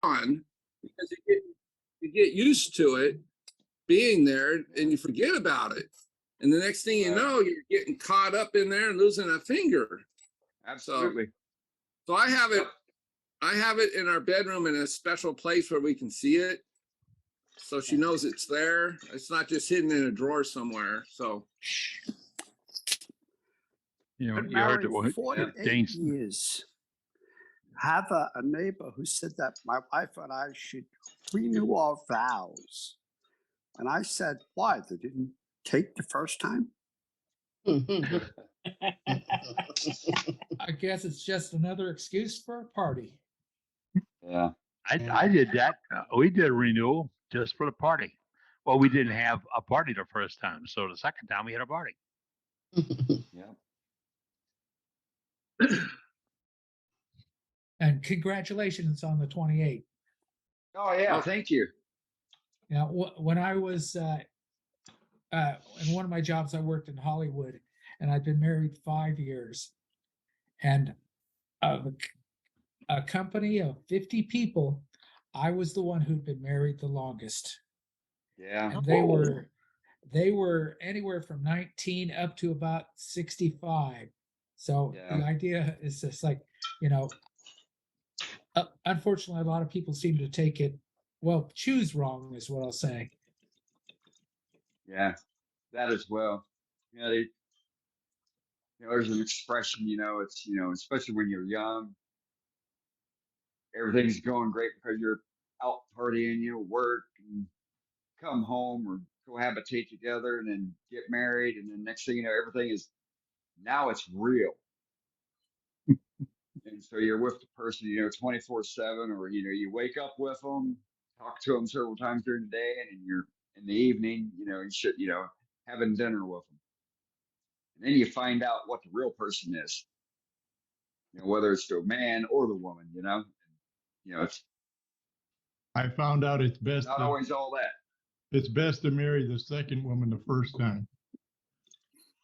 on because you get used to it being there and you forget about it. And the next thing you know, you're getting caught up in there and losing a finger. Absolutely. So I have it in our bedroom in a special place where we can see it. So she knows it's there. It's not just hidden in a drawer somewhere. So You know, Been you heard married what 48 Dane's. years. Have a neighbor who said that my wife and I should renew our vows. And I said, why? They didn't take the first time? I guess it's just another excuse for a party. Yeah. I did that. We did a renewal just for the party. Well, we didn't have a party the first time, so the second time we had a party. Yeah. And congratulations on the 28th. Oh yeah. Thank you. Now, when I was in one of my jobs, I worked in Hollywood, and I'd been married 5 years. And a company of 50 people, I was the one who'd been married the longest. Yeah. And they were anywhere from 19 up to about 65. So the idea is just like, you know, unfortunately, a lot of people seem to take it, well, choose wrong is what I'll say. Yeah, that as well. You know, there's an expression, it's, especially when you're young, everything's going great because you're out partying, work and come home or cohabitate together and then get married. And then next thing you know, everything is, now it's real. And so you're with the person, 24/7, or, you wake up with them, talk to them several times during the day, and then you're in the evening, you should, having dinner with them. And then you find out what the real person is, whether it's the man or the woman, it's I found out it's best. not always all that. It's best to marry the second woman the first time.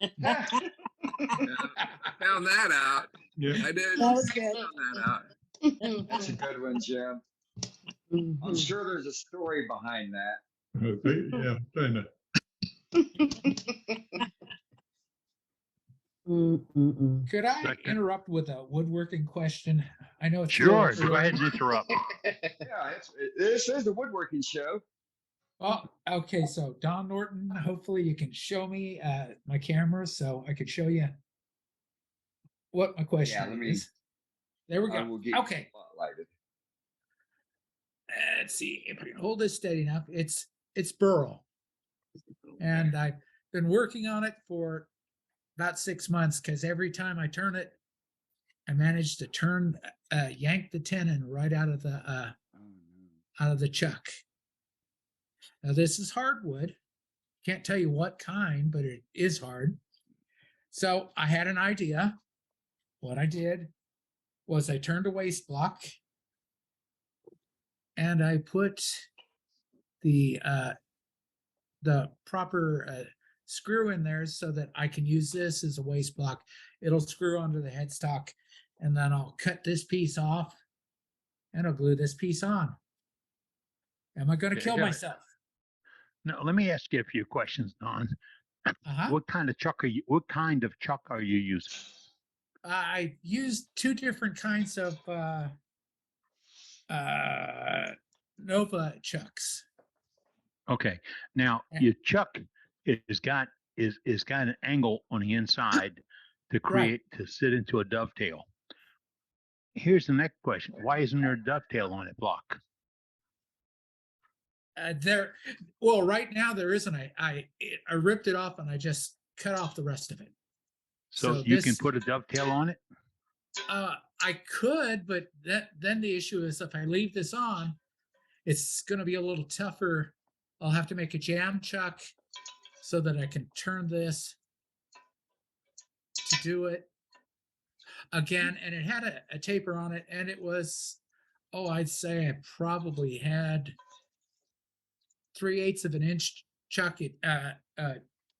I found that out. Yeah. I did. That was good. Found that out. That's a good one, Jim. I'm sure there's a story behind that. Yeah, kind of. Could I interrupt with a woodworking question? I know it's Sure. Go ahead and interrupt. Yeah, this is the woodworking show. Oh, okay. So Don Norton, hopefully you can show me my camera so I could show you what my question is. There we I go. will get Okay. spotlighted. Let's see if we can hold this steady enough. It's burl, and I've been working on it for about 6 months because every time I turn it, I manage to yank the tenon right out of the chuck. Now this is hardwood. Can't tell you what kind, but it is hard. So I had an idea. What I did was I turned a waste block and I put the proper screw in there so that I can use this as a waste block. It'll screw onto the headstock, and then I'll cut this piece off and I'll glue this piece on. Am I going to kill myself? No, let me ask you a few questions, Don. What kind of chuck are you using? I used 2 different kinds of Nova chucks. Okay. Now your chuck is got an angle on the inside to sit into a dovetail. Here's the next question. Why isn't there a dovetail on it block? Right now there isn't. I ripped it off and I just cut off the rest of it. So you can put a dovetail on it? I could, but then the issue is if I leave this on, it's going to be a little tougher. I'll have to make a jam chuck so that I can turn this to do it again. And it had a taper on it, and it was, I'd say I probably had 3/8 of an inch chuck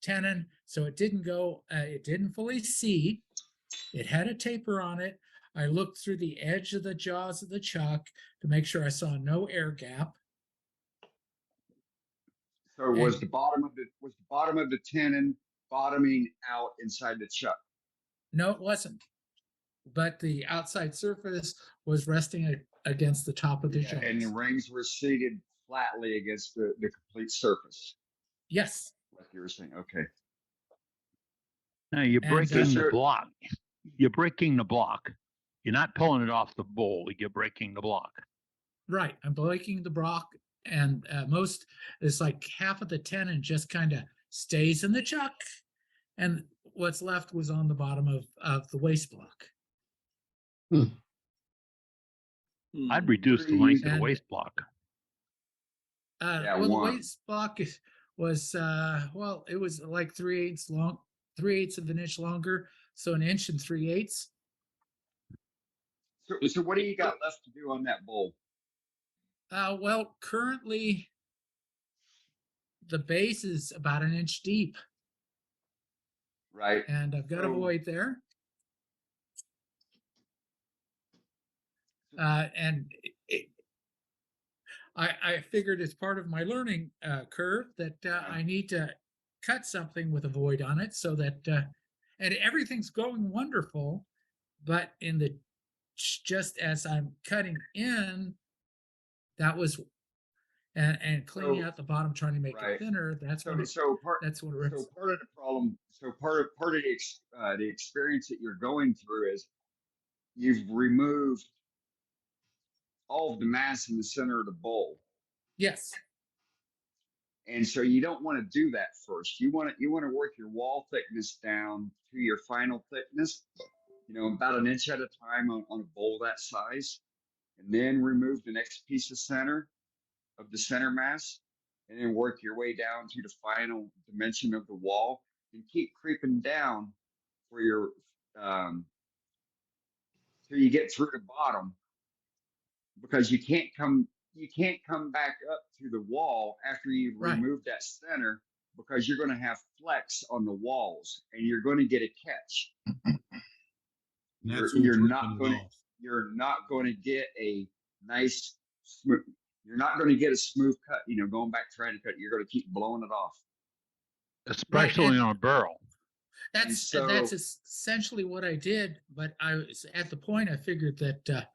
tenon, so it didn't fully seat. It had a taper on it. I looked through the edge of the jaws of the chuck to make sure I saw no air gap. So was And- the bottom of the tenon bottoming out inside the chuck? No, it wasn't. But the outside surface was resting against the top of the jaws. And the rings were seated flatly against the complete surface, Yes. like you were saying. Okay. Now you're And, breaking the sure. block. You're breaking the block. You're not pulling it off the bowl. You're breaking the block. Right. I'm breaking the block, and it's like half of the tenon just kind of stays in the chuck, and what's left was on the bottom of the waist block. I'd reduce the Pretty length of the And- waist block. Yeah, Well, the one. waist block was it was like 3/8 long, 3/8 of an inch longer, so 1 inch and 3/8. So what do you got left to do on that bowl? Well, currently the base is about 1 inch deep, Right. and I've got a So- void there. And I figured as part of my learning curve that I need to cut something with a void on it so that, and everything's going wonderful, but just as I'm cutting in, that was, and cleaning So- out the bottom, trying to make Right. it thinner. That's when it Part of the problem. So part of the experience that you're going through is you've removed all of the mass in the center of the bowl. Yes. And so you don't want to do that first. You want to work your wall thickness down to your final thickness, about 1 inch at a time on a bowl that size, and then remove the next piece of the center mass, and then work your way down to the final dimension of the wall, and keep creeping down for your till you get through the bottom, because you can't come back up to the wall after you've Right. removed that center, because you're going to have flex on the walls and you're going to get a catch. You're not going to get a nice smooth. You're not going to get a smooth cut. Going back trying to cut, you're going to keep blowing it off. Especially and- on a barrel. That's And that's so- essentially what I did, but I was at the point I figured that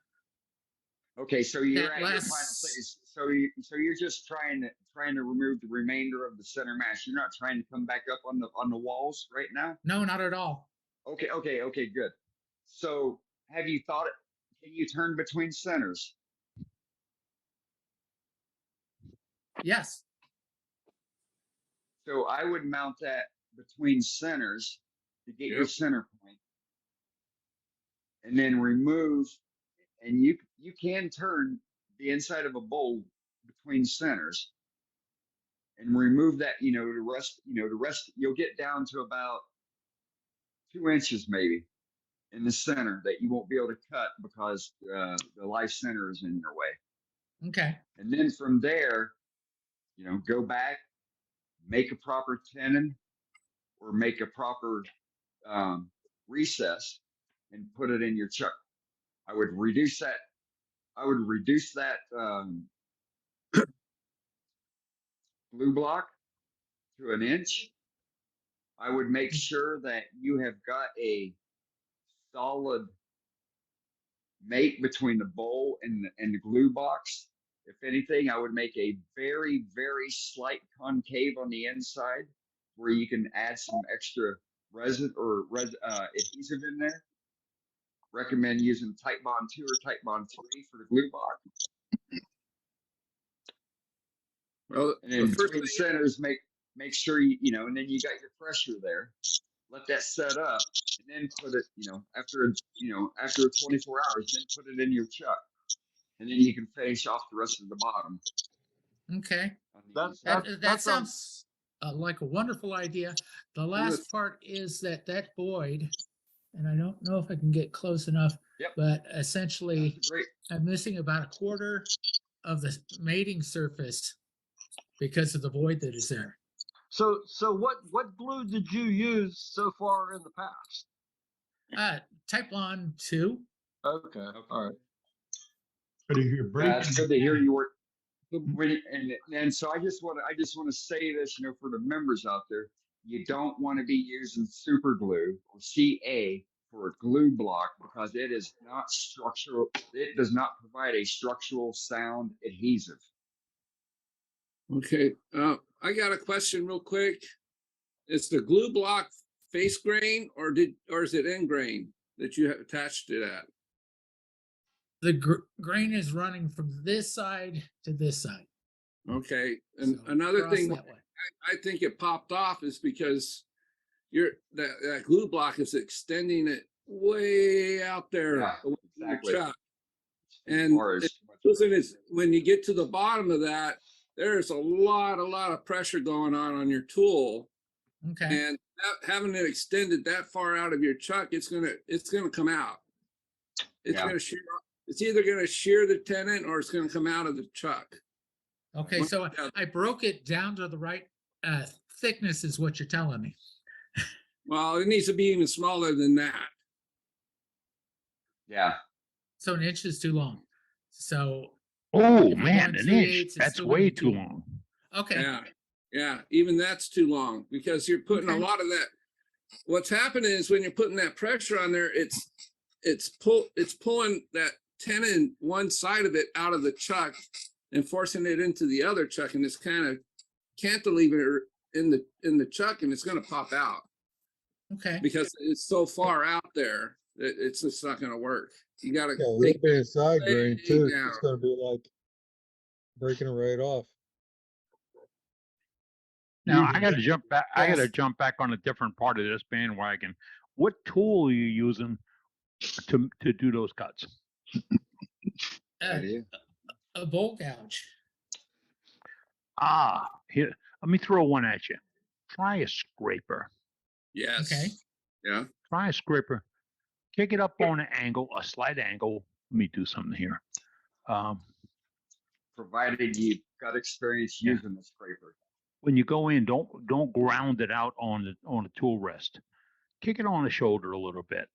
Okay, so you're That at your final last- phase. So you're just trying to remove the remainder of the center mass. You're not trying to come back up on the walls right now. no, not at all. Okay, good. So have you thought it? Can you turn between centers? Yes. So I would mount that between centers to get your Yep. center point, and then remove. And you can turn the inside of a bowl between centers and remove that. The rest you'll get down to about 2 inches maybe in the center that you won't be able to cut because the life center is in your way. Okay. And then from there, go back, make a proper tenon or make a proper recess and put it in your chuck. I would reduce that glue block to 1 inch. I would make sure that you have got a solid mate between the bowl and the glue box. If anything, I would make a very, very slight concave on the inside where you can add some extra resin or adhesive in there. Recommend using Titebond 2 or Titebond 3 for the glue box. Well, And then the first between thing, centers, make sure and then you got your pressure there. Let that set up, and then put it, after 24 hours, then put it in your chuck, and then you can finish off the rest of the bottom. Okay. On the inside. That sounds like a wonderful idea. The last part is that void, and I don't know if I can get close enough, Yep. but essentially That's great. I'm missing about 1/4 of the mating surface because of the void that is there. So what glue did you use so far in the past? Titebond 2. Okay. All right. But if you're Yeah, breaking, it's good to hear you work. And so I just want to say this, for the members out there, you don't want to be using super glue or CA for a glue block because it is not structural. It does not provide a structural sound adhesive. Okay, I got a question real quick. Is the glue block face grain or is it end grain that you have attached it at? The grain is running from this side to this side. Okay, and So another cross thing that way. I think it popped off is because that glue block is extending it way out there Yeah, away from your exactly. chuck. As And far as when you get to the bottom of that, there's a lot of pressure going on your tool. Okay. And having it extended that far out of your chuck, it's gonna come out. It's Yeah. gonna shear. It's either gonna shear the tenon or it's gonna come out of the chuck. Okay. So I broke it down to the right thickness is what you're telling me. Well, it needs to be even smaller than that. yeah. So an inch is too long. So Oh if you're man, going an inch. 3/8, it's That's still gonna way be too long. okay. Yeah. Even that's too long because you're putting a Okay. lot of that. What's happening is when you're putting that pressure on there, it's pulling that tenon one side of it out of the chuck and forcing it into the other chuck, and it's kind of cantilever in the chuck, and it's going to pop out Okay. because it's so far out there that it's just not going to work. You got to Yeah, with it being side way grain too, down. it's gonna be like breaking it right off. Now You- I got to jump back. I got to Yes. jump back on a different part of this bandwagon. What tool are you using to do those cuts? Idea. A bolt gouge. Here, let me throw one at you. Try a scraper. Yes. Okay. Yeah. Try a scraper. Kick it up on an angle, a slight angle. Let me do something here. Provided you've got experience Yeah. using the scraper. When you go in, don't ground it out on the tool rest. Kick it on the shoulder a little bit.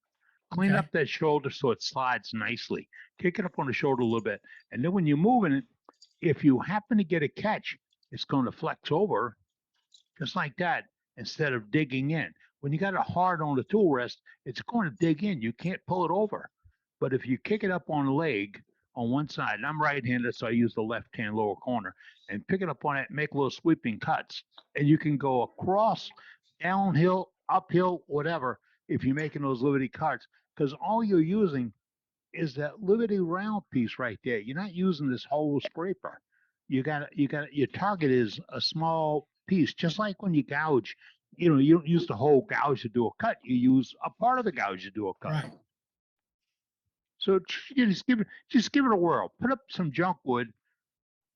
Clean Okay. up that shoulder so it slides nicely. Kick it up on the shoulder a little bit. And then when you're moving it, if you happen to get a catch, it's going to flex over just like that instead of digging in. When you got it hard on the tool rest, it's going to dig in. You can't pull it over. But if you kick it up on the leg on one side, and I'm right-handed, so I use the left-hand lower corner, and pick it up on it, make little sweeping cuts, and you can go across, downhill, uphill, whatever, if you're making those Liberty cuts, because all you're using is that Liberty round piece right there. You're not using this whole scraper. Your target is a small piece, just like when you gouge. You don't use the whole gouge to do a cut. You use a part of the gouge to do a cut. Right. So you just give it a whirl. Put up some junk wood.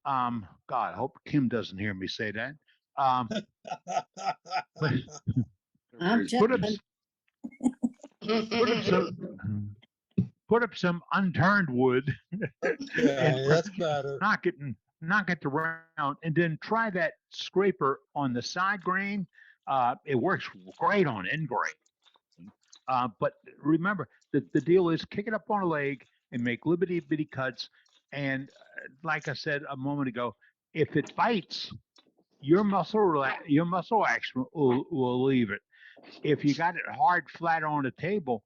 God, I hope Kim doesn't hear me say that. But I'm put up, just, put up some unturned wood. Yeah, that's better. knock it around, and then try that scraper on the side grain. It works great on end grain. But remember, the deal is kick it up on a leg and make little bitty cuts. And like I said a moment ago, if it bites, your muscle action will leave it. If you got it hard flat on the table,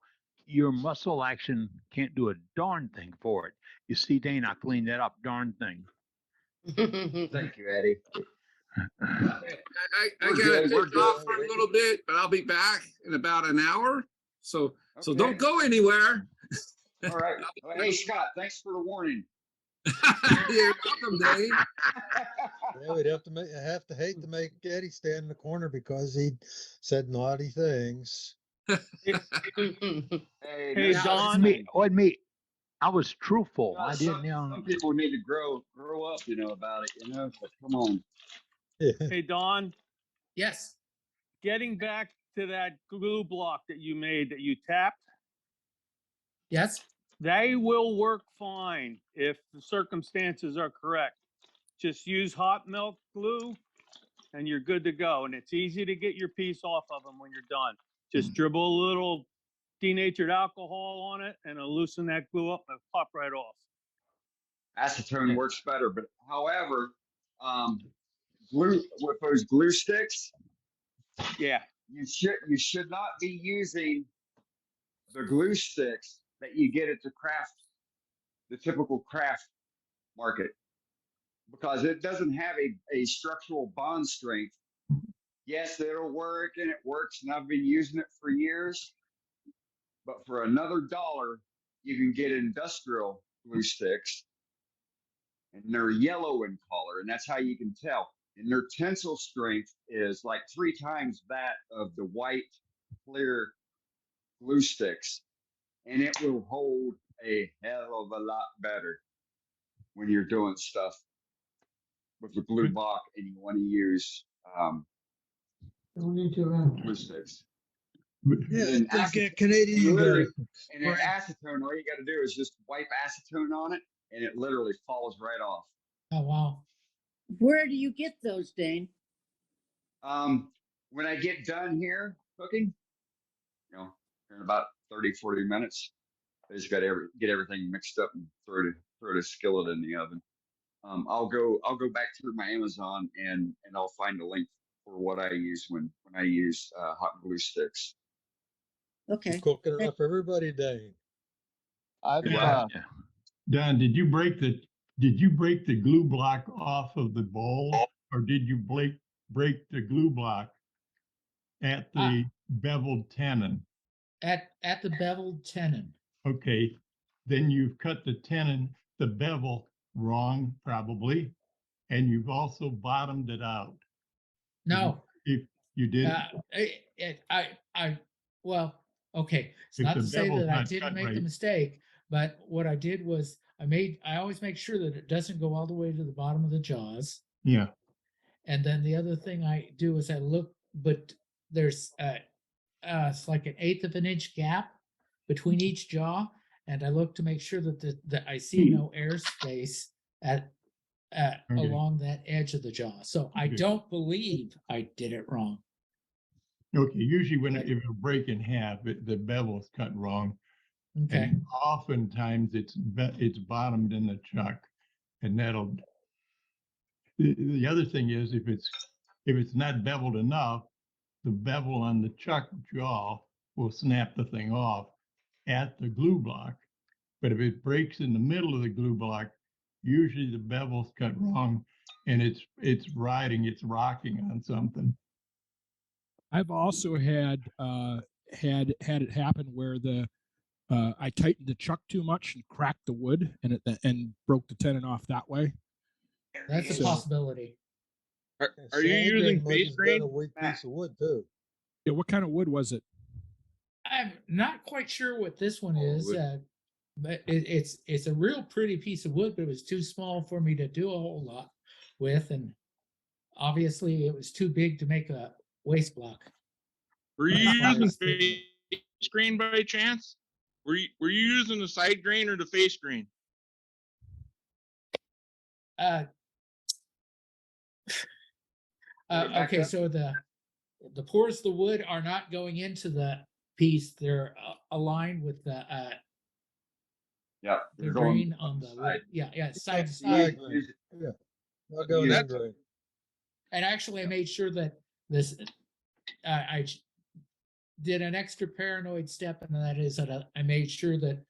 your muscle action can't do a darn thing for it. You see, Dane, I cleaned that up, darn thing. Thank you, Eddie. I We're gotta good, we're take off good. for a little bit, but I'll be back in about an hour. So Okay. don't go anywhere. All right. Well, hey, Scott, thanks for the warning. You're welcome, Dave. Yeah, we'd have to hate to make Eddie stand in the corner because he said naughty things. Hey, Hey, that's Don. Me, I was truthful. I some, didn't know. some people need to grow up, about it, but come on. Hey, Don, Yes. getting back to that glue block that you made that you tapped, Yes. they will work fine if the circumstances are correct. Just use hot melt glue and you're good to go. And it's easy to get your piece off of them when you're done. Just dribble a little denatured alcohol on it, and it'll loosen that glue up and pop right off. Acetone works better, but however, glue with those glue sticks, Yeah. you should not be using the glue sticks that you get at the typical craft market, because it doesn't have a structural bond strength. Yes, it'll work and it works, and I've been using it for years. But for another $1, you can get industrial glue sticks, and they're yellow in color, and that's how you can tell. And their tensile strength is like 3 times that of the white, clear glue sticks, and it will hold a hell of a lot better when you're doing stuff with the glue block and you want to use glue sticks. Yeah, And I think acetone, Canadian literally, guy. and then acetone, all you got to do is just wipe acetone on it, and it literally falls right off. Oh, wow. Where do you get those, Dane? When I get done here cooking, in about 30, 40 minutes, I just got to get everything mixed up and throw it a skillet in the oven. I'll go back through my Amazon and I'll find a link for what I use when I use hot glue sticks. Okay. Cooking enough for everybody, Dane. Wow. Don, did you break the glue block off of the bowl, or did you break the glue block at the beveled tenon? At the beveled tenon. Okay, then you've cut the bevel wrong probably, and you've also bottomed it out. No, If you did, well, okay. It's If not the to say bevel's that I not didn't cut make the right. mistake, but what I did was I always make sure that it doesn't go all the way to the bottom of the jaws. yeah, And then the other thing I do is I look, but there's it's like an 1/8 of an inch gap between each jaw, and I look to make sure that I see no airspace Okay. along that edge of the jaw. So I Okay. don't believe I did it wrong. okay. Usually But- if it'll break in half, the bevel's cut wrong. Okay. And oftentimes it's bottomed in the chuck, and the other thing is if it's not beveled enough, the bevel on the chuck jaw will snap the thing off at the glue block. But if it breaks in the middle of the glue block, usually the bevel's cut wrong, and it's rocking on something. I've also had it happen where I tightened the chuck too much and cracked the wood and broke the tenon off that way. That's a So- possibility. Are you using Sanding face must have been grain? a weak piece of wood too. Yeah, what kind of wood was it? I'm not quite sure what this one is, wood. but it's a real pretty piece of wood, but it was too small for me to do a whole lot with, and obviously it was too big to make a waste block. Were you That's why I using was thinking face grain by chance? Were you using the side grain or the face grain? Back Okay, up. so the pores of the wood are not going into the piece; they're aligned with the Yeah, the they're going grain on the wood. side. Yeah, side to So side. I'll go That's- in drain. And actually, I made sure that this I did an extra paranoid step, and that is that I made sure that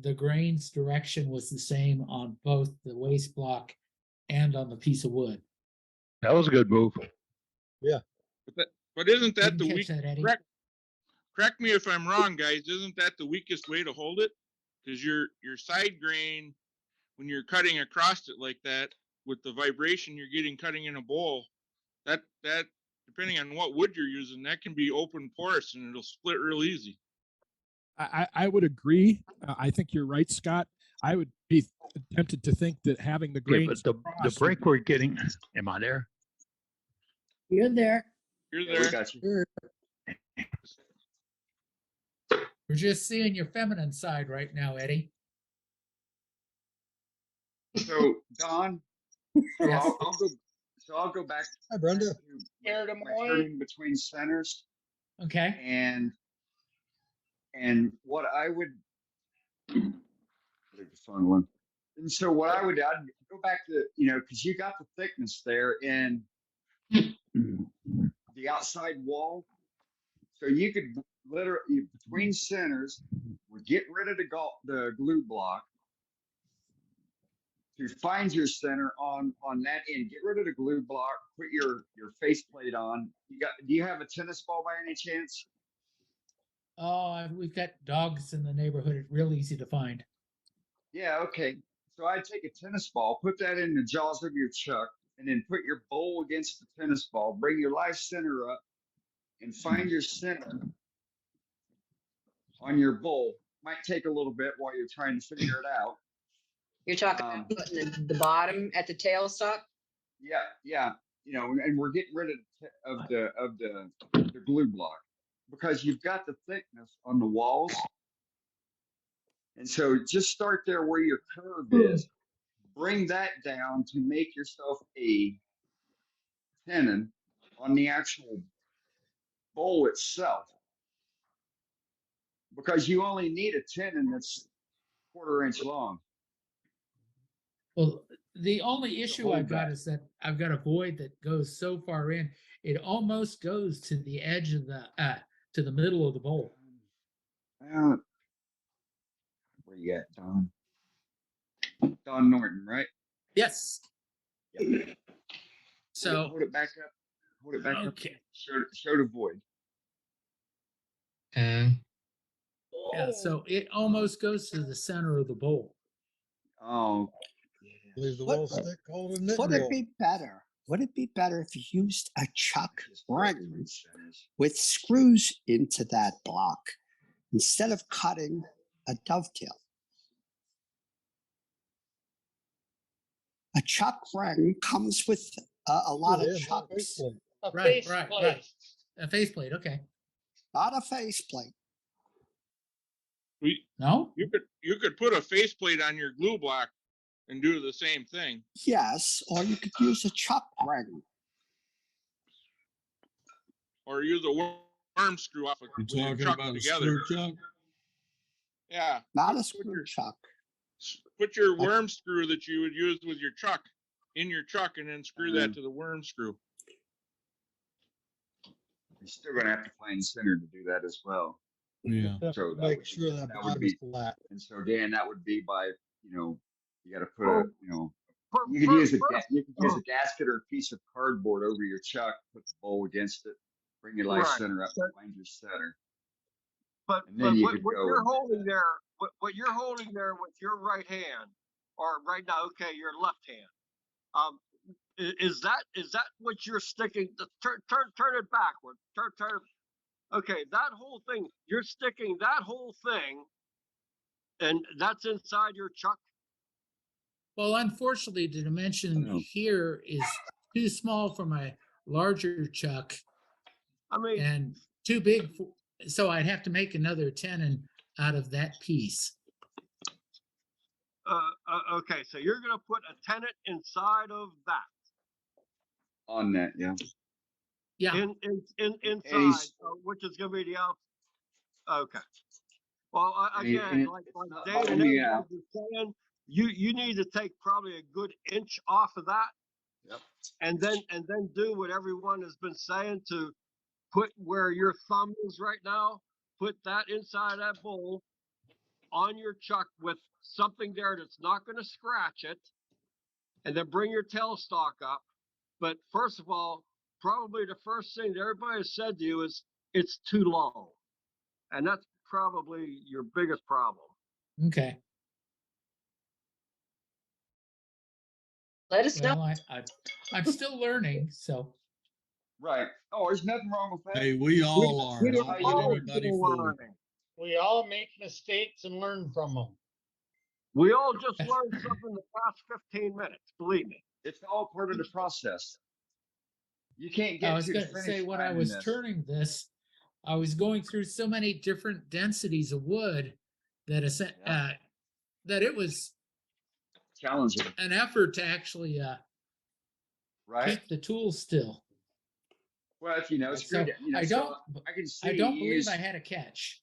the grain's direction was the same on both the waste block and on the piece of wood. That was a good move. But isn't that Didn't the catch weak? that, Eddie? Correct me if I'm wrong, guys. Isn't that the weakest way to hold it? Because your side grain, when you're cutting across it like that, with the vibration you're getting cutting in a bowl, that depending on what wood you're using, that can be open porous and it'll split real easy. I would agree. I think you're right, Scott. I would be tempted to think that having the Yeah, grains but the across break we're getting, am I there? You're there. You're Yeah, we there. got you. Here, We're just seeing your feminine side right now, Eddie. So Don, Yes. I'll go back Hi, Brenda. to my turning between centers Okay. and And what I would, the fun one. And so what I'd go back to, because you got the thickness there in the outside wall. So you could literally, between centers, would get rid of the glue block to find your center on that end. Get rid of the glue block, put your faceplate on. Do you have a tennis ball by any chance? Oh, we've got dogs in the neighborhood. It's real easy to find. Yeah, okay. So I'd take a tennis ball, put that in the jaws of your chuck, and then put your bowl against the tennis ball. Bring your live center up and find your center on your bowl. Might take a little bit while you're trying to figure it out. You're talking about putting the bottom at the tailstock? Yeah. And we're getting rid of the glue block because you've got the thickness on the walls. And so just start there where your curve is. Bring that down to make yourself a tenon on the actual bowl itself. Because you only need a tenon that's 1/4 inch long. Well, the only issue I've got is that I've got a void that goes so far in, it almost goes to the edge of to the middle of the bowl. Where you at, Don? Don Norton, right? Yes. Yep. So hold it back up. Hold it back up. okay. Show the void. Yeah, so it almost goes to the center of the bowl. Oh, Leave the wall stick holding it. Would it be better? Would it be better if you used a chuck ring with screws into that block instead of cutting a dovetail? A chuck ring comes with a lot of chucks. Right. A faceplate, okay. Not a faceplate. No? You could put a faceplate on your glue block and do the same thing. Yes, or you could use a chuck ring. Or use a worm screw off of You're your talking chuck about a together. screw chuck? Yeah. Not a screw chuck. Put your worm screw that you would use with your chuck in your chuck and then screw that Mm. to the worm screw. You're still going to have to find center to do that as well. Yeah. So Make sure that that would bottom's be, flat. and so Dan, that would be by, you got to put a, you could use a gasket or a piece of cardboard over your chuck, put the bowl against it, bring your light center up, find your center. But what you're holding there, what you're holding there with your right hand, or right now, okay, your left hand, is that what you're sticking? Turn it backward. Turn. Okay, that whole thing, you're sticking that whole thing, and that's inside your chuck. Well, unfortunately, the dimension here is too small for my larger chuck. I mean, and too big, so I'd have to make another tenon out of that piece. Okay, so you're gonna put a tenon inside of that. On that, yeah. Yeah. Inside, which is gonna be the out. Okay. Well, again, like Dave and Ed was saying, you need to take probably a good inch off of that. Yep. And then do what everyone has been saying to put where your thumb is right now. Put that inside that bowl on your chuck with something there that's not going to scratch it, and then bring your tailstock up. But first of all, probably the first thing that everybody has said to you is it's too long, and that's probably your biggest problem. Okay. Let us know. Well, I'm still learning, so. Right. Oh, there's nothing wrong with that. Hey, we all are. We Don't don't let all anybody still fool you. learning. We all make mistakes and learn from them. We all just learned something the past 15 minutes, believe me. It's all part of the process. You can't get I was to going the to say, finish when line I in was this. turning this, I was going through so many different densities of wood that that it was challenging, an effort to actually right? keep the tool still. Well, if So I don't believe I had a catch.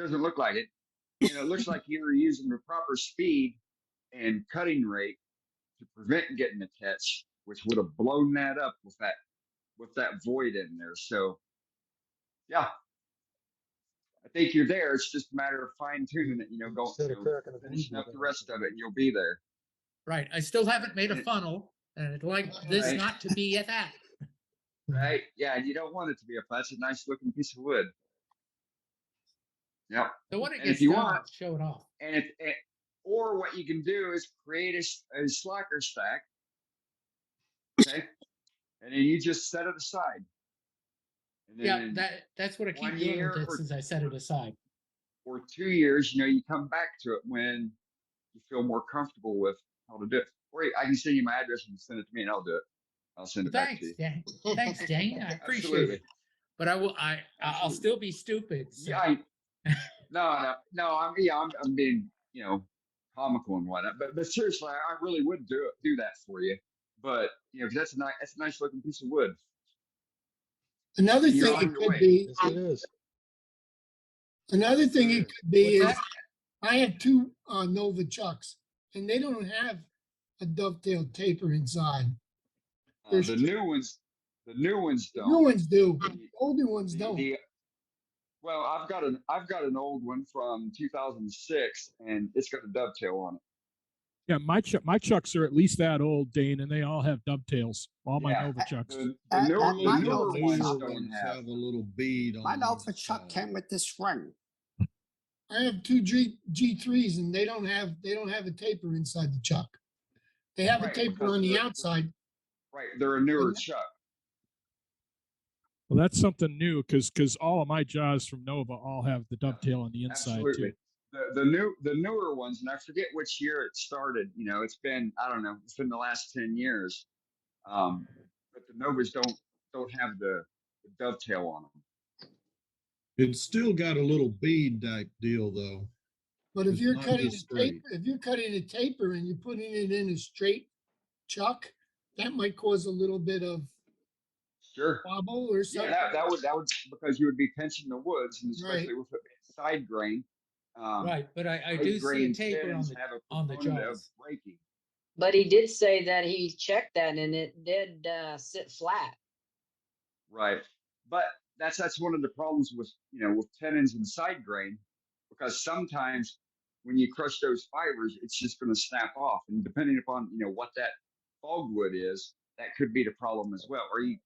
Doesn't look like it. You know, it looks like you were using the proper speed and cutting rate to prevent getting attached, which would have blown that up with that void in there. So, yeah, I think you're there. It's just a matter of fine tuning it. You know, go Instead of cracking a finishing up glue the block. rest of it, and you'll be there. Right. I still haven't made a funnel, and I'd like this Right. not to be at that. Right? Yeah, and you don't want it to be that's a nice looking piece of wood. Yep. So when it And gets if you done, want, I'll show it off. and or what you can do is create a slacker stack. Okay. And then you just set it aside. And then Yeah, that's what I keep 1 doing year with it or- since I set it aside. or 2 years, you know, you come back to it when you feel more comfortable with how to do it. Or I can send you my address and send it to me, and I'll do it. I'll send it back Thanks, to you. Dan. Thanks, Dane. I appreciate Absolutely. it. But I'll Absolutely. still be stupid. So. Yeah, no. I'm being, you know, comical and whatnot. But seriously, I really would do that for you. But you know, 'cause that's a nice looking piece of wood. Another You're thing on it your could way. be, Yes, it is. another thing it could be What's is, that? I have two Nova chucks, and they don't have a dovetail taper inside. There's The new ones The don't. new ones do, but the older ones don't. Well, I've got an old one from 2006, and it's got a dovetail on it. Yeah, my chucks are at least that old, Dane, and they all have dovetails. All my Yeah, Nova chucks. The And newer my ones Nova don't have. a little bead on My the Nova Chuck inside. came with this ring. I have two G3s, and they don't have a taper inside the chuck. They have a Right, taper because on the they're- outside. Right, they're a newer And- chuck. Well, that's something new because all of my jaws from Nova all have the dovetail on the inside Absolutely. too. The newer ones, and I forget which year it started. You know, it's been, I don't know, it's been the last 10 years. But the Novas don't have the dovetail on them. It's still got a little bead type deal though. But if It's you're not cutting just a taper, straight. if you're cutting a taper and you're putting it in a straight chuck, that might cause a little bit of Sure. wobble or Yeah, something. that would because you would be pinching the woods, and especially Right. with it being side grain. Right, but I side do see a grain taper on tenons the have a on the component of jaws. breaking. But he did say that he checked that and it did sit flat. Right. But that's one of the problems with, you know, with tenons and side grain, because sometimes when you crush those fibers, it's just going to snap off. And depending upon, you know, what that fogwood is, that could be the problem as well. Are you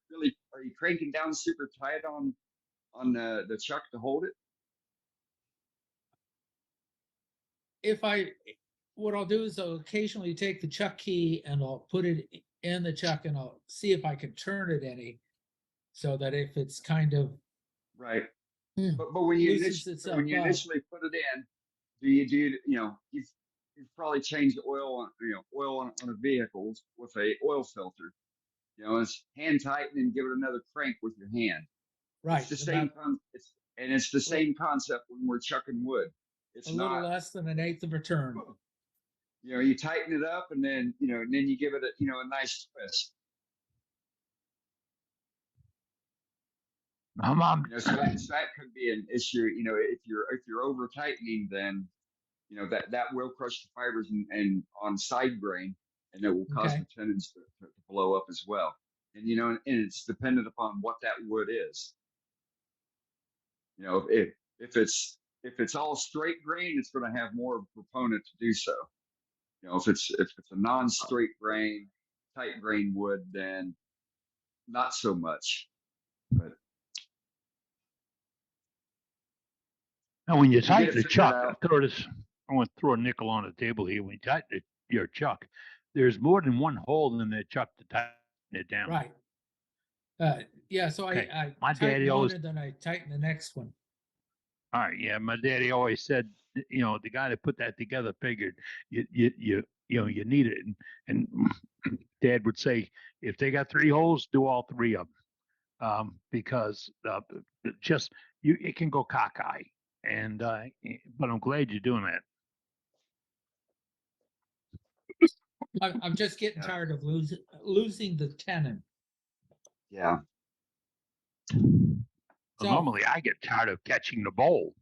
cranking down super tight on the chuck to hold it? What I'll do is I'll occasionally take the chuck key and I'll put it in the chuck and I'll see if I can turn it any, so that if it's kind of Right. Yeah. But when you loosens itself up. initially put it in, you know, you've probably changed the oil on a vehicle with a oil filter. You know, it's hand tighten and give it another crank with your hand. right, It's the same it's the same concept when we're chucking wood. It's a little not, less than an eighth of a turn. you know, you tighten it up and then, you know, and then you give it a nice twist. You know, so that could be an issue. You know, if you're over tightening, then, you know, that will crush the fibers and on side grain, and it will cause Okay. the tendons to blow up as well. And, you know, and it's dependent upon what that wood is. You know, if it's all straight grain, it's going to have more proponent to do so. You know, if it's a non-straight grain, tight grain wood, then not so much. But Now, when you get tighten it the figured chuck, out. I want to throw a nickel on the table here. When you tighten your chuck, there's more than one hole in that chuck to tighten it down. Right. Yeah, so Okay. I My tighten daddy one always- and then I tighten the next one. All right, yeah. My daddy always said, you know, the guy that put that together figured you know you need it, and Dad would say, if they got 3 holes, do all 3 of them, because just it can go cockeye, and but I'm glad you're doing that. I'm just getting tired of losing the tenon. Yeah. Well, normally I get tired of catching the bowl.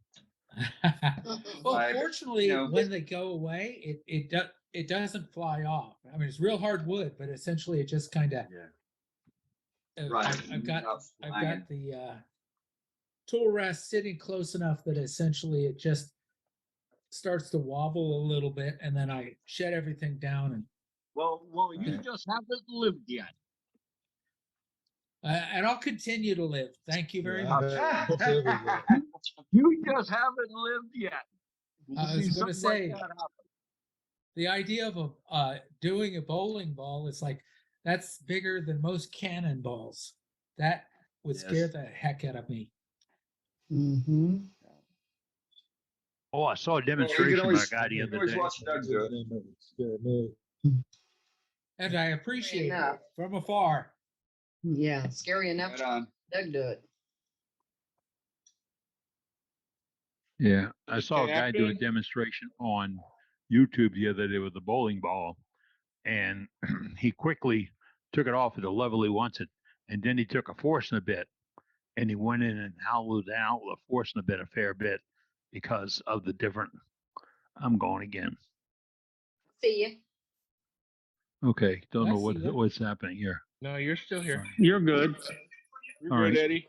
Well, But, fortunately, you know, when they go away, it doesn't fly off. I mean, it's real hard wood, but essentially it just kind of. Yeah. Right. I've got Not I've flying. got the tool rest sitting close enough that essentially it just starts to wobble a little bit, and then I shed everything down, and Well, you just haven't lived yet. I'll continue to live. Thank you very much. You just haven't lived yet. We'll I see was going to something like say, that happen. the idea of doing a bowling ball is like that's bigger than most cannonballs. That would scare the heck out of me. Mm-hmm. Oh, I saw a Well, you demonstration can by a always, guy the you can other always day. watch Doug do it. And I appreciate it enough. from afar. Yeah. Scary enough. Right on. Doug do it. Yeah, I saw a guy do a Captain? demonstration on YouTube the other day with a bowling ball, and he quickly took it off at the level he wants it, and then he took a forcing a bit, and he went in and hollowed out with a forcing a bit a fair bit because of the different. I'm going again. See you. Okay, don't know I see ya. what's happening here. No, you're still here. You're good. You're All good, right. Eddie.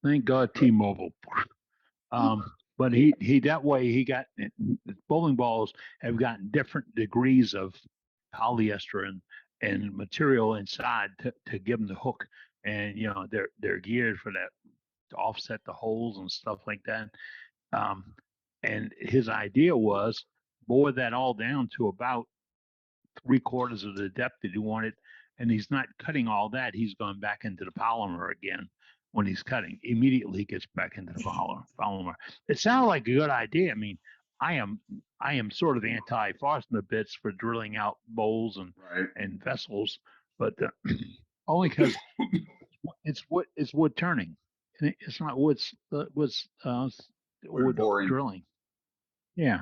Thank God, T-Mobile. But he that way he got bowling balls have gotten different degrees of polyester and material inside to give them the hook, and you know they're geared for that to offset the holes and stuff like that. And his idea was bore that all down to about 3/4 of the depth that he wanted, and he's not cutting all that. He's going back into the polymer again. When he's cutting, immediately he gets back into the polymer. It sounded like a good idea. I mean, I am sort of anti-Forstner bits for drilling out bowls and vessels, but only because it's wood turning, and it's not wood boring. drilling. Yeah.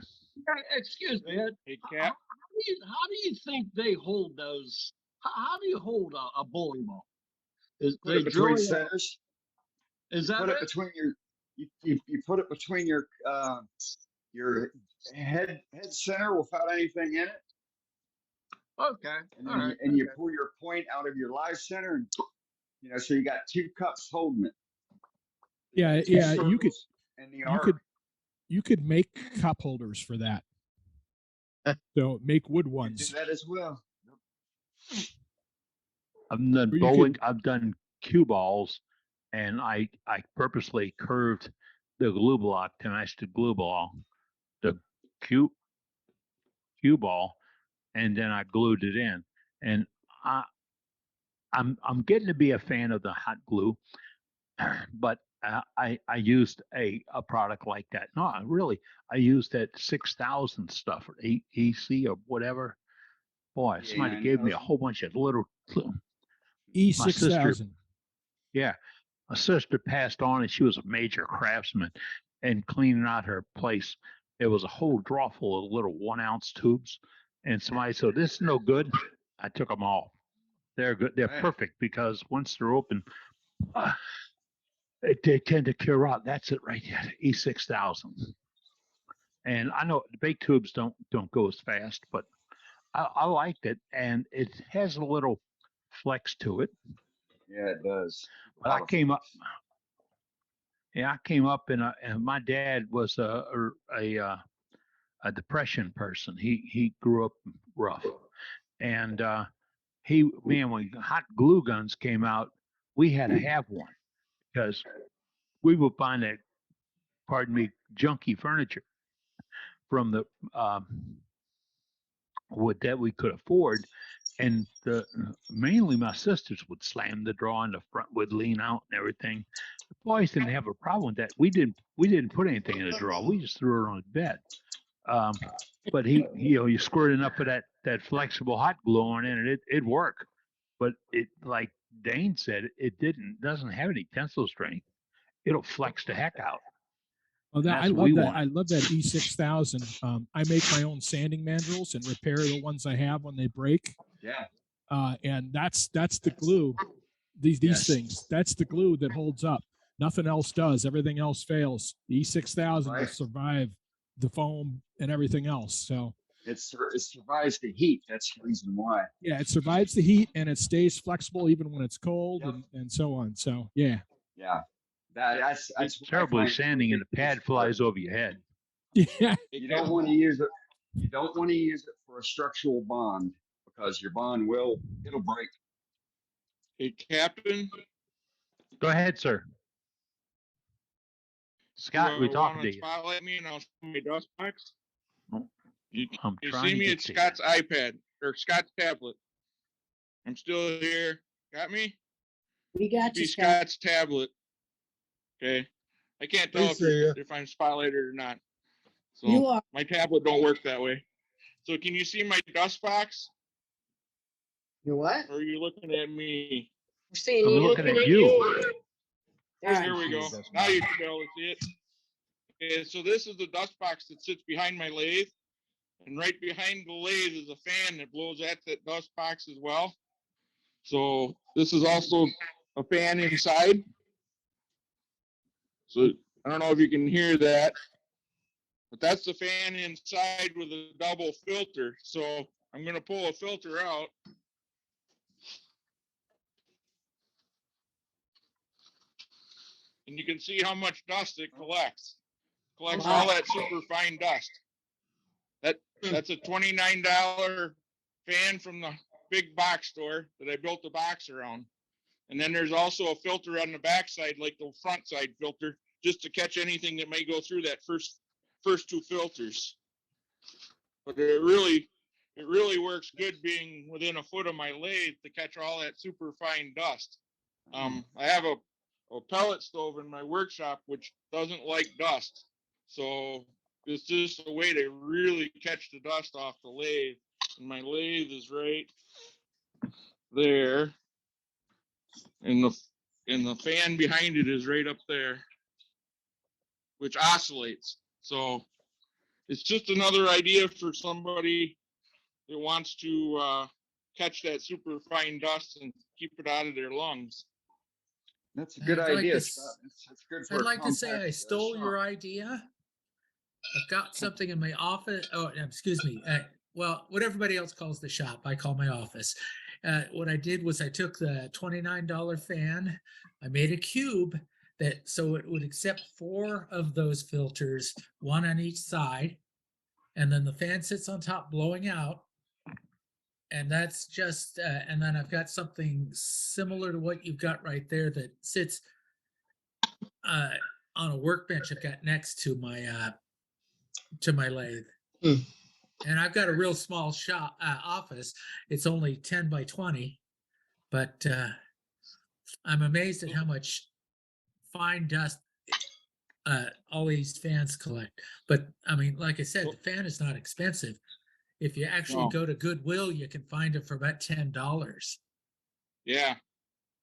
Excuse me, Ed. Hey, How do you think they hold those? How do you hold a bowling ball? Is Put they it between drilling centers. Is that Put it it? between your you put it between your head center without anything in it. Okay. And then you pull your point out of your live center, and you know, so you got two cups holding it. Yeah, Two yeah. You could circles and the arc. you could make cup holders for that. So make wood You ones. do that as well. I've done Or you bowling. could- I've done cue balls, and I purposely curved the glue block to match the glue ball, the cue ball, and then I glued it in. And I'm getting to be a fan of the hot glue, but I used a product like that. No, really, I used that 6,000 stuff or EC or whatever. Boy, somebody gave me a whole bunch of little. My sister, E6000. yeah, my sister passed on, and she was a major craftsman. And cleaning out her place, there was a whole drawer full of little 1-ounce tubes. And somebody said, "This is no good." I took them all. They're good. They're perfect because once they're open, they tend to cure out. That's it right there, E6000. And I know the bake tubes don't go as fast, but I liked it, and it has a little flex to it. Yeah, it does. But I came up. Yeah, I came up and my dad was a depression person. He grew up rough, and when hot glue guns came out, we had to have one because we would find that, pardon me, junky furniture from the wood that we could afford. And mainly my sisters would slam the drawer and the front would lean out and everything. The boys didn't have a problem with that. We didn't put anything in the drawer. We just threw it on the bed. But you squirt enough of that flexible hot glue on it, and it'd work. But it, like Dane said, it doesn't have any tensile strength. It'll flex the heck out. Oh, And I that's what love we that. want. I love that E6000. I make my own sanding mandrels and repair the ones I have when they break. Yeah. And that's the glue. These things. That's the glue that holds up. Nothing else does. Everything else fails. The E6000 will Right. survive the foam and everything else. So It survives the heat. That's the reason why. yeah, it survives the heat and it stays flexible even when it's cold Yep. and so on. So yeah. Yeah. That's It's what I terribly find sanding and the perfect use pad for it. flies over your head. Yeah. You don't want to use it. You don't want to use it for a structural bond because your bond it'll break. Hey, Captain. Go ahead, sir. Scott, we talking to you. Spotlight me and I'll show my dust box. You I'm see trying to me get at to you. Scott's iPad or Scott's tablet. I'm still here. Got me? We got Be you, Scott. Scott's tablet. Okay. I can't We tell see ya. if I'm spotlighted or not. So You are. my tablet don't work that way. So can you see my dust box? You what? Or are you looking at me? We're seeing I'm you. looking at you. There we see go. the dust Now box. you should be able to see it. Okay, so this is the dust box that sits behind my lathe. And right behind the lathe is a fan that blows at that dust box as well. So this is also a fan inside. So I don't know if you can hear that, but that's the fan inside with a double filter. So I'm going to pull a filter out. And you can see how much dust it collects. Collects all that super fine dust. That's a $29 fan from the big box store that I built the box around. And then there's also a filter on the back side, like the front side filter, just to catch anything that may go through that first two filters. But it really works good being within a foot of my lathe to catch all that super fine dust. I have a pellet stove in my workshop which doesn't like dust. So it's just a way to really catch the dust off the lathe. And my lathe is right there. And the fan behind it is right up there, which oscillates. So it's just another idea for somebody that wants to catch that super fine dust and keep it out of their lungs. That's a good I'd like idea, to Scott. s- That's good for I'd a like to say compact, I stole shop. your idea. I've got something in my office. Oh, excuse me. Well, what everybody else calls the shop, I call my office. What I did was I took the $29 fan, I made a cube so it would accept 4 of those filters, 1 on each side, and then the fan sits on top blowing out. And that's just, and then I've got something similar to what you've got right there that sits on a workbench I've got next to my lathe. And I've got a real small shop office. It's only 10 by 20, but I'm amazed at how much fine dust all these fans collect. But I mean, like I said, the fan is not expensive. If you actually go to Goodwill, you can find it for about $10. Yeah.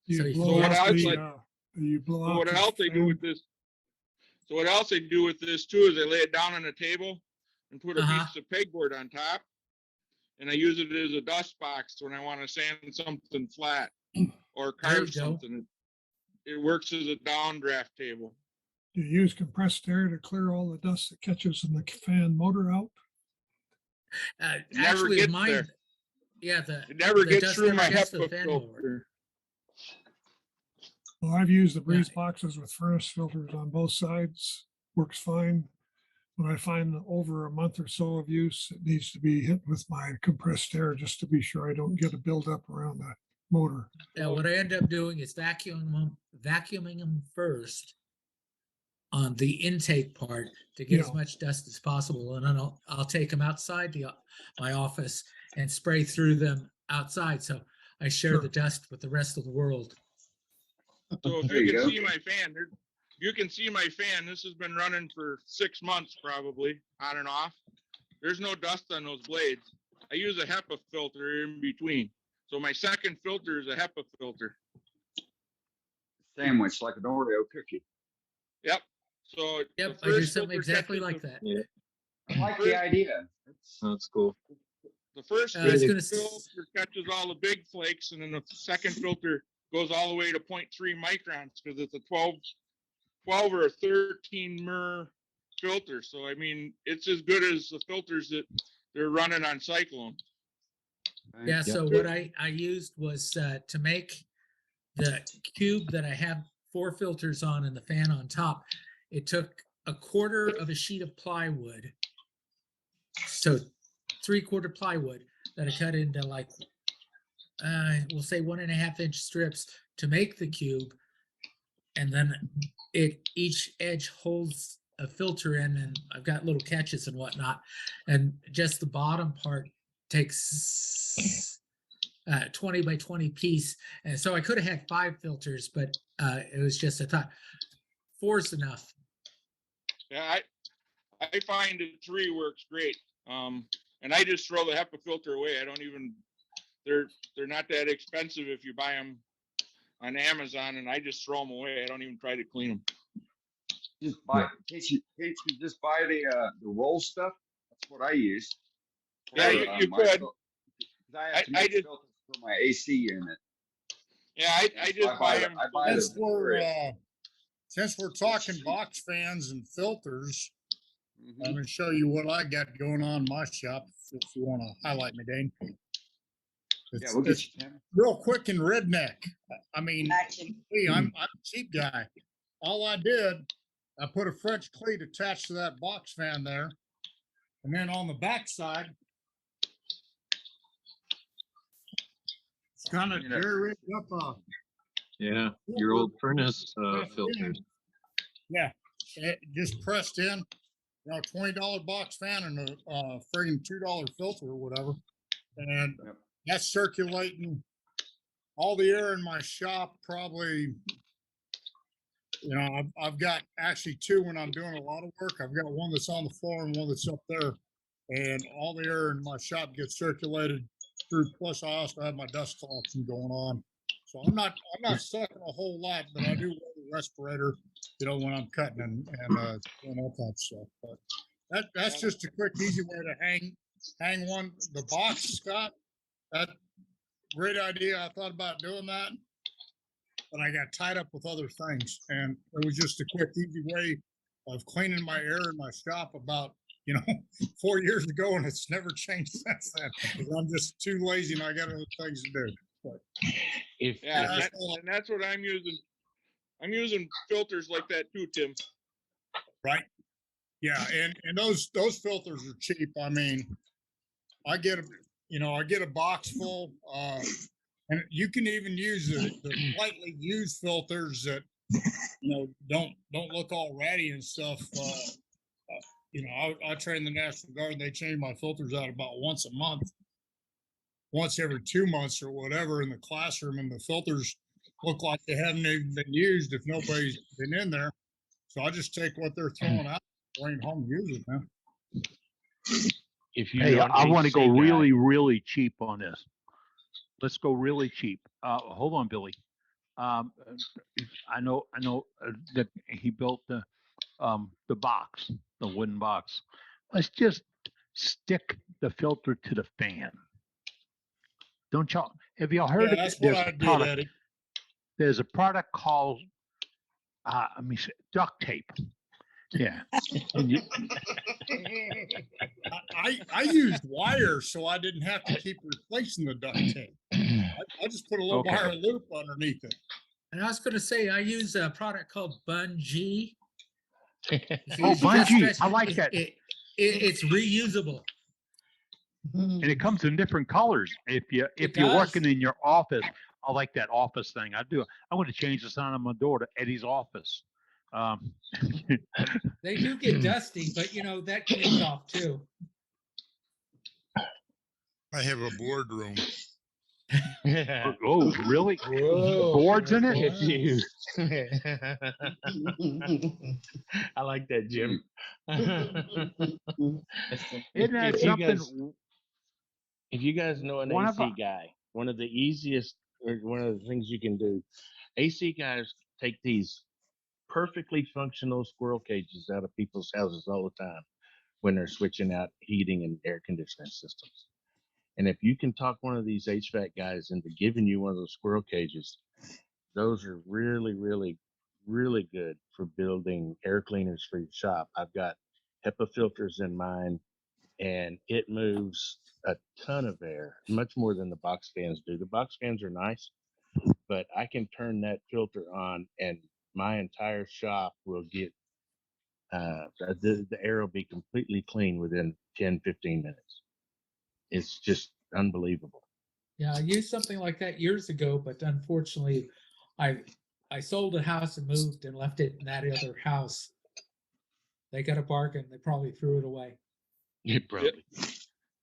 You So blow what out else the, I- you blow So out what the else they do fan. with this? So what else they do with this too is they lay it down on a table and put a piece of pegboard on top, and I use it as a dust box when I want to sand something flat or There you carve go. something. It works as a downdraft table. You use compressed air to clear all the dust that catches in the fan motor out. It never Actually, gets mine, there. yeah, It never the gets dust through never my gets to the HEPA fan motor. filter. Well, I've used the breeze boxes with furnace filters on both sides. Works fine. When I find that over a month or so of use, it needs to be hit with my compressed air just to be sure I don't get a buildup around the motor. Yeah, what I end up doing is vacuuming them first on the intake part to get as Yeah. much dust as possible, and then I'll take them outside my office and spray through them outside, so I share Sure. the dust with the rest of the world. So if There you you can go. see my fan, you can see my fan. This has been running for 6 months probably, on and off. There's no dust on those blades. I use a HEPA filter in between. So my second filter is a HEPA filter. Sandwich like an Oreo cookie. Yep. So Yep, the I do first something filter exactly catches like that. I like the idea. That's cool. the first I was gonna filter catches all the big flakes, and then the second filter goes all the way to 0.3 microns because it's a 12 or a 13 mer filter. So I mean, it's as good as the filters that they're running on Cyclone. Yeah, so what I used was to make the cube that I have 4 filters on and the fan on top. It took a quarter of a sheet of plywood, so 3/4 plywood that I cut into like we'll say 1.5 inch strips to make the cube, and then each edge holds a filter in, and I've got little catches and whatnot, and just the bottom part takes 20 by 20 piece, and so I could have had 5 filters, but it was just I thought 4's enough. Yeah, I find that 3 works great. And I just throw the HEPA filter away. I don't even, they're not that expensive if you buy them on Amazon, and I just throw them away. I don't even try to clean them. Just buy, can't you just buy the roll stuff? That's what I use. Yeah, you could. I have to make filters for my AC unit. Yeah, I just buy them. Since we're talking box fans and filters, I'm going to show you what I got going on in my shop. If you want to highlight me, Dane. Yeah, we'll get you, Tim. Real quick and redneck. I mean, I'm a cheap guy. All I did, I put a French cleat attached to that box fan there, and then on the back side, it's kind of jerry up yeah, your old furnace filters. Yeah, it just pressed in, you know, $20 box fan and a friggin' $2 filter or whatever, and that's circulating all the air in my shop. Probably, you know, I've got actually 2 when I'm doing a lot of work. I've got one that's on the floor and one that's up there, and all the air in my shop gets circulated through. Plus, I also have my dust collection going on. So I'm not sucking a whole lot, but I do wear the respirator, you know, when I'm cutting and doing all that stuff. But that's just a quick, easy way to hang one. The box, Scott, that great idea. I thought about doing that, but I got tied up with other things, and it was just a quick, easy way of cleaning my air in my shop about, you know, 4 years ago, and it's never changed since then. I'm just too lazy, and I got other things to do. But and that's what I'm using. I'm using filters like that too, Tim. Right. Yeah, and those filters are cheap. I mean, I get a box full, and you can even use the lightly used filters that, you know, don't look all ratty and stuff. You know, I train the National Guard, and they change my filters out about once a month. Once every 2 months or whatever in the classroom, and the filters look like they haven't even been used if nobody's been in there. So I just take what they're throwing out, bring home, and use it, man. If you I want to go really, really cheap on this. Let's go really cheap. Hold on, Billy. I know that he built the box, the wooden box. Let's just stick the filter to the fan. Don't y'all, have y'all heard of that's it? what I did, Eddie. There's a product called, let me say, duct tape. Yeah. And I used wire, so I didn't have to keep replacing the duct tape. I just put a little wire loop underneath it. And I was going to say, I use a product called Bungee. Bungee, I like that. It's reusable. And it comes in different colors. If you're working in your office, I like that office thing. I want to change the sign on my door to Eddie's office. They do get dusty, but you know that cleans off too. I have a boardroom. Oh, really? Whoa. Boards in it? I like that, Jim. Isn't that something? If you guys know an AC guy, one of the easiest, or one of the things you can do, AC guys take these perfectly functional squirrel cages out of people's houses all the time when they're switching out heating and air conditioning systems. And if you can talk one of these HVAC guys into giving you one of those squirrel cages, those are really, really really good for building air cleaners for your shop. I've got HEPA filters in mine, and it moves a ton of air, much more than the box fans do. The box fans are nice, but I can turn that filter on and my entire shop will get, the air will be completely clean within 10, 15 minutes. It's just unbelievable. Yeah, I used something like that years ago, but unfortunately, I sold a house and moved and left it in that other house. They got a bargain. They probably threw it away. You probably.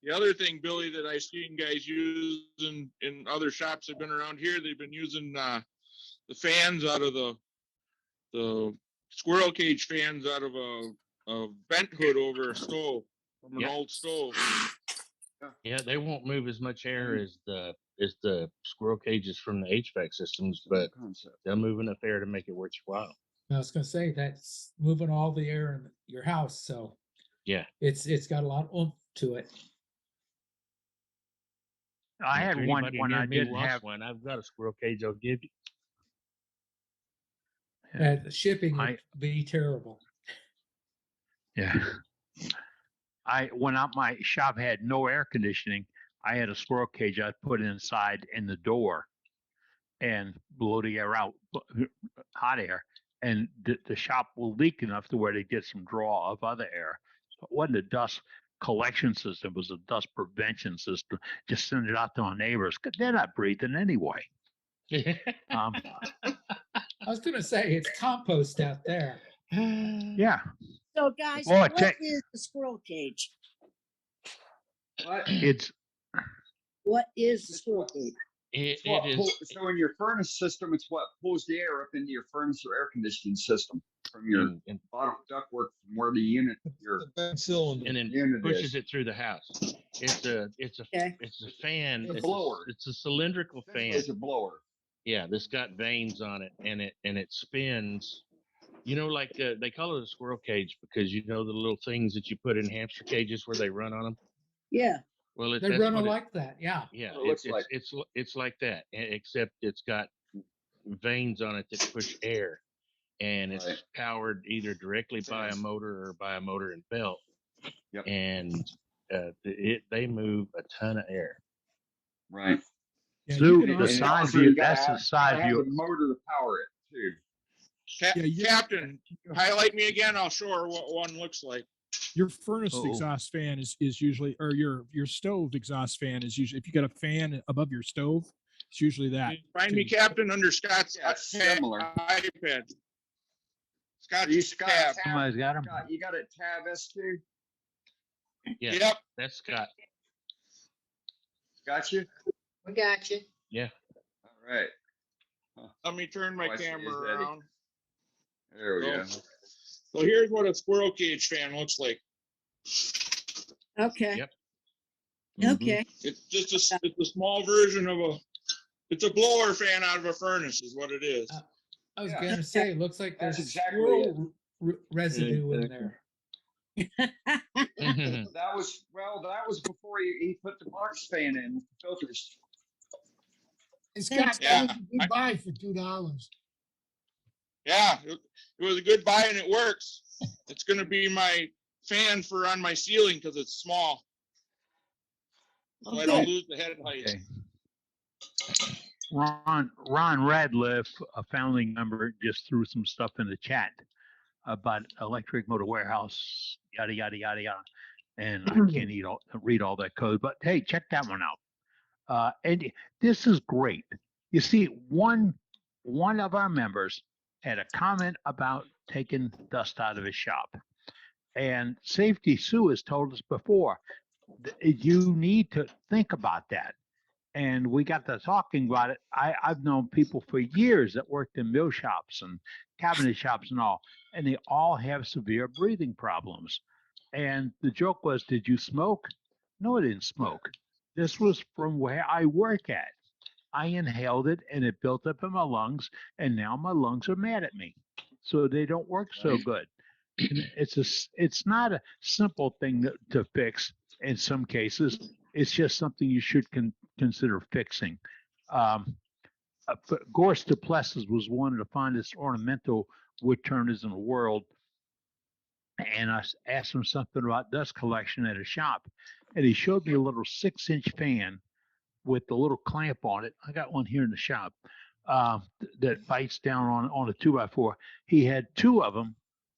The other thing, Billy, that I've seen guys using in other shops that have been around here, they've been using the fans out of the squirrel cage fans out of a vent hood over a stove from an old stove. Yeah, they won't move as much air as the squirrel cages from the HVAC systems, but they'll move enough air to make it worth your while. I was going to say that's moving all the air in your house, so yeah, it's got a lot of oomph to it. I had one when I didn't have one. I've got a squirrel cage. I'll give you. The shipping would be terrible. Yeah. When my shop had no air conditioning, I had a squirrel cage I put inside in the door and blow the air out, hot air, and the shop will leak enough to where they get some draw of other air. So it wasn't a dust collection system, it was a dust prevention system. Just send it out to our neighbors because they're not breathing anyway. I was going to say it's compost out there. Yeah. So guys, Well, what is the squirrel cage? What? What is the squirrel cage? So in your furnace system, it's what pulls the air up into your furnace or air conditioning system from your bottom ductwork from where the unit your cylinder and then unit pushes is. it through the house. It's a fan. It's a blower. It's a cylindrical fan. It's a blower. Yeah, this got vanes on it, and it spins. You know, like they call it a squirrel cage because you know the little things that you put in hamster cages where they run on them. Yeah. Well, they run like that. Yeah. Yeah, it's like that, except it's got vanes on it that push air, and it's powered either directly by a motor or by a motor and belt. Yep. And they move a ton of air. Right. Yeah, so the size view, that's the size view. The motor to power it too. Captain, highlight me again. I'll show her what one looks like. Your furnace exhaust fan is usually, or your stove exhaust fan is usually, if you got a fan above your stove, it's usually that. Find me, Captain, under Scott's similar iPad. Scott's tab. Somebody's got them. You got it, tab S2? Yeah. Yep. That's Scott. Got you? We got you. Yeah. All right. Let me turn my camera around. There we go. So here's what a squirrel cage fan looks like. Okay. Yep. Okay. It's just it's a small version of it's a blower fan out of a furnace is what it is. I was going to say, it looks like there's exactly squirrel residue in there. That was before he put the box fan in with the filters. It's got a good buy for $2. Yeah, it was a good buy and it works. It's going to be my fan for on my ceiling because it's small. So I don't lose the head height. Okay. Ron Radliff, a founding member, just threw some stuff in the chat about Electric Motor Warehouse, yada, yada, yada, yada. And I can't read all that code, but hey, check that one out. And this is great. You see, one of our members had a comment about taking dust out of his shop. And Safety Sue has told us before, you need to think about that. And we got to talking about it. I've known people for years that worked in mill shops and cabinet shops and all, and they all have severe breathing problems. And the joke was, did you smoke? No, I didn't smoke. This was from where I work at. I inhaled it and it built up in my lungs, and now my lungs are mad at me. So they don't work so good. And it's not a simple thing to fix in some cases. It's just something you should consider fixing. Gorse Duplessis was one of the finest ornamental wood turners in the world. And I asked him something about dust collection at a shop. And he showed me a little 6-inch fan with the little clamp on it. I got one here in the shop that bites down on a 2x4. He had 2 of them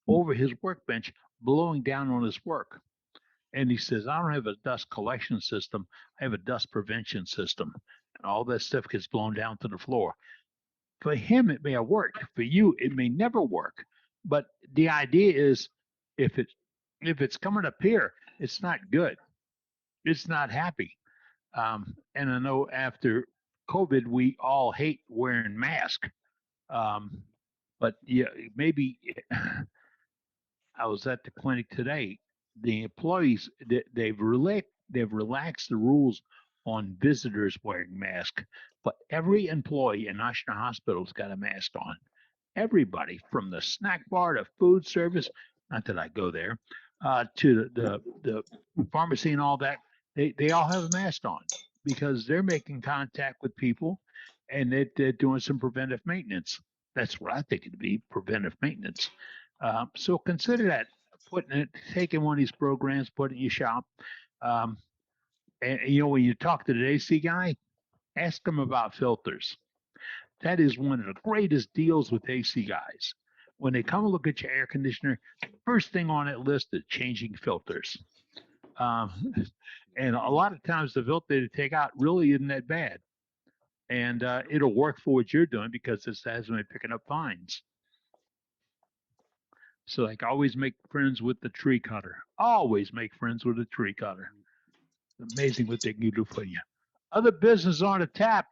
over his workbench blowing down on his work. And he says, I don't have a dust collection system. I have a dust prevention system. And all that stuff gets blown down to the floor. For him, it may have worked. For you, it may never work. But the idea is if it's coming up here, it's not good. It's not happy. And I know after COVID, we all hate wearing masks. But yeah, maybe I was at the clinic today. The employees, they've relaxed the rules on visitors wearing masks, but every employee in National Hospital's got a mask on. Everybody from the snack bar to food service, not that I go there, to the pharmacy and all that, they all have a mask on because they're making contact with people and they're doing some preventive maintenance. That's what I think it'd be, preventive maintenance. So consider that, taking one of these programs, put it in your shop. And when you talk to the AC guy, ask him about filters. That is one of the greatest deals with AC guys. When they come and look at your air conditioner, first thing on that list is changing filters. And a lot of times the filter they take out really isn't that bad. And it'll work for what you're doing because it has been picking up fines. So like always make friends with the tree cutter. Always make friends with a tree cutter. It's amazing what they can do for you. Other business on the tap.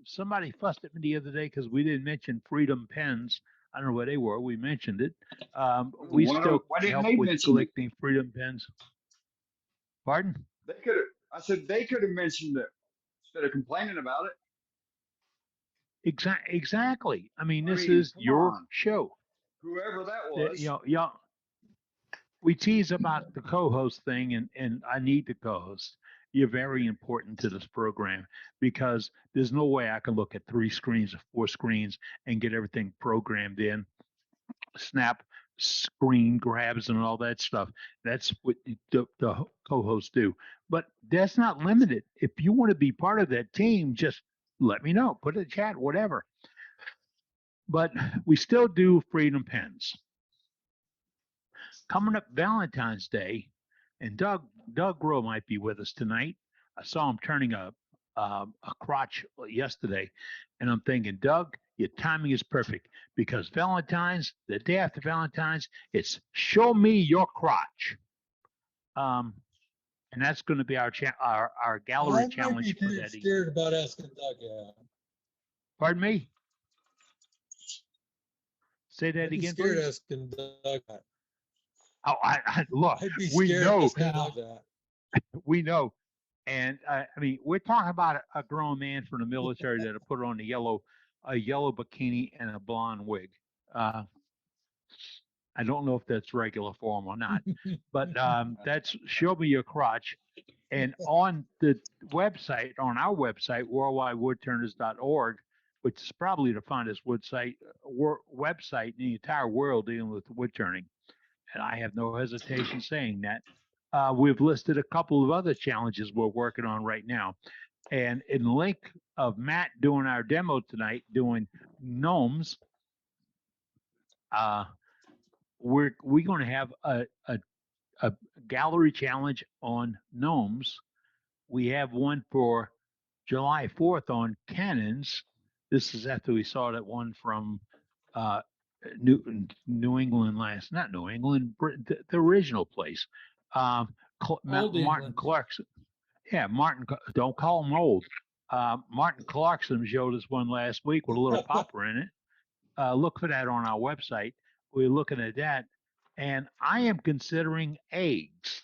Somebody fussed at me the other day because we didn't mention Freedom Pens. I don't know where they were. We mentioned it. We still help with collecting Freedom Pens. Pardon? They could have. I said they could have mentioned it instead of complaining about it. Exactly. I mean, this is your show. Whoever that was. We tease about the co-host thing, and I need the co-host. You're very important to this program because there's no way I can look at 3 screens or 4 screens and get everything programmed in, snap screen grabs and all that stuff. That's what the co-hosts do. But that's not limited. If you want to be part of that team, just let me know. Put it in the chat, whatever. But we still do Freedom Pens. Coming up Valentine's Day, and Doug Groh might be with us tonight. I saw him turning a crotch yesterday, and I'm thinking, Doug, your timing is perfect because Valentine's, the day after Valentine's, it's show me your crotch. And that's going to be our gallery challenge for that evening. Scared about asking Doug. Yeah. Pardon me? Say that again, scared please. Asking Doug. Oh, look, we know. We know. And I mean, we're talking about a grown man from the military that'll put on a yellow bikini and a blonde wig. I don't know if that's regular for him or not, but that's show me your crotch. And on the website, on our website, worldwidewoodturners.org, which is probably the finest website in the entire world dealing with wood turning. And I have no hesitation saying that. We've listed a couple of other challenges we're working on right now. And in the link of Matt doing our demo tonight, doing gnomes, we're going to have a gallery challenge on gnomes. We have one for July 4th on cannons. This is after we saw that one from New England not New England, the original place. Martin Clarkson. Yeah, Martin, don't call him old. Martin Clarkson showed us one last week with a little popper in it. Look for that on our website. We're looking at that. And I am considering eggs.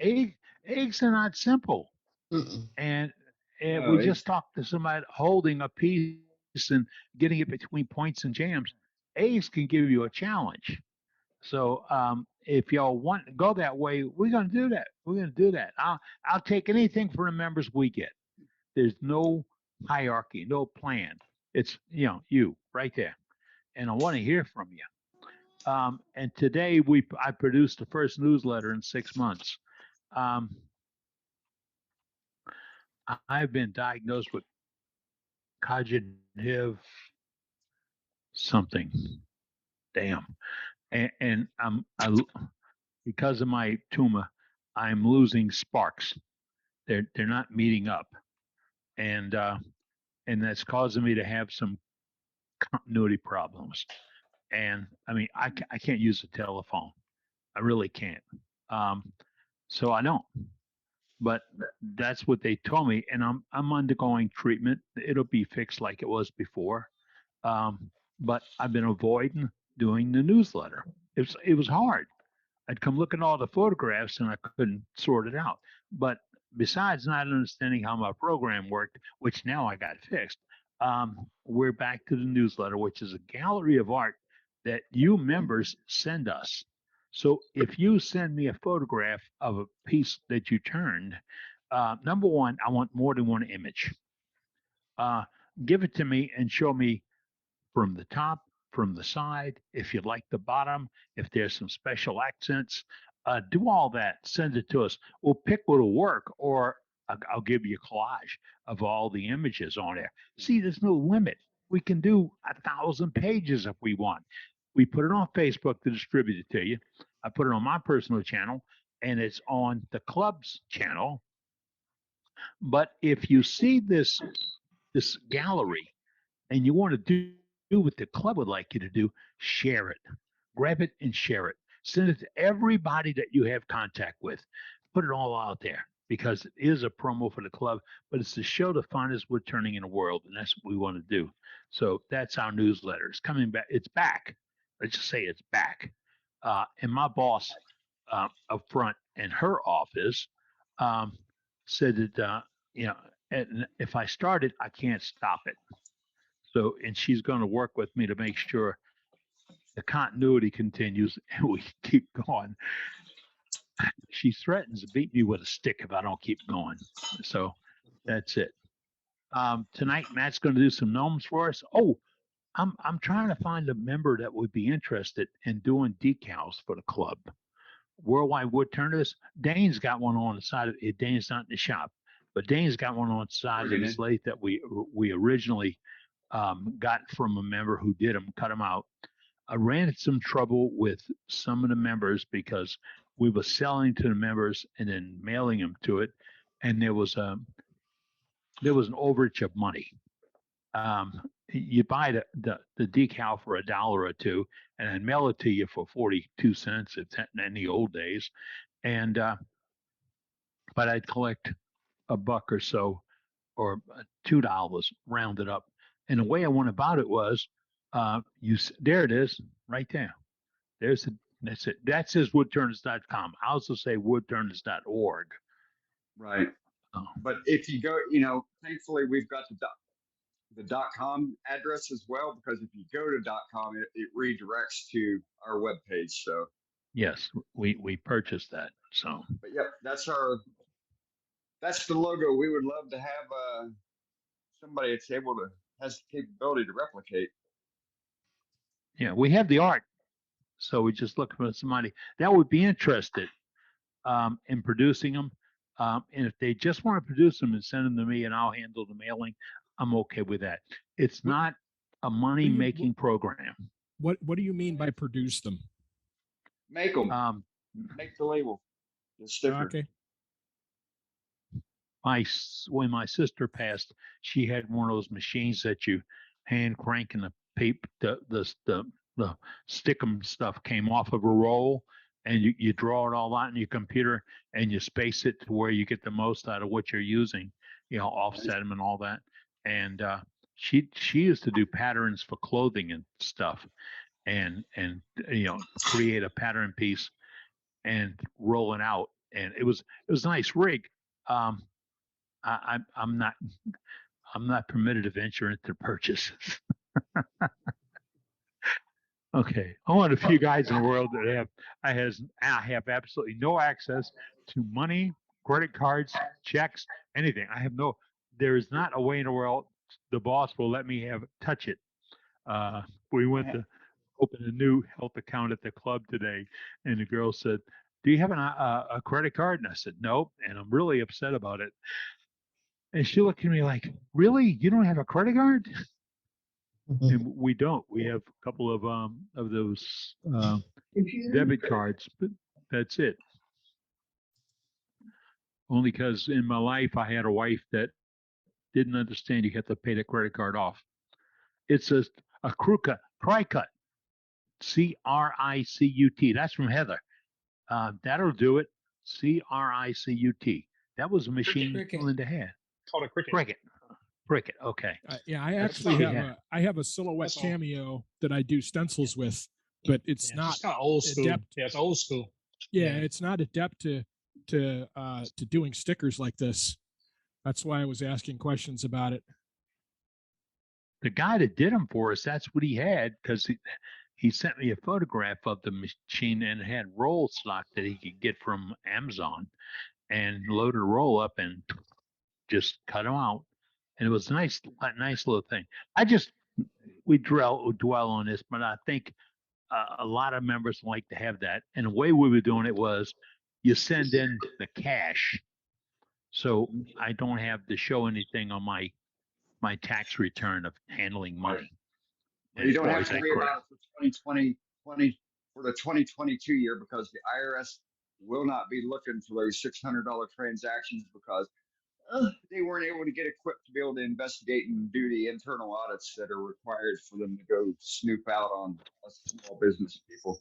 Eggs are not simple. And we just talked to somebody holding a piece and getting it between points and jams. Eggs can give you a challenge. So if y'all want to go that way, we're going to do that. We're going to do that. I'll take anything for the members we get. There's no hierarchy, no plan. It's, you right there. And I want to hear from you. And today I produced the first newsletter in 6 months. I've been diagnosed with cognitive something. Damn. And because of my tumor, I'm losing sparks. They're not meeting up, and that's causing me to have some continuity problems. And I mean, I can't use the telephone. I really can't. So I don't. But that's what they told me, and I'm undergoing treatment. It'll be fixed like it was before. But I've been avoiding doing the newsletter. It was hard. I'd come look at all the photographs and I couldn't sort it out. But besides not understanding how my program worked, which now I got fixed, we're back to the newsletter, which is a gallery of art that you members send us. So if you send me a photograph of a piece that you turned, number one, I want more than one image. Give it to me and show me from the top, from the side, if you like the bottom, if there's some special accents, do all that, send it to us. We'll pick what'll work, or I'll give you a collage of all the images on there. See, there's no limit. We can do 1,000 pages if we want. We put it on Facebook to distribute it to you. I put it on my personal channel, and it's on the club's channel. But if you see this gallery and you want to do what the club would like you to do, share it. Grab it and share it. Send it to everybody that you have contact with. Put it all out there because it is a promo for the club, but it's to show the finest wood turning in the world, and that's what we want to do. So that's our newsletter. It's coming back. It's back. Let's just say it's back. And my boss up front in her office said that, and if I start it, I can't stop it. So, and she's going to work with me to make sure the continuity continues and we keep going. She threatens to beat me with a stick if I don't keep going. So that's it. Tonight, Matt's going to do some gnomes for us. Oh, I'm trying to find a member that would be interested in doing decals for the club. Worldwide Wood Turners. Dane's got one on the side of it. Dane's not in the shop, but Dane's got one on the side of his lathe that we originally got from a member who did them, cut them out. I ran into some trouble with some of the members because we were selling to the members and then mailing them to it, and there was an overage of money. You buy the decal for $1 or $2, and I'd mail it to you for 42 cents in the old days, and but I'd collect $1 or so or $2 rounded up. And the way I went about it was, there it is, right there. That's it. That says woodturners.com. I also say woodturners.org. Right. But if you go, thankfully we've got the .com address as well, because if you go to .com, it redirects to our webpage. So yes, we purchased that. So, but yep, that's the logo. We would love to have somebody that's has the capability to replicate. Yeah, we have the art, so we just look for somebody that would be interested in producing them. And if they just want to produce them and send them to me, and I'll handle the mailing, I'm okay with that. It's not a money-making program. What do you mean by produce them? Make them. Make the label. The sticker. Okay. When my sister passed, she had one of those machines that you hand crank and the paper, the stickum stuff came off of a roll, and you draw it all out in your computer and you space it to where you get the most out of what you're using, offset them and all that. And she used to do patterns for clothing and stuff, and create a pattern piece and roll it out, and it was a nice rig. I'm not permitted to venture into purchases. Okay, I'm one of the few guys in the world that I have absolutely no access to money, credit cards, checks, anything. I have there's not a way in the world the boss will let me touch it. We went to open a new health account at the club today, and the girl said, "Do you have a credit card?" And I said, "Nope," and I'm really upset about it. And she looked at me like, "Really? You don't have a credit card?" And we don't. We have a couple of those debit cards, but that's it. Only because in my life I had a wife that didn't understand you have to pay the credit card off. It's a Cricut, Cricut. That's from Heather. That'll do it. Cricut. That was a machine Cricket. Linda had. Called a cricket. Cricket. Okay. Yeah, I That's actually all. have I have a silhouette That's all. cameo that I do stencils with, but it's Yeah, not it's kind of old school. adept. Yeah, it's old school. Yeah, it's not adept to doing stickers like this. That's why I was asking questions about it. The guy that did them for us, that's what he had, because he sent me a photograph of the machine and it had roll stock that he could get from Amazon and loaded a roll up and just cut them out. And it was a nice little thing. We dwell on this, but I think a lot of members like to have that. And the way we were doing it was you send in the cash. So I don't have to show anything on my tax return of handling money. You don't have As to far as worry that about it for 2020 for the 2022 year, because the IRS will not be looking for those $600 transactions because they weren't able to get equipped to be able to investigate and do the internal audits that are required for them to go snoop out on us small business people.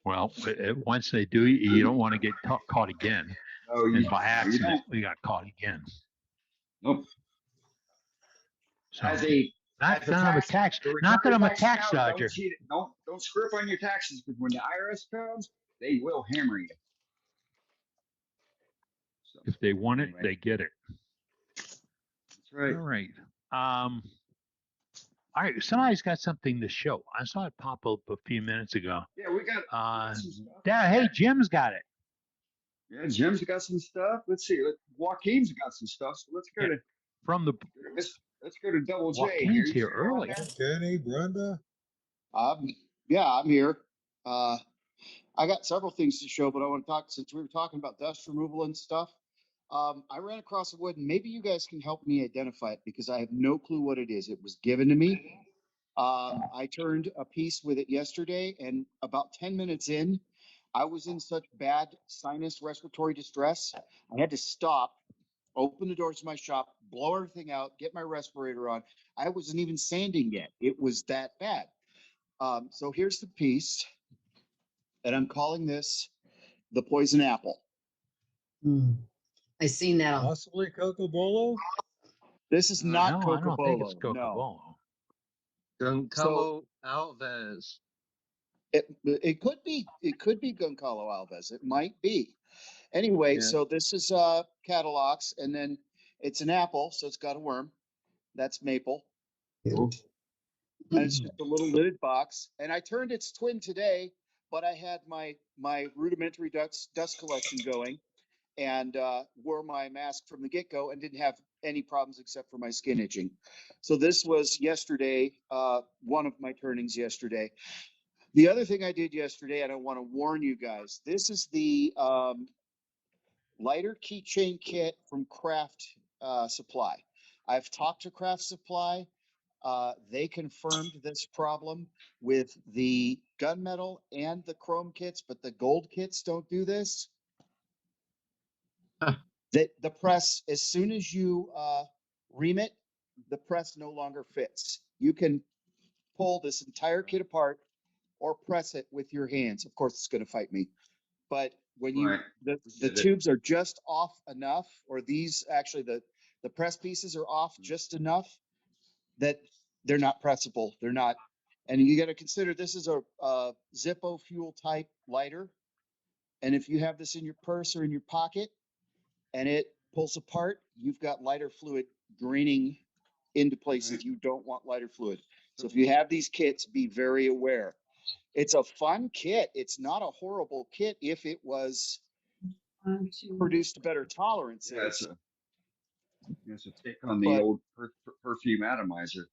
Well, once they do, you don't want to get caught again. No, and by accident, we got caught again. Nope. So, As a not that I'm a tax dodger. Don't screw up on your taxes, because when the IRS comes, they will hammer you. So, if they want it, anyway. they get it. That's right. All right. All right. Somebody's got something to show. I saw it pop up a few minutes ago. Yeah, we got some stuff. Hey, Jim's got it. Yeah, Jim's got some stuff. Let's see. Joaquin's got some stuff. So let's go to from the. Let's go to Double J. Joaquin's here early. Kenny, Brenda. Yeah, I'm here. I got several things to show, but I want to talk, since we were talking about dust removal and stuff. I ran across a wood, and maybe you guys can help me identify it, because I have no clue what it is. It was given to me. I turned a piece with it yesterday, and about 10 minutes in, I was in such bad sinus respiratory distress. I had to stop, open the doors to my shop, blow everything out, get my respirator on. I wasn't even sanding yet. It was that bad. So here's the piece, and I'm calling this the poison apple. I seen that on. Possibly Cocobolo? This is not no, I don't think it's Cocobolo. Cocobolo. Goncalo Alves. It could be Goncalo Alves. It might be. Anyway, Yeah. so this is Catalox, and then it's an apple, so it's got a worm. That's maple. And it's just a little lidded box. And I turned its twin today, but I had my rudimentary dust collection going, and wore my mask from the get-go and didn't have any problems except for my skin itching. So this was yesterday, one of my turnings yesterday. The other thing I did yesterday, and I want to warn you guys, this is the lighter keychain kit from Craft Supply. I've talked to Craft Supply. They confirmed this problem with the gunmetal and the chrome kits, but the gold kits don't do this. The press, as soon as you ream it, the press no longer fits. You can pull this entire kit apart or press it with your hands. Of course, it's going to fight me. But when you, the tubes are just off enough, or these actually the press pieces are off just enough that they're not pressable. They're not. And you got to consider this is a Zippo fuel type lighter. And if you have this in your purse or in your pocket and it pulls apart, you've got lighter fluid draining into places you don't want lighter fluid. So if you have these kits, be very aware. It's a fun kit. It's not a horrible kit if it was produced a better tolerance. Yeah, it's a pick on the But- old perfume atomizer.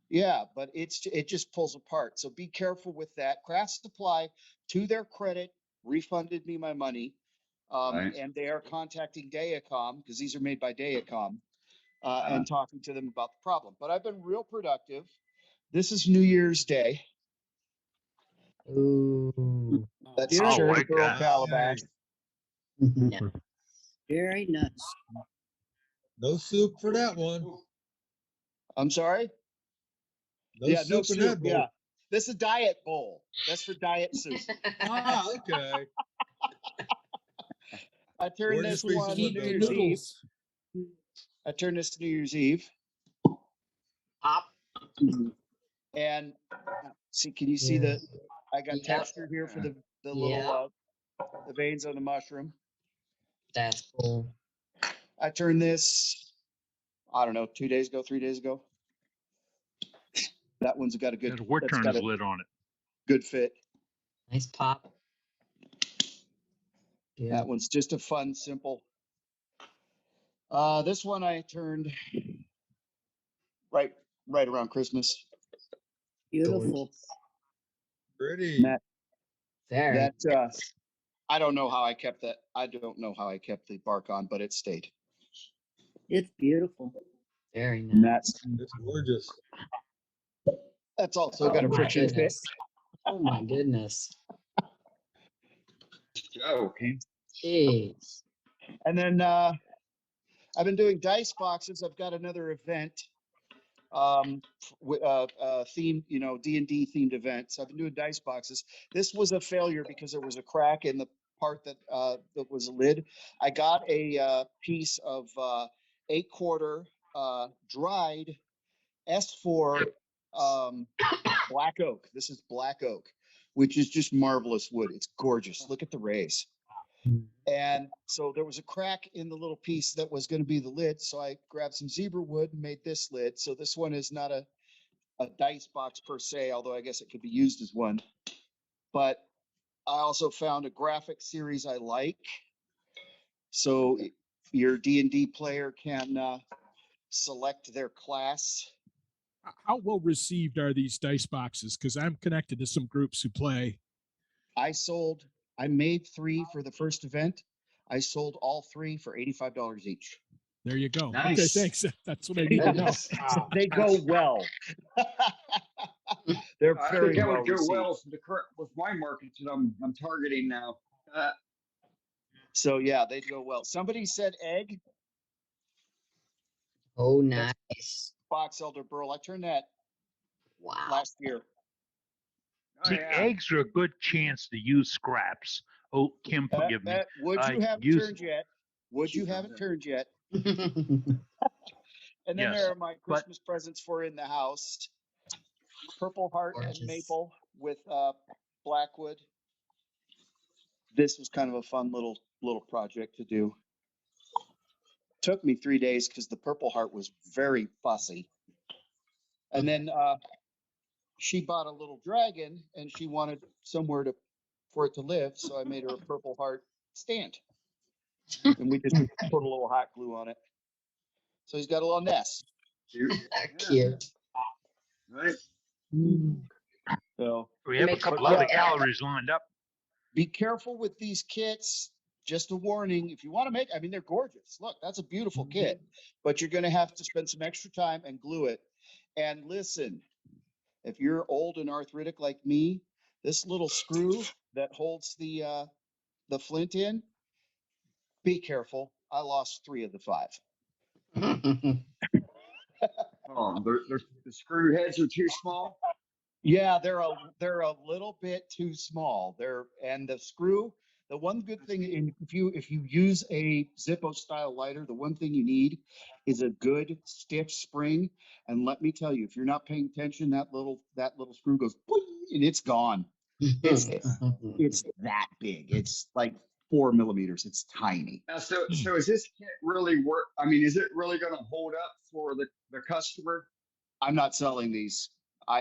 Yeah, but it just pulls apart. So be careful with that. Craft Supply, to their credit, refunded me my money. Right. And they are contacting Dayacom because these are made by Dayacom and talking to them about the problem. But I've been real productive. This is New Year's Day. Ooh. That's Oh, cherry my pearl God. calabash. No. Very nice. No soup for that one. I'm sorry? No Yeah, no soup in that soup. bowl. Yeah. This is a diet bowl. That's for diet soup. Ah, okay. I turned Where'd this you one freeze New the Year's Eve. noodles. I turned this New Year's Eve. Pop. And see, can you see the? I got Yep. texture here for the Yeah. little the veins on the mushroom. That's cool. I turned this, I don't know, 2 days ago, 3 days ago. That one's got a good. There's a wood that's turner's got a lid on it. good fit. Nice pop. Yeah. That one's just a fun, simple. This one I turned right around Christmas. Beautiful. Pretty. That Very. I don't know how I kept that. I don't know how I kept the bark on, but it stayed. It's beautiful. Very And nice. It's gorgeous. That's also got a my friction fit. goodness. Oh my goodness. Okay. Jeez. And then I've been doing dice boxes. I've got another event, themed, D&D themed event. So I've been doing dice boxes. This was a failure because there was a crack in the part that was a lid. I got a piece of 8-quarter dried S4 black oak. This is black oak, which is just marvelous wood. It's gorgeous. Look at the rays. And so there was a crack in the little piece that was going to be the lid. So I grabbed some zebra wood and made this lid. So this one is not a dice box per se, although I guess it could be used as one. But I also found a graphic series I like. So your D&D player can select their class. How well received are these dice boxes? Because I'm connected to some groups who play. I made 3 for the first event. I sold all 3 for $85 each. There you go. Nice. Okay, thanks. That's what I need to know. They go well. They're I very think that well would go received. well for the current with my market that I'm targeting now. So yeah, they go well. Somebody said egg. Oh, nice. Box Elder Burl. I turned that Wow. last year. See, eggs are a good chance to use scraps. Oh, Kim, forgive me. Would you haven't turned yet? Would you haven't turned yet? And then Yes, there are my Christmas presents for in the house. Purple heart and maple with blackwood. This was kind of a fun little project to do. Took me 3 days because the purple heart was very fussy. And then she bought a little dragon and she wanted somewhere for it to live. So I made her a purple heart stand. And we just put a little hot glue on it. So he's got a little nest. Cute. Right. So we have a couple other calories lined up. Be careful with these kits. Just a warning, if you want to make, they're gorgeous. Look, that's a beautiful kit, but you're going to have to spend some extra time and glue it. And listen, if you're old and arthritic like me, this little screw that holds the flint in, be careful. I lost 3 of the 5. Oh, the screw heads are too small. Yeah, they're a little bit too small. And the screw. The one good thing, if you use a Zippo style lighter, the one thing you need is a good stiff spring. And let me tell you, if you're not paying attention, that little screw goes boing, and it's gone. It's that big. It's like 4 millimeters. It's tiny. Now, so is this kit really work? Is it really going to hold up for the customer? I'm not selling these.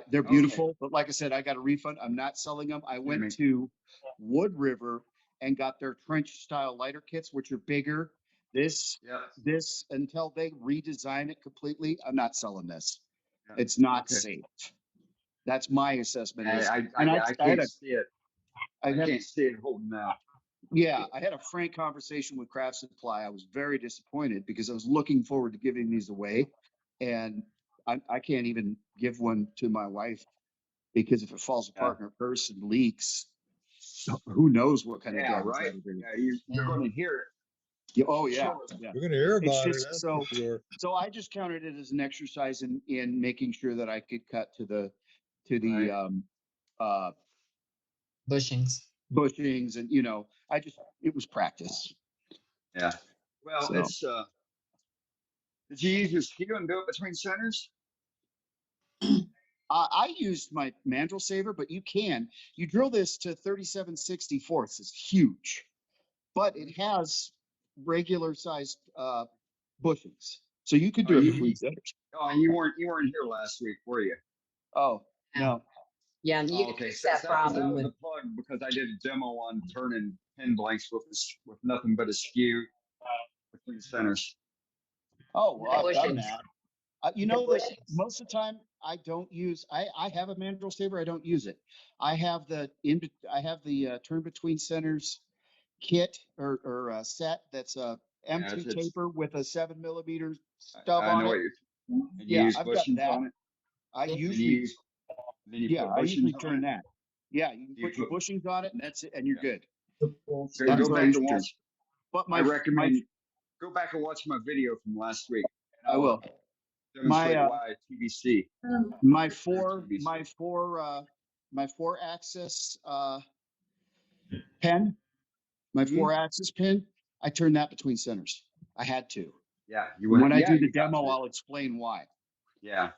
They're beautiful, but like I said, I got a refund. I'm not selling them. I went to Wood River and got their trench style lighter kits, which are bigger. This until they redesign it completely, I'm not selling this. Yeah. It's not Okay. safe. That's my assessment. Is, I and can't see it. I can't see it holding out. Yeah, I had a frank conversation with Craft Supply. I was very disappointed because I was looking forward to giving these away, and I can't even give one to my wife because if it falls apart in her purse and leaks, who knows what kind of damage Right. that would do. Yeah, you're going to hear it. Yeah, oh yeah, Sure. yeah. We're gonna hear It's about it, just that's so. for sure. So I just counted it as an exercise in making sure that I could cut to the bushings, and it was practice. Yeah. Well, So. it's did you use your skew and do it between centers? I used my mandrel saver, but you drill this to 37/64. It's huge, but it has regular sized bushings, so you could do it between centers. Oh, and you weren't here last week, were you? Oh no. Yeah, and you can Okay, fix so that problem that was with. a plug because I did a demo on turning pin blanks with nothing but a skew between centers. Oh, well, I've done bushings. that. That most of the time I don't use. I have a mandrel saver. I don't use it. I have the turn between centers kit or set that's a M2 taper with a 7mm stub I on know it. what you're. And you Yeah, use I've got bushings that. on it. I Then usually, you put bushings on turn it? that. Yeah, you can put your bushings on it, and that's it, and you're good. Go That's what I back used and to do. watch. But I recommend go back and watch my video from last week. And I will. Demonstrate why TBC. My four axis pen, my 4-axis pin, I turn that between centers. I had to. Yeah, When I do the demo, I'll explain why. Yeah.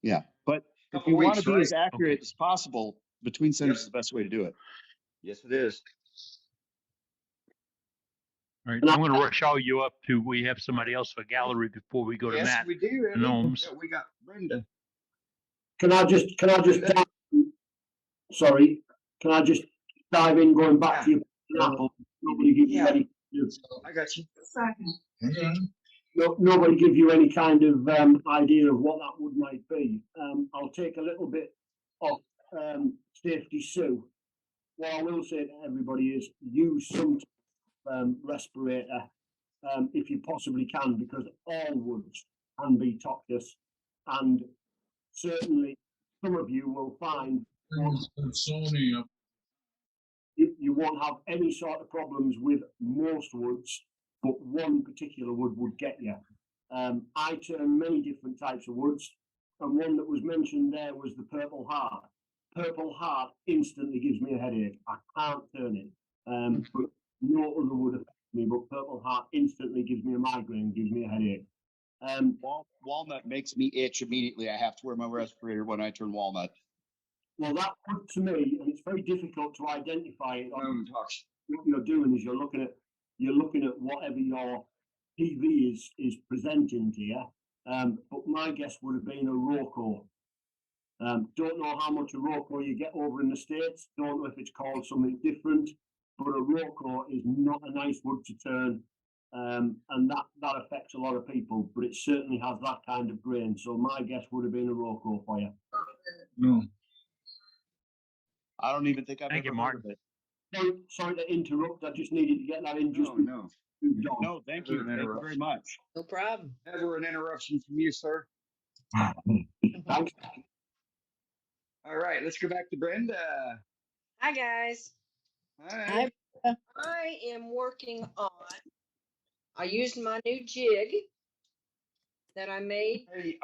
Yeah, but if Couple you want to weeks, be right? as accurate as possible, between centers is the best way to do it. Yes, it is. All right, I'm going to rush all you up to. We have somebody else for gallery before we go to Yes, Matt. we do. Eddie. Gnomes. Yeah, we got Brenda. Can I just sorry, can I just dive in going back to your apple? Nobody give you any. I got you. No, nobody give you any kind of idea of what that wood might be. I'll take a little bit off safety Sue. What I will say to everybody is use some respirator if you possibly can, because all woods can be toxic, and certainly some of you will find you won't have any sort of problems with most woods, but one particular wood would get you. I turn many different types of woods, and one that was mentioned there was the purple heart. Purple heart instantly gives me a headache. I can't turn it, but no other wood affects me, but purple heart instantly gives me a migraine, gives me a headache. Walnut makes me itch immediately. I have to wear my respirator when I turn walnut. Well, that wood to me, and it's very difficult to identify it. What you're doing is you're looking at whatever your PV is presenting to you. But my guess would have been a Rocco. Don't know how much a Rocco you get over in the States. Don't know if it's called something different. But a Rocco is not a nice wood to turn. And that affects a lot of people, but it certainly has that kind of grain. So my guess would have been a Rocco for you. No. I don't even think I've Thank ever you, heard Martin. of it. Sorry to interrupt. I just needed to get that in. No, thank you. Thank you very much. No problem. Never an interruption from you, sir. Thanks. All right, let's go back to Brenda. Hi, guys. Hi. I am working on. I used my new jig that I made. Hey,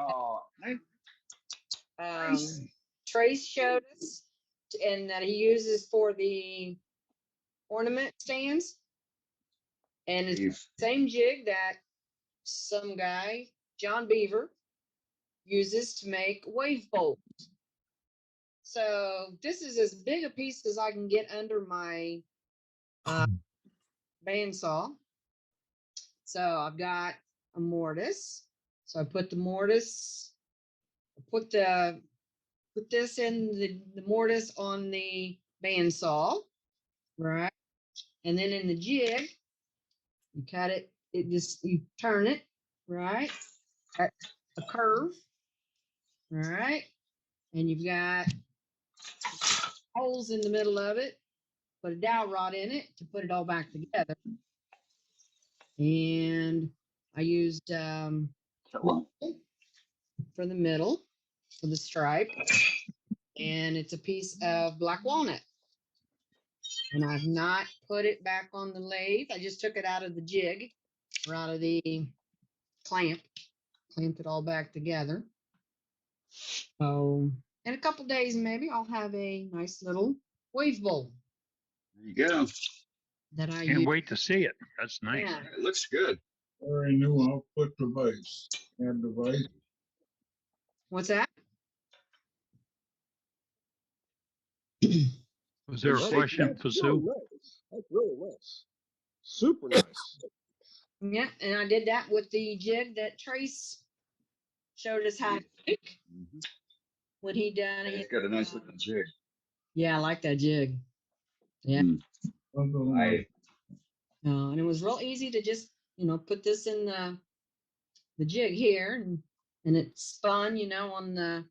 Trace showed us, and that he uses for the ornament stands. And it's the same jig that some guy, John Beaver, uses to make wave bowls. So this is as big a piece as I can get under my bandsaw. So I've got a mortise. So I put the mortise, put this in the mortise on the bandsaw, right? And then in the jig, you cut it, you turn it, right? At a curve, right? And you've got holes in the middle of it. Put a dowel rod in it to put it all back together. And I used for the middle for the stripe. And it's a piece of black walnut. And I've not put it back on the lathe. I just took it out of the jig or out of the clamped it all back together. So in a couple days, maybe I'll have a nice little wave bowl. There you go. That I Can't use. wait to see it. That's nice. Yeah. It looks good. Very new output device. And device. What's that? Was there a question for Sue? That's really nice. Super nice. Yeah, and I did that with the jig that Trace showed us how to make. When he done it. It's got a nice looking jig. Yeah, I like that jig. Yeah. And it was real easy to just, put this in the jig here and it spun, on the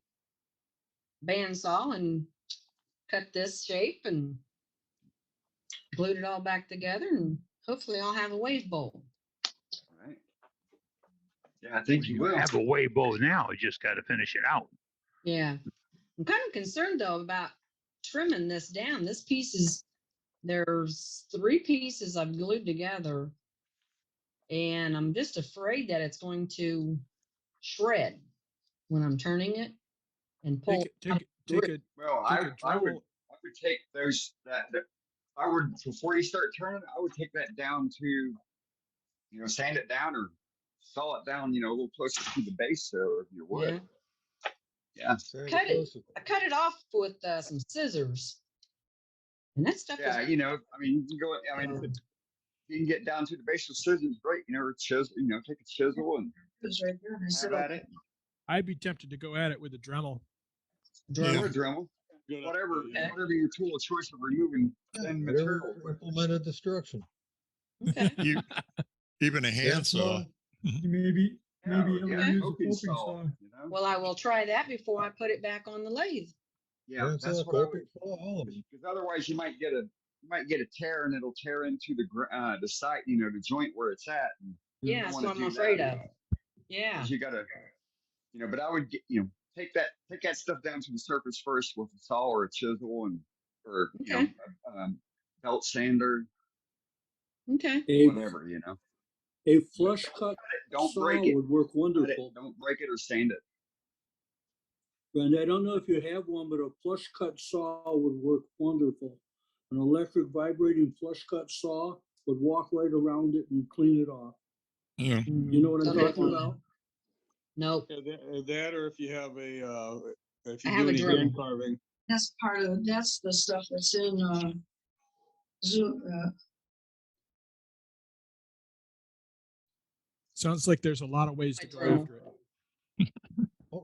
bandsaw and cut this shape and glued it all back together and hopefully I'll have a wave bowl. Right. Yeah, I think you will have a wave bowl now. You just got to finish it out. Yeah. I'm kind of concerned though about trimming this down. There's 3 pieces I've glued together and I'm just afraid that it's going to shred when I'm turning it and pull. Well, I would take those I would before you start turning, I would take that down to sand it down or saw it down, a little closer to the base so if you would. Yeah. I cut it off with some scissors. And that stuff is, you can go if you can get down to the base of scissors, great, chisel, take a chisel and have at it. I'd be tempted to go at it with a Dremel. Dremel. Whatever your tool of choice for removing material. Implemented destruction. Okay. Even a handsaw. Maybe ever use a coping saw. Well, I will try that before I put it back on the lathe. Yeah, that's what I would, because otherwise you might get a tear and it'll tear into the site, the joint where it's at. And yeah, that's what I'm afraid of. Yeah. You gotta, but I would get, take that stuff down to the surface first with a saw or a chisel or belt sander. Okay. Whatever, A flush cut don't saw break it. would work wonderful. Don't break it or sand it. And I don't know if you have one, but a flush cut saw would work wonderful. An electric vibrating flush cut saw would walk right around it and clean it off. Yeah. You know what I'm talking about? Nope. That or if you have if I you have do a any Dremel. hand carving. That's the stuff that's in Zoom. Sounds like there's a lot of ways to go after it.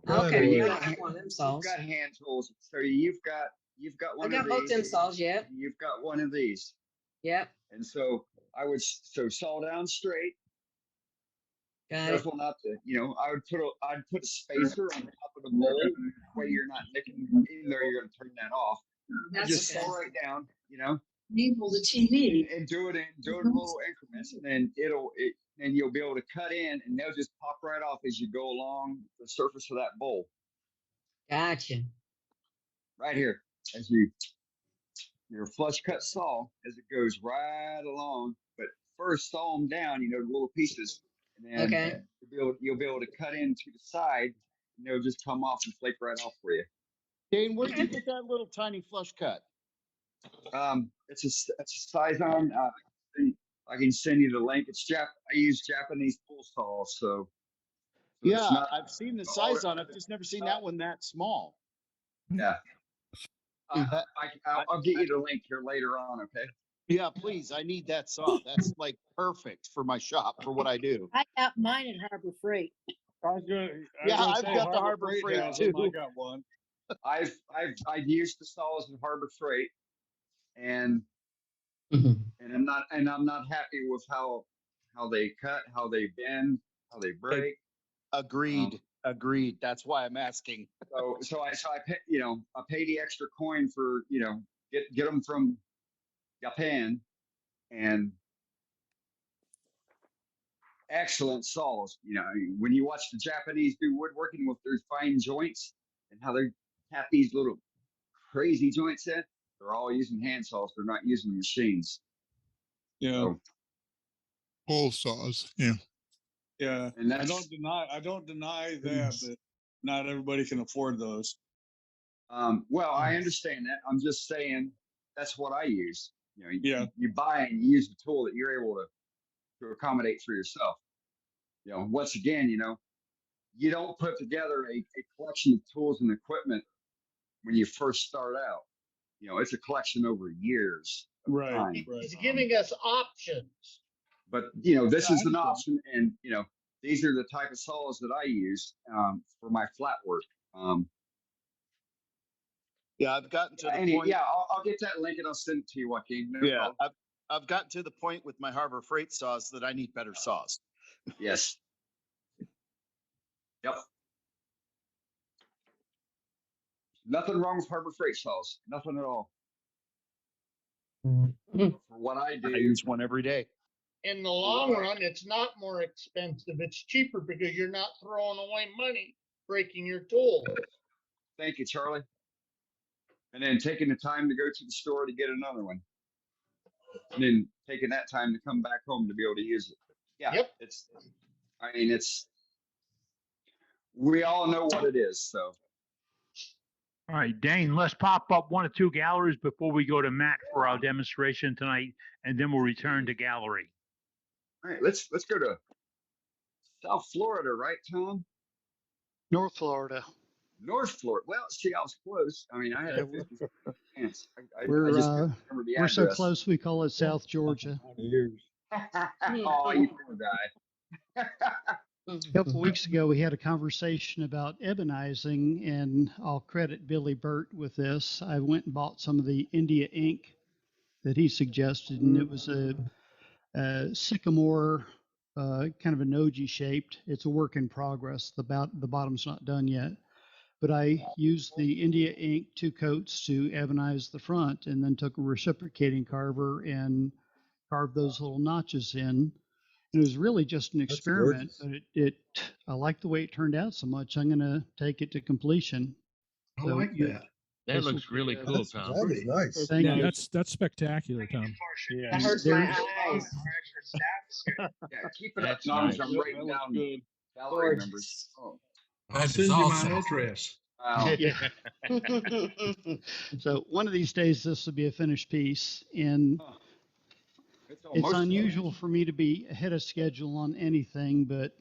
Okay, you got one of them saws. You've got hand tools. So you've got one of these. I got both them saws, yeah. You've got one of these. Yep. And so I would saw down straight. Got Careful not to, I'd put a spacer on top of the bowl. That way you're not nicking in there. You're going to turn that off. That's just okay. saw right down, Enable the TV. and do it in little increments, and then and you'll be able to cut in, and they'll just pop right off as you go along the surface of that bowl. Gotcha. Right here, as your flush cut saw as it goes right along. But first saw them down, the little pieces, and then you'll be able to cut into the side, and they'll just come off and flake right off for you. Dane, where did you get that little tiny flush cut? It's a Saison. I can send you the link. I use Japanese pull saws, so yeah, I've seen the size on it. I've just never seen that one that small. Yeah. I'll get you the link here later on. Okay. Yeah, please. I need that saw. That's like perfect for my shop for what I do. I got mine at Harbor Freight. I've got the Harbor Freight too. I got one. I've used the saws in Harbor Freight, and and I'm not happy with how they cut, how they bend, how they break. Agreed. Agreed. That's why I'm asking. So I pay, I pay the extra coin for, get them from Japan, and excellent saws. When you watch the Japanese do woodworking with their fine joints and how they tap these little crazy joints in, they're all using hand saws. They're not using machines. Yeah. So, Pole saws. Yeah. Yeah. And I don't deny that, but not everybody can afford those. well, I understand that. I'm just saying that's what I use. Yeah. You buy and you use the tool that you're able to accommodate for yourself. Once again, you don't put together a collection of tools and equipment when you first start out. It's a collection over years. Right. He's giving us options. But this is an option, and these are the type of saws that I use for my flat work. Yeah, I've gotten to the point. Yeah, I'll get that link and I'll send it to you, Joaquin. No Yeah, problem. I've gotten to the point with my Harbor Freight saws that I need better saws. Yes. Yep. Nothing wrong with Harbor Freight saws. Nothing at all. For what I do, I use one every day. In the long run, it's not more expensive. It's cheaper because you're not throwing away money breaking your tools. Thank you, Charlie. And then taking the time to go to the store to get another one. And then taking that time to come back home to be able to use it. Yeah. Yep. We all know what it is. So. All right, Dane, let's pop up 1 or 2 galleries before we go to Matt for our demonstration tonight, and then we'll return to gallery. All right, let's go to South Florida, right, Tom? North Florida. North Florida. Well, see, I was close. I mean, I had a 50 chance. I just We're remember the so address. close we call it South Georgia. Oh, you poor guy. A couple of weeks ago, we had a conversation about ebonizing, and I'll credit Billy Burt with this. I went and bought some of the India ink that he suggested, and it was a sycamore, kind of a noji shaped. It's a work in progress. The bottom's not done yet, but I used the India ink 2 coats to ebonize the front, and then took a reciprocating carver and carved those little notches in. It was really just an experiment, but I like the way it turned out so much. I'm going to take it to completion. I like that. That looks really cool, Tom. That is nice. Thank Yeah, you. that's spectacular, Tom. Yeah. That hurts my eyes. Yeah, keep it up, That's Tom. nice. I'm writing down good. gallery members. Oh. I'll send you my address. Wow. Yeah. So one of these days, this will be a finished piece, and it's unusual for me to be ahead of schedule on anything, but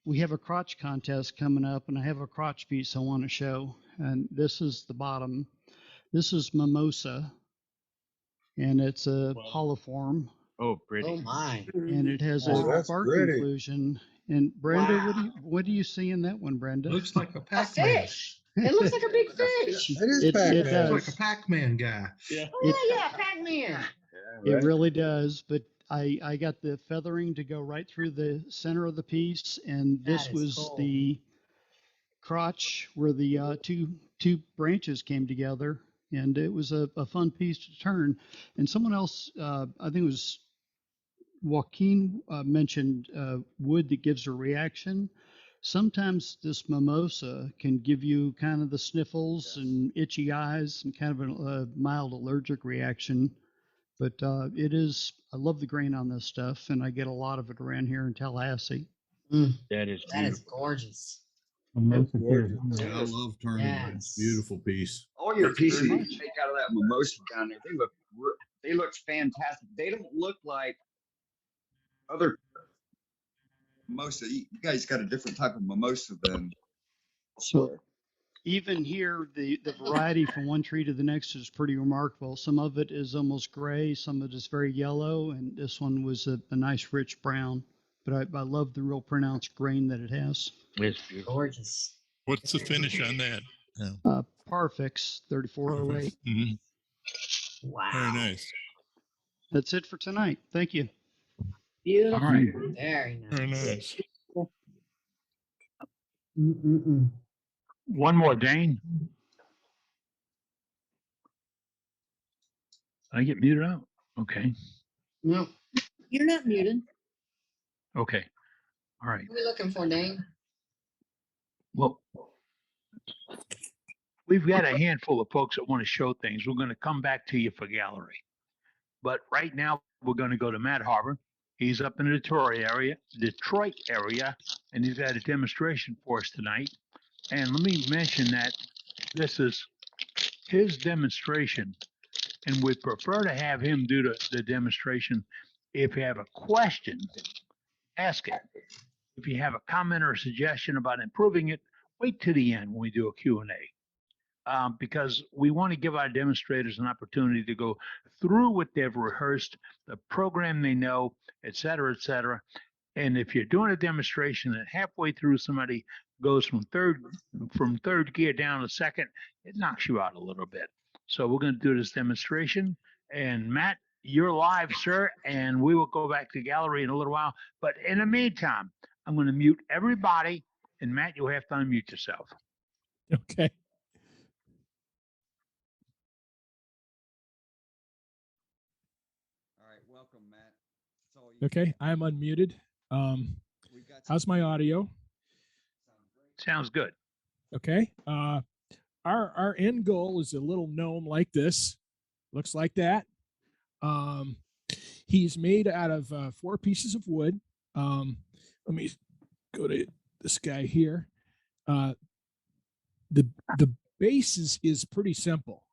we have a crotch contest coming up, and I have a crotch piece I want to show. And this is the bottom. This is mimosa, and it's a holoform. Oh, pretty. Oh my. And it has Oh, a that's bark pretty. inclusion. And Brenda, Wow. what do you see in that one, Brenda? Looks like a A Pac-Man. fish. It looks like a big fish. It is It Pac-Man. does. It's like a Pac-Man guy. Yeah. Oh, yeah, Pac-Man. It really does, but I got the feathering to go right through the center of the piece, and this That is was cool. the crotch where the two branches came together, and it was a fun piece to turn. And someone else, I think it was Joaquin, mentioned wood that gives a reaction. Sometimes this mimosa can give you kind of the sniffles and itchy eyes and kind of a mild allergic reaction. But it is, I love the grain on this stuff, and I get a lot of it around here in Tallahassee. That is That is beautiful. gorgeous. That's gorgeous. Yeah, I love turning. Yes. It's a beautiful piece. All your Thank you pieces very that you make out of that mimosa down there, they look fantastic. They don't look like other mimosa. You guys got a different type of mimosa than So even here, the variety from one tree to the next is pretty remarkable. Some of it is almost gray, some of it is very yellow, and this one was a nice rich brown. But I love the real pronounced grain that it has. It's beautiful. Gorgeous. What's the finish on that? Parfix 3408. Mm-hmm. Wow. Very nice. That's it for tonight. Thank you. Beautiful. All right. Very nice. Very nice. One more, Dane. I get muted out. Okay. No. You're not muted. Okay. All right. What are we looking for, Dane? Well, we've got a handful of folks that want to show things. We're going to come back to you for gallery. But right now, we're going to go to Matt Harber. He's up in the Detroit area, and he's got a demonstration for us tonight. And let me mention that this is his demonstration, and we prefer to have him do the demonstration. If you have a question, ask it. If you have a comment or a suggestion about improving it, wait to the end when we do a Q&A. Because we want to give our demonstrators an opportunity to go through what they've rehearsed, the program they know, et cetera, et cetera. And if you're doing a demonstration and halfway through somebody goes from third gear down to second, it knocks you out a little bit. So we're going to do this demonstration. And Matt, you're live, sir, and we will go back to gallery in a little while. But in the meantime, I'm going to mute everybody. And Matt, you'll have to unmute yourself. Okay. All right, welcome, Matt. Okay, I'm unmuted. How's my audio? Sounds good. Okay. Our end goal is a little gnome like this. Looks like that. He's made out of 4 pieces of wood. Let me go to this guy here. The base is pretty simple.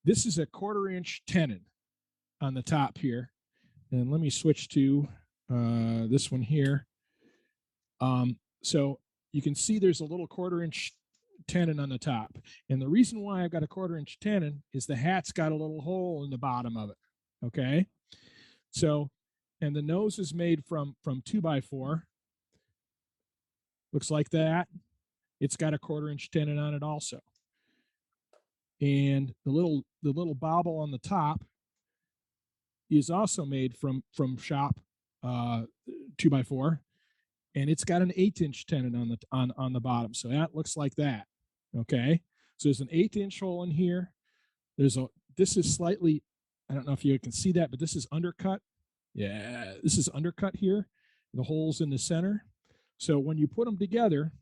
This is a 1/4 inch tenon on the top here. And let me switch to this one here. So you can see there's a little 1/4 inch tenon on the top. And the reason why I've got a 1/4 inch tenon is the hat's got a little hole in the bottom of it. Okay. So, and the nose is made from 2x4. Looks like that. It's got a 1/4 inch tenon on it also. And the little bobble on the top is also made from shop 2x4, and it's got an 1/8 inch tenon on the bottom. So that looks like that. Okay. So there's an 1/8 inch hole in here. This is slightly, I don't know if you can see that, but this is undercut. Yeah, this is undercut here. The hole's in the center. So when you put them together,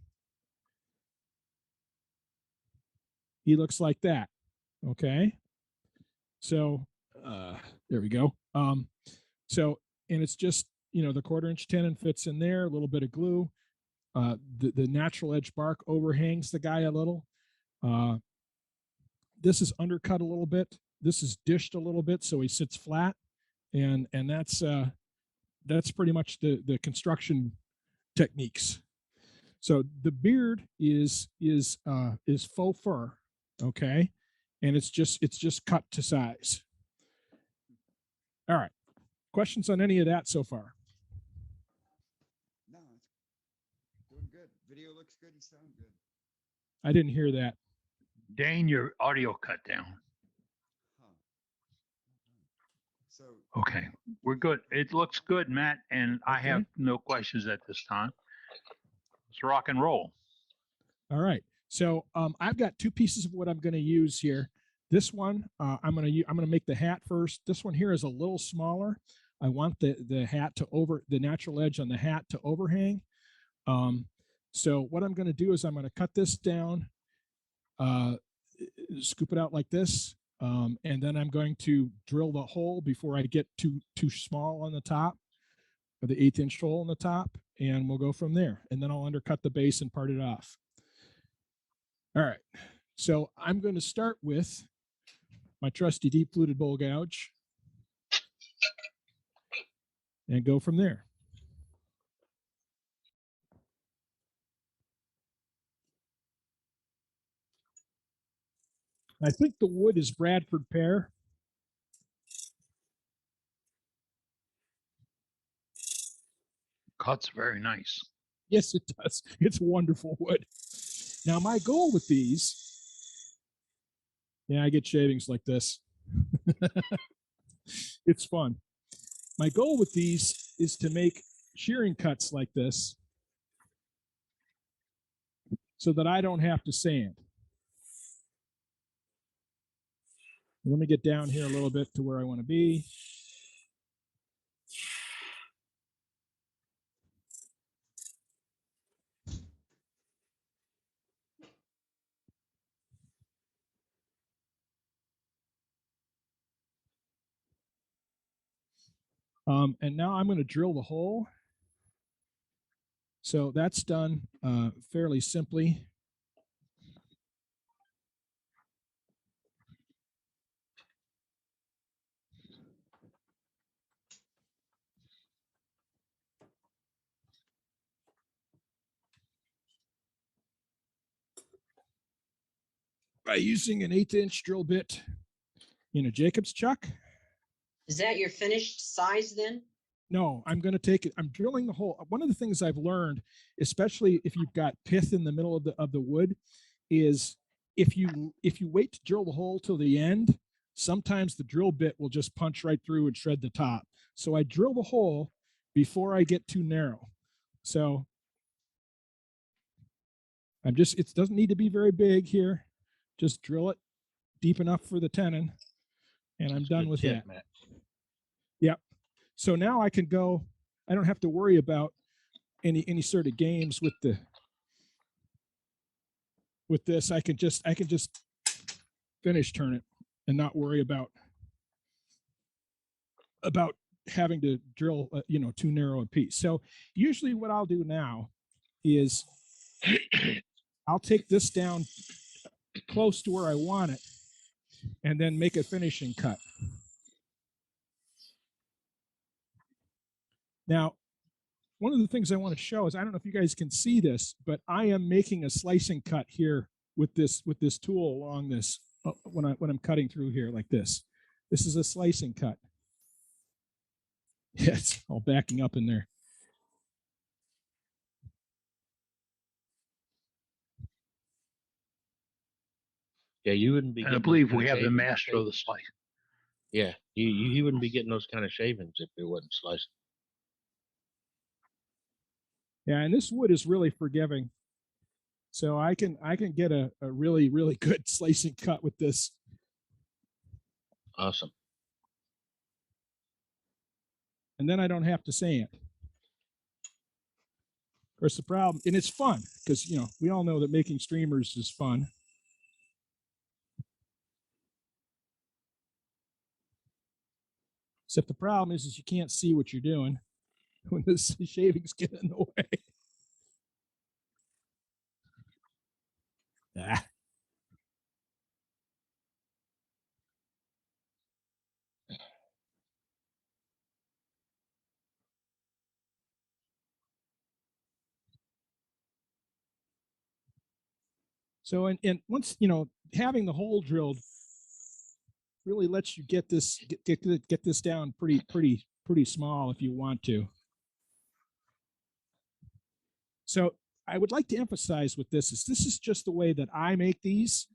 he looks like that. Okay. So there we go. So, and it's just, the 1/4 inch tenon fits in there, a little bit of glue. The natural edge bark overhangs the guy a little. This is undercut a little bit. This is dished a little bit, so he sits flat. And that's pretty much the construction techniques. So the beard is faux fur. Okay. And it's just cut to size. All right. Questions on any of that so far? No, it's doing good. Video looks good. You sound good. I didn't hear that. Dane, your audio cut down. So okay, we're good. It looks good, Matt, and I have no questions at this time. Let's rock and roll. All right. So I've got 2 pieces of wood I'm going to use here. This one, I'm going to make the hat first. This one here is a little smaller. I want the hat the natural edge on the hat to overhang. So what I'm going to do is I'm going to cut this down, scoop it out like this. And then I'm going to drill the hole before I get too small on the top, or the 1/8 inch hole on the top, and we'll go from there. And then I'll undercut the base and part it off. All right. So I'm going to start with my trusty deep fluted bowl gouge and go from there. I think the wood is Bradford pear. Cuts very nice. Yes, it does. It's wonderful wood. Now, my goal with these, I get shavings like this, It's fun. My goal with these is to make shearing cuts like this so that I don't have to sand. Let me get down here a little bit to where I want to be. And now I'm going to drill the hole. So that's done fairly simply. By using an 1/8" drill bit in a Jacob's chuck. Is that your finished size then? No, I'm going to take it. I'm drilling the hole. One of the things I've learned, especially if you've got pith in the middle of the wood, is if you wait to drill the hole till the end, sometimes the drill bit will just punch right through and shred the top. So I drill the hole before I get too narrow. So I'm just, it doesn't need to be very big here. Just drill it deep enough for the tenon, and I'm done with that. Matt. Yep. So now I can go, I don't have to worry about any sort of games with this. I can just finish turn it and not worry about having to drill too narrow a piece. So usually what I'll do now is I'll take this down close to where I want it and then make a finishing cut. Now, one of the things I want to show is, I don't know if you guys can see this, but I am making a slicing cut here with this tool along this when I'm cutting through here like this. This is a slicing cut. Yeah, it's all backing up in there. Yeah, you wouldn't be. And I believe we have the master of the slice. Yeah, you wouldn't be getting those kind of shavings if it wasn't sliced. Yeah, and this wood is really forgiving. So I can get a really, really good slicing cut with this. Awesome. And then I don't have to sand. Of course, the problem, and it's fun because, we all know that making streamers is fun. Except the problem is you can't see what you're doing when the shavings get in the way. Ah. So, and once, having the hole drilled really lets you get this down pretty small if you want to. So I would like to emphasize with this is just the way that I make these.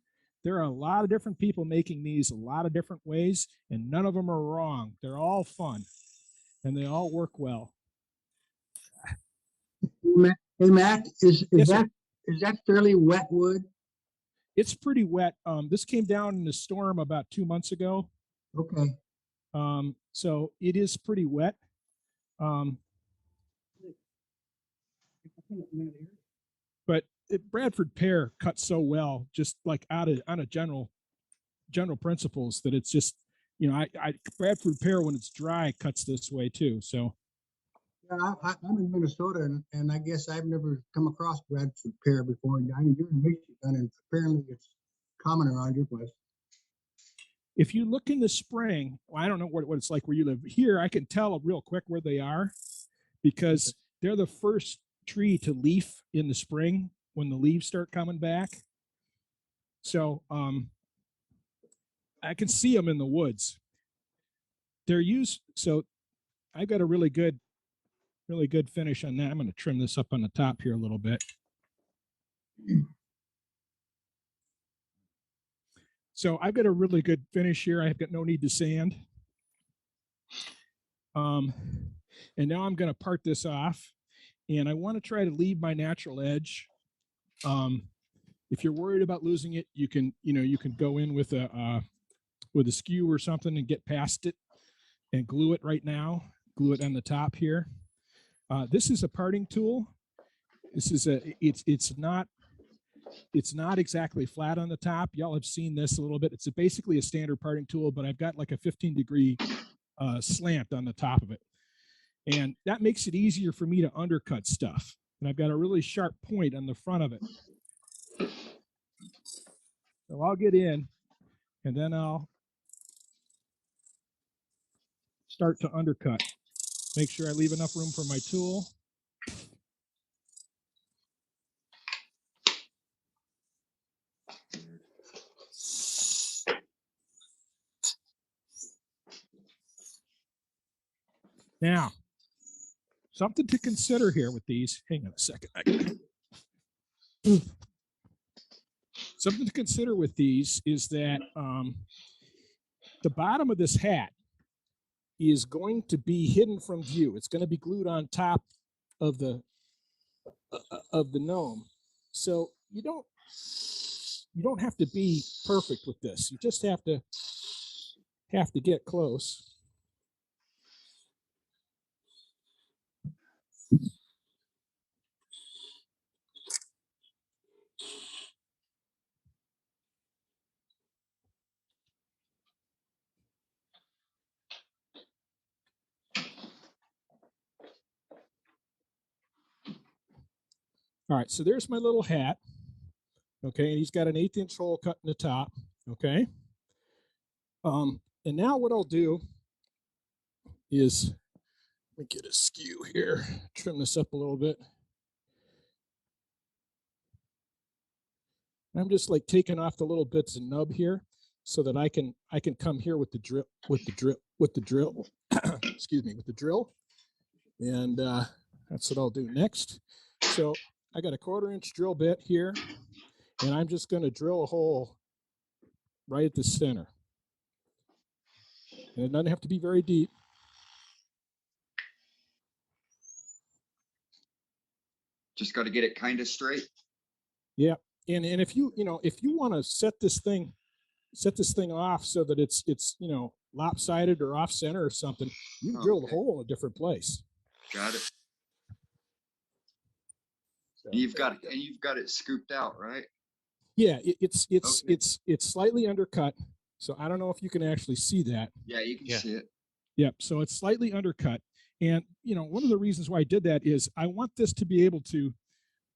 There are a lot of different people making these a lot of different ways, and none of them are wrong. They're all fun, and they all work well. Hey Matt, is Yes, that fairly wet wood? It's pretty wet. This came down in a storm about 2 months ago. Okay. So it is pretty wet. But Bradford pear cuts so well, just like on a general principles, that it's just, Bradford pear when it's dry cuts this way too. So. Yeah, I'm in Minnesota, and I guess I've never come across Bradford pear before. I mean, you're in Michigan, and apparently it's common around your place. If you look in the spring, well, I don't know what it's like where you live. Here, I can tell real quick where they are because they're the first tree to leaf in the spring when the leaves start coming back. So I can see them in the woods. They're used. So I've got a really good finish on that. I'm going to trim this up on the top here a little bit. So I've got a really good finish here. I've got no need to sand. And now I'm going to part this off, and I want to try to leave my natural edge. If you're worried about losing it, you can go in with a skew or something and get past it and glue it right now. Glue it on the top here. This is a parting tool. This is it's not exactly flat on the top. Y'all have seen this a little bit. It's basically a standard parting tool, but I've got like a 15-degree slant on the top of it. And that makes it easier for me to undercut stuff. And I've got a really sharp point on the front of it. So I'll get in, and then I'll start to undercut. Make sure I leave enough room for my tool. Now, something to consider here with these. Hang on a second. Something to consider with these is that the bottom of this hat is going to be hidden from view. It's going to be glued on top of the gnome. So you don't have to be perfect with this. You just have to get close. All right, so there's my little hat. Okay, and he's got an 1/8" hole cut in the top. Okay. And now what I'll do is, let me get a skew here, trim this up a little bit. I'm just like taking off the little bits of nub here so that I can come here with the drill, excuse me, with the drill. And that's what I'll do next. So I got a 1/4" drill bit here, and I'm just going to drill a hole right at the center. And it doesn't have to be very deep. Just got to get it kind of straight. Yeah, and if you want to set this thing off so that it's lopsided or off center or something, you can drill the hole in a different place. Got it. So, you've got it scooped out, right? Yeah, it's slightly undercut. So I don't know if you can actually see that. Yeah, you can see it. Yep. So it's slightly undercut. And, one of the reasons why I did that is I want this to be able to,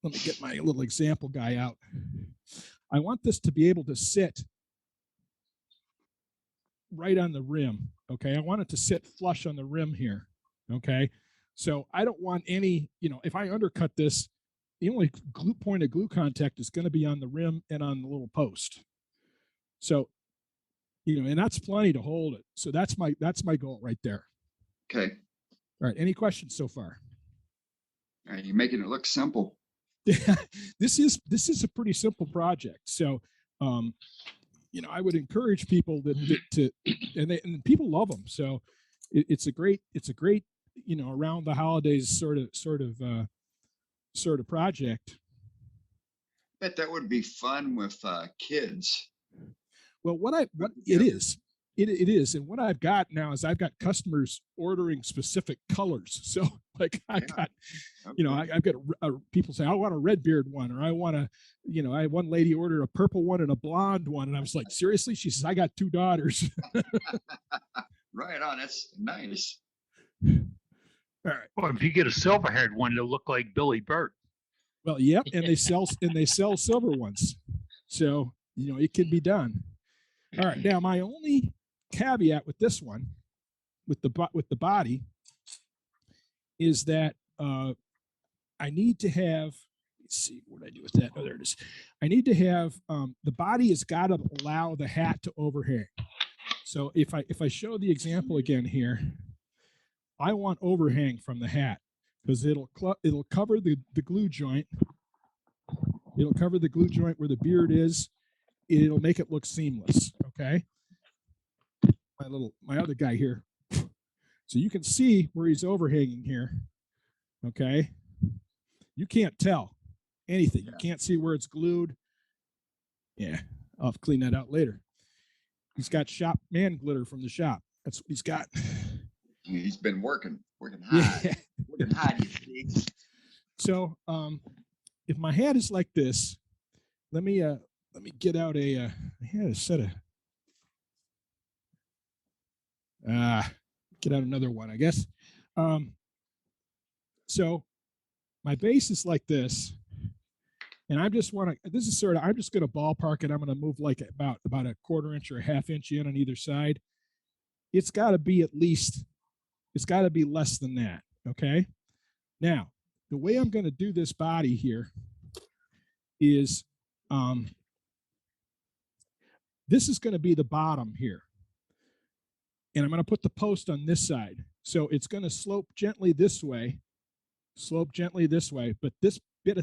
let me get my little example guy out. I want this to be able to sit right on the rim. Okay. I want it to sit flush on the rim here. Okay. So I don't want any, if I undercut this, the only point of glue contact is going to be on the rim and on the little post. So, and that's plenty to hold it. So that's my goal right there. Okay. All right. Any questions so far? All right, you're making it look simple. This is a pretty simple project. So, I would encourage people and people love them. So it's a great, around the holidays sort of project. Bet that would be fun with kids. Well, it is. And what I've got now is I've got customers ordering specific colors. So like I've got people say, I want a red beard one, or I want I had one lady order a purple one and a blonde one. And I was like, seriously? She says, I got 2 daughters. Right on. That's nice. All right. Well, if you get a silver haired one, it'll look like Billy Burt. Well, yep. And they sell silver ones. So, it can be done. All right. Now my only caveat with this one, with the body, is that I need to have, let's see what I do with that. Oh, there it is. I need to have the body has got to allow the hat to overhang. So if I show the example again here, I want overhang from the hat because it'll cover the glue joint. It'll cover the glue joint where the beard is. It'll make it look seamless. Okay. My other guy here So you can see where he's overhanging here. Okay. You can't tell anything. You can't see where it's glued. Yeah. I'll have to clean that out later. He's got shop man glitter from the shop. That's what he's got. He's been working hard. Yeah. Working hard, you see. So if my hat is like this, let me get out I had a set of get out another one, I guess. So my base is like this, and I'm just going to ballpark it. I'm going to move like about a 1/4 inch or a 1/2 inch in on either side. It's got to be less than that. Okay. Now, the way I'm going to do this body here is, this is going to be the bottom here. And I'm going to put the post on this side. So it's going to slope gently this way, but this bit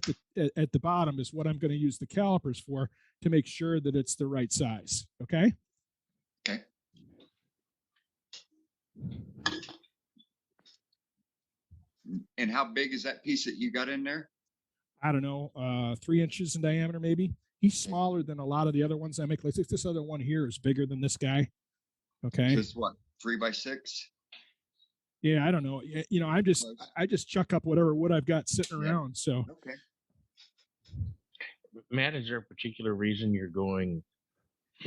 at the bottom is what I'm going to use the calipers for to make sure that it's the right size. Okay. Okay. And how big is that piece that you got in there? I don't know, 3 inches in diameter, maybe. He's smaller than a lot of the other ones I make. Like this other one here is bigger than this guy. Okay. This what, 3x6? Yeah, I don't know. You know, I just chuck up whatever wood I've got sitting around. So okay. Matt, is there a particular reason you're going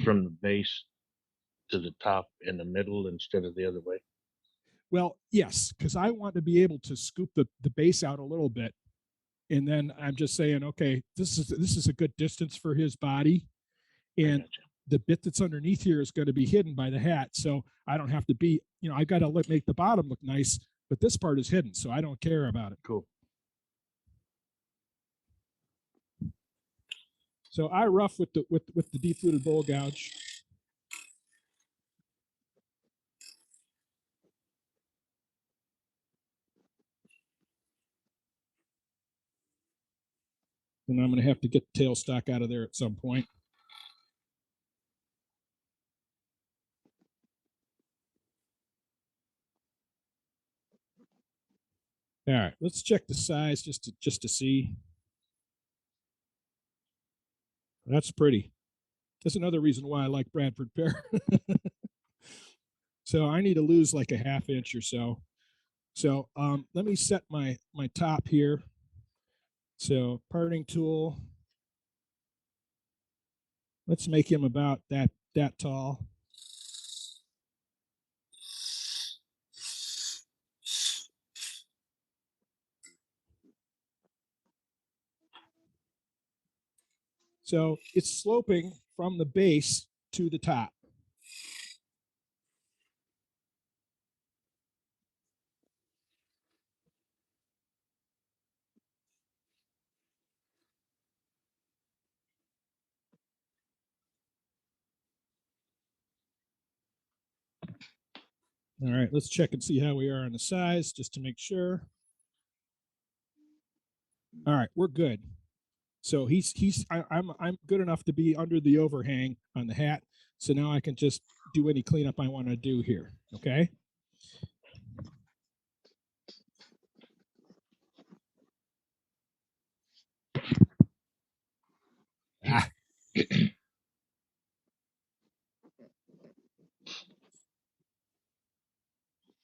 from the base to the top in the middle instead of the other way? Well, yes, because I want to be able to scoop the base out a little bit. And then I'm just saying, okay, this is a good distance for his body. And the bit that's underneath here is going to be hidden by the hat. So I don't have to be, you know, I got to make the bottom look nice, but this part is hidden. So I don't care about it. Cool. So I rough with the deep fluted bowl gouge. And I'm going to have to get the tailstock out of there at some point. All right, let's check the size just to see. That's pretty. That's another reason why I like Bradford pear. So I need to lose like a 1/2 inch or so. So let me set my top here. So parting tool. Let's make him about that tall. So it's sloping from the base to the top. All right, let's check and see how we are on the size just to make sure. All right, we're good. So I'm good enough to be under the overhang on the hat. So now I can just do any cleanup I want to do here. Okay.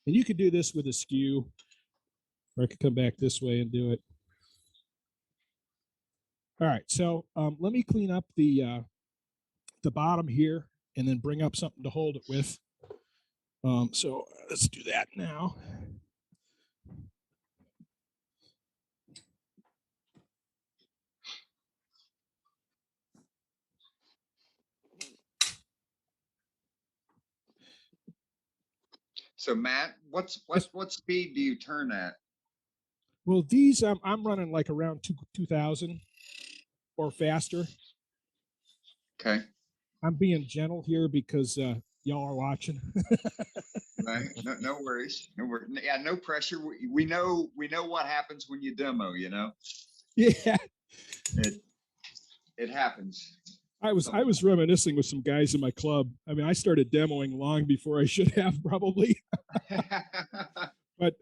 And you could do this with a skew, or I could come back this way and do it. All right, so let me clean up the bottom here and then bring up something to hold it with. So let's do that now. So Matt, what speed do you turn at? Well, these I'm running like around 2,000 or faster. Okay. I'm being gentle here because y'all are watching. Right. No worries. No worries. Yeah, no pressure. We know what happens when you demo, you know? Yeah. It happens. I was reminiscing with some guys in my club. I mean, I started demoing long before I should have probably. But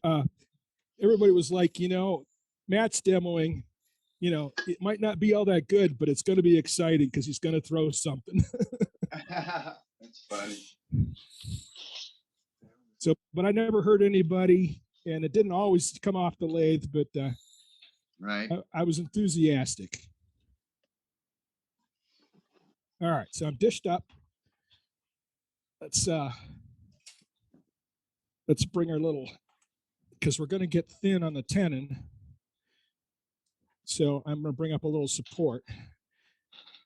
everybody was like, Matt's demoing, it might not be all that good, but it's going to be exciting because he's going to throw something. That's funny. So, but I never hurt anybody, and it didn't always come off the lathe, but right. I was enthusiastic. All right, so I'm dished up. Let's bring our little, because we're going to get thin on the tenon. So I'm going to bring up a little support.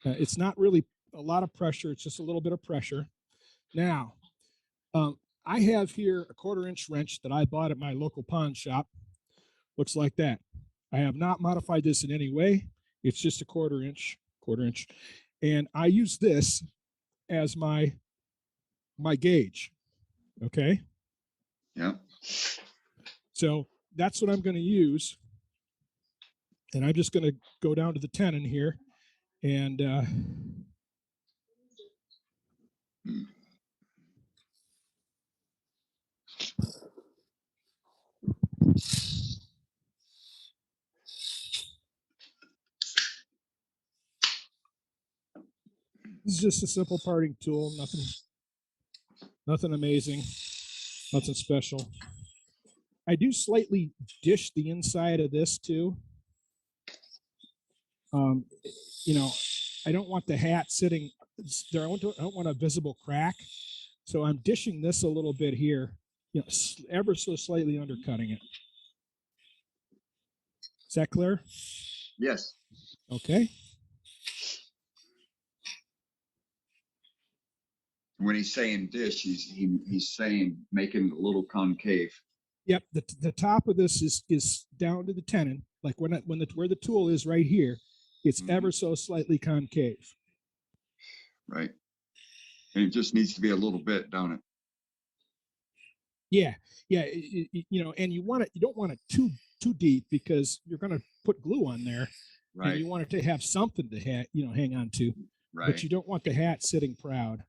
It's not really a lot of pressure. It's just a little bit of pressure. Now, I have here a 1/4-inch wrench that I bought at my local pawn shop. Looks like that. I have not modified this in any way. It's just a 1/4 inch. And I use this as my gauge. Okay. Yeah. So that's what I'm going to use. And I'm just going to go down to the tenon here and this is just a simple parting tool, nothing amazing, nothing special. I do slightly dish the inside of this too. I don't want the hat sitting there. I don't want a visible crack. So I'm dishing this a little bit here, ever so slightly undercutting it. Is that clear? Yes. Okay. When he's saying dish, he's saying making a little concave. Yep. The top of this is down to the tenon, like where the tool is right here. It's ever so slightly concave. Right. And it just needs to be a little bit, don't it? Yeah. And you don't want it too deep because you're going to put glue on there, right? And you want it to have something to hang on to, right? But you don't want the hat sitting proud.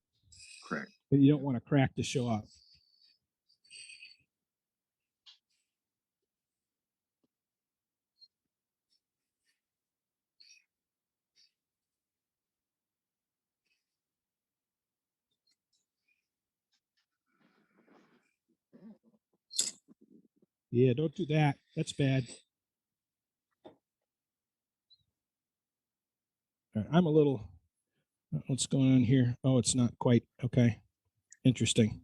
Correct. And you don't want a crack to show up. Yeah, don't do that. That's bad. All right, I'm a little, what's going on here? Oh, it's not quite. Okay. Interesting.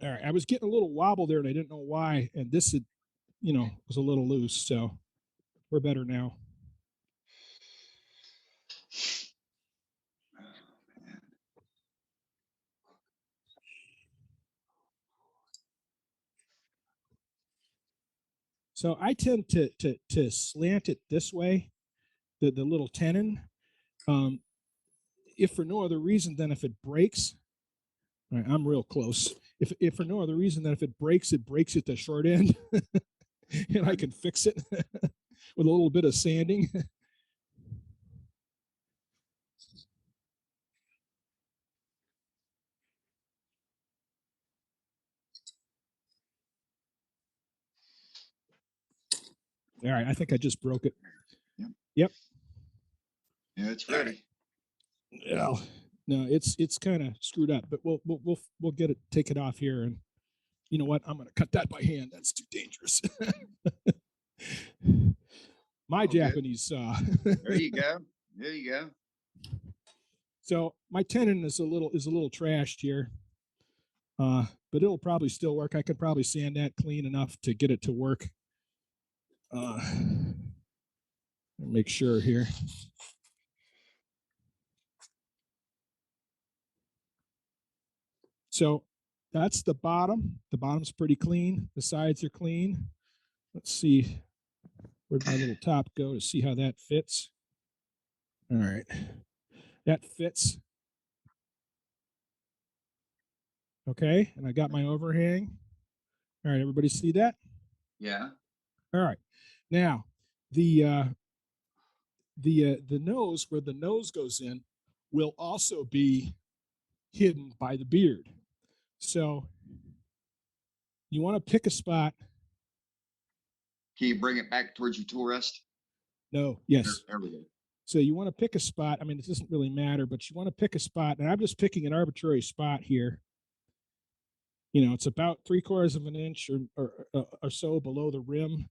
All right. I was getting a little wobble there and I didn't know why. And this, was a little loose. So we're better now. So I tend to slant it this way, the little tenon, if for no other reason than if it breaks. All right, I'm real close. If for no other reason than if it breaks at the short end, and I can fix it with a little bit of sanding. All right, I think I just broke it. Yep. Yeah, it's ready. Yeah. No, it's kind of screwed up, but we'll get it, take it off here, and you know what? I'm going to cut that by hand. That's too dangerous. My Japanese saw. There you go. There you go. So my tenon is a little trashed here, but it'll probably still work. I could probably sand that clean enough to get it to work. Make sure here. So that's the bottom. The bottom's pretty clean. The sides are clean. Let's see, where'd my little top go to see how that fits? All right, that fits. Okay, and I got my overhang. All right, everybody see that? Yeah. All right. Now, the nose, where the nose goes in, will also be hidden by the beard. So you want to pick a spot. Can you bring it back towards your tool rest? No, yes. There we go. So you want to pick a spot. I mean, it doesn't really matter, but you want to pick a spot. And I'm just picking an arbitrary spot here. You know, it's about 3/4 of an inch or so below the rim.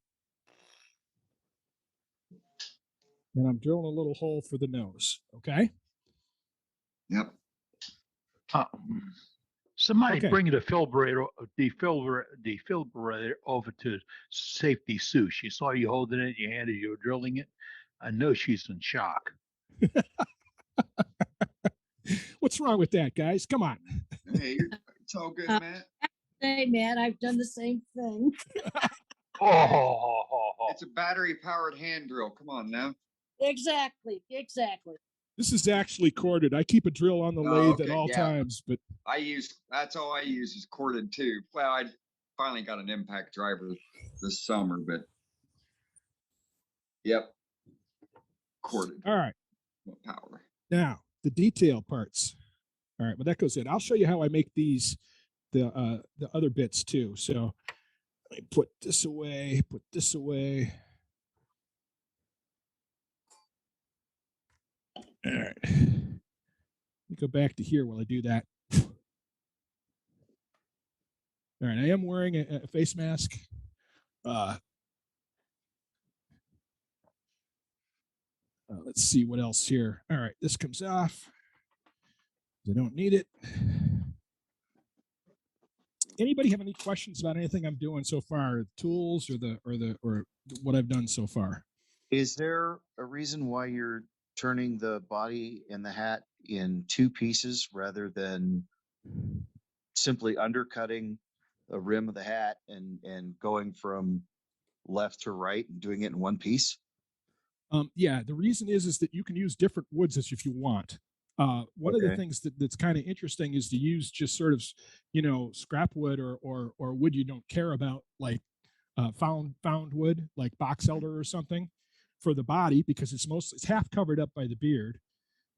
And I'm drilling a little hole for the nose. Okay. Yep. Somebody Okay. bring the defibrillator over to Safety Sue. She saw you holding it in your hand as you were drilling it. I know she's in shock. What's wrong with that, guys? Come on. Hey, it's all good, Matt. Hey, Matt, I've done the same thing. It's a battery-powered hand drill. Come on now. Exactly. This is actually corded. I keep a drill on the lathe at all times, but That's all I use is corded too. Well, I finally got an impact driver this summer, but yep, corded. All right. What power? Now the detail parts. All right, well that goes in. I'll show you how I make these the other bits too. So let me put this away. Put this away. All right. Let me go back to here while I do that. All right, I am wearing a face mask. Let's see what else here. All right, this comes off. I don't need it. Anybody have any questions about anything I'm doing so far? Tools or what I've done so far? Is there a reason why you're turning the body and the hat in two pieces rather than simply undercutting the rim of the hat and going from left to right and doing it in one piece? Yeah, the reason is that you can use different woods if you want. One of the things that's kind of interesting is to use just sort of, scrap wood or wood you don't care about, like found wood, like box elder or something, for the body, because it's half covered up by the beard.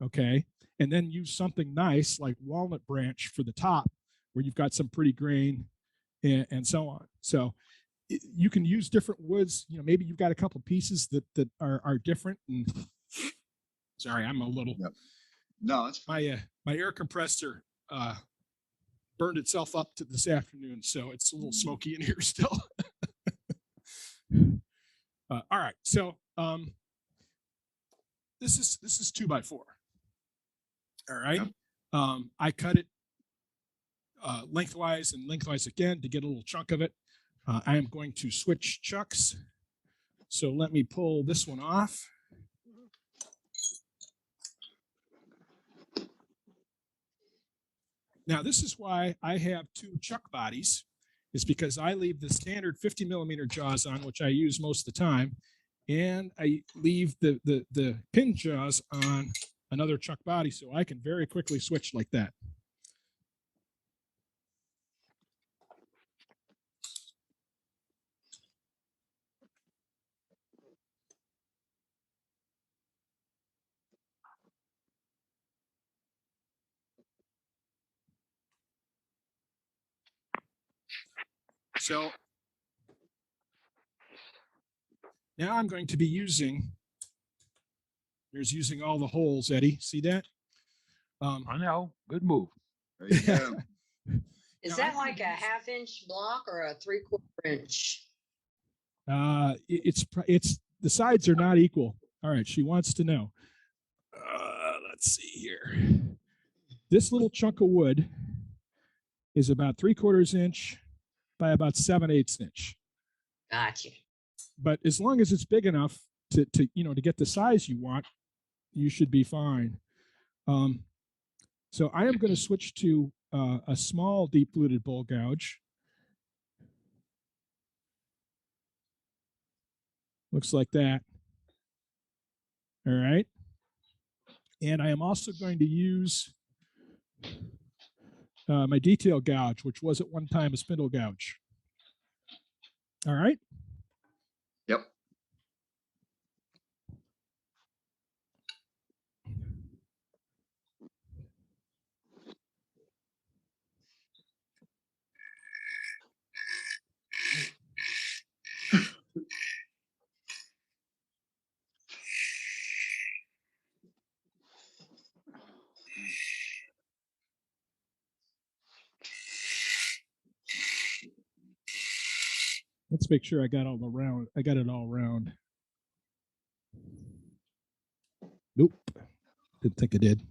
Okay, and then use something nice like walnut branch for the top, where you've got some pretty grain and so on. So you can use different woods. Maybe you've got a couple pieces that are different. And sorry, I'm a little. Yep. No, it's my air compressor burned itself up to this afternoon, so it's a little smoky in here still. All right, so this is 2x4. All right, yep. I cut it lengthwise and lengthwise again to get a little chunk of it. I am going to switch chucks. So let me pull this one off. Now, this is why I have two chuck bodies, is because I leave the standard 50 millimeter jaws on, which I use most of the time, and I leave the pin jaws on another chuck body, so I can very quickly switch like that. So now I'm going to be using all the holes, Eddie. See that? I know. Good move. There you go. Is that like a 1/2 inch block or a 3/4 inch? It's the sides are not equal. All right, she wants to know. Let's see here. This little chunk of wood is about 3/4 inch by about 7/8 inch. Gotcha. But as long as it's big enough to get the size you want, you should be fine. So I am going to switch to a small deep fluted bowl gouge. Looks like that. All right. And I am also going to use my detail gouge, which was at one time a spindle gouge. All right. Yep. Let's make sure I got all the round. I got it all round. Nope. Didn't think I did.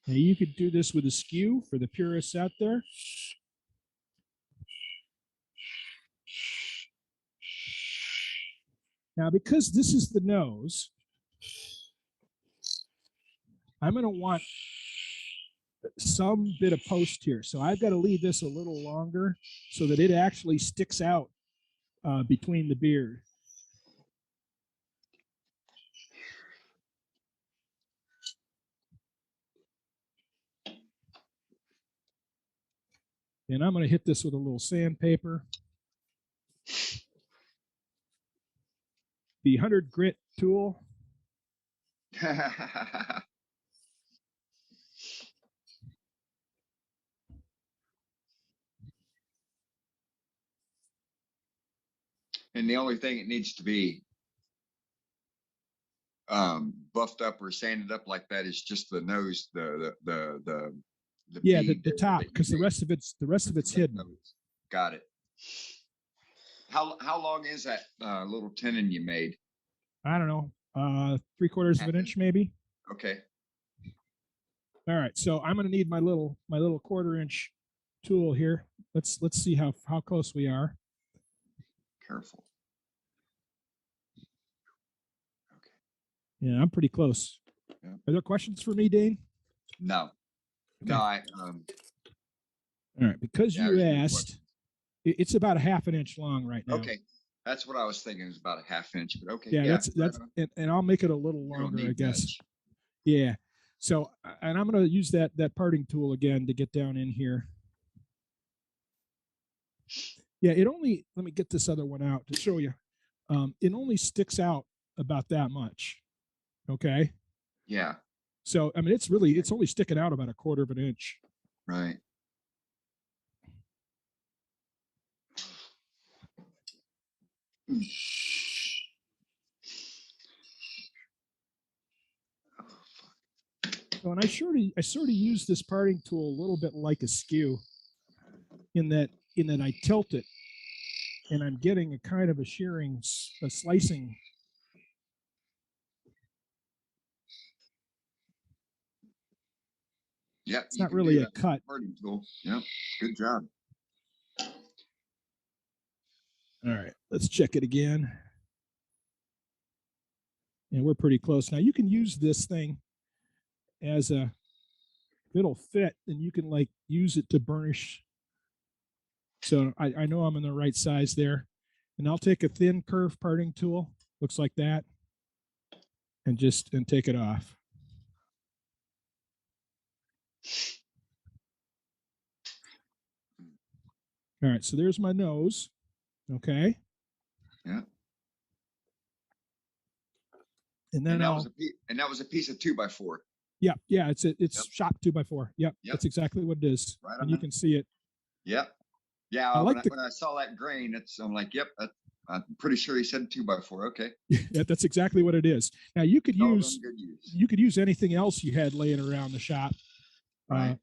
Now you could do this with a skew for the purists out there. Now, because this is the nose, I'm going to want some bit of post here. So I've got to leave this a little longer so that it actually sticks out between the beard. And I'm going to hit this with a little sandpaper. The 100 grit tool. And the only thing it needs to be buffed up or sanded up like that is just the nose, the yeah, bead the there top, that you because the made. rest of it's hidden. Got it. How long is that little tenon you made? I don't know, 3/4 of an inch maybe. Okay. All right, so I'm going to need my little 1/4 inch tool here. Let's see how close we are. Careful. Yeah, I'm pretty close. Yeah. Are there questions for me, Dane? No. Okay. No, all right, because yeah, you there's no asked, it's about a 1/2 inch long right now. okay. That's what I was thinking, is about a 1/2 inch, but okay. Yeah, Yeah, that's and I'll make it a little You don't longer, I need guess. much. Yeah. So, and I'm going to use that parting tool again to get down in here. Yeah, it only, let me get this other one out to show you. It only sticks out about that much. Okay. Yeah. So, I mean, it's only sticking out about 1/4 of an inch. Right. So, and I sort of use this parting tool a little bit like a skew in that I tilt it and I'm getting a kind of a slicing. Yeah. It's not really a cut. Parting tool. Yep. Good job. All right, let's check it again. And we're pretty close. Now you can use this thing as a, if it'll fit, then you can like use it to burnish. So I know I'm in the right size there. And I'll take a thin curve parting tool, looks like that, and take it off. All right, so there's my nose. Okay. Yeah. And then that was a piece of 2x4. Yeah, it's yep. Shop 2x4. Yep, that's exactly what it is. Right, and you can see it. Yep. Yeah. When I saw that grain, I'm like, yep. I'm pretty sure he said 2x4. Okay. Yeah, that's exactly what it is. Now you could use anything else you had laying around the shop. Right.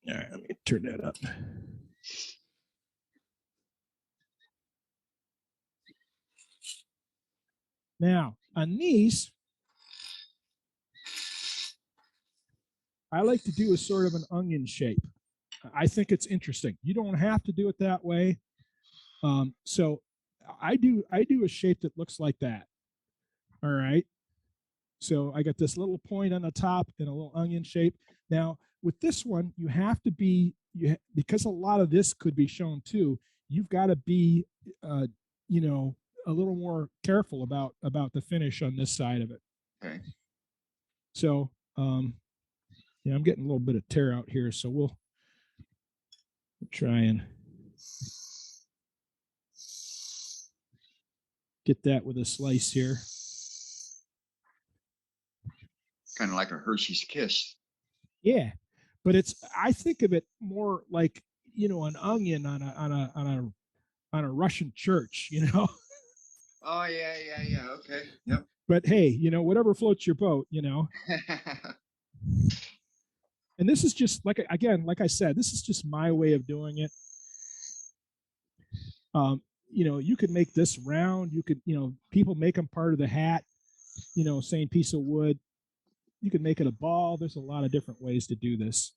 All right, let me turn that up. Now, on these, I like to do a sort of an onion shape. I think it's interesting. You don't have to do it that way. So I do a shape that looks like that. All right. So I got this little point on the top and a little onion shape. Now with this one, you have to be, because a lot of this could be shown too, you've got to be, a little more careful about the finish on this side of it. Okay. So, yeah, I'm getting a little bit of tear out here. So Try and get that with a slice here. Kind of like a Hershey's Kiss. Yeah, but I think of it more like, you know, an onion on a Russian church, you know. Oh yeah. Okay. Yep. But hey, you know, whatever floats your boat, you know. And this is just like I said, this is just my way of doing it. You know, you could make this round. You could, you know, people make them part of the hat. You know, same piece of wood. You could make it a ball. There's a lot of different ways to do this.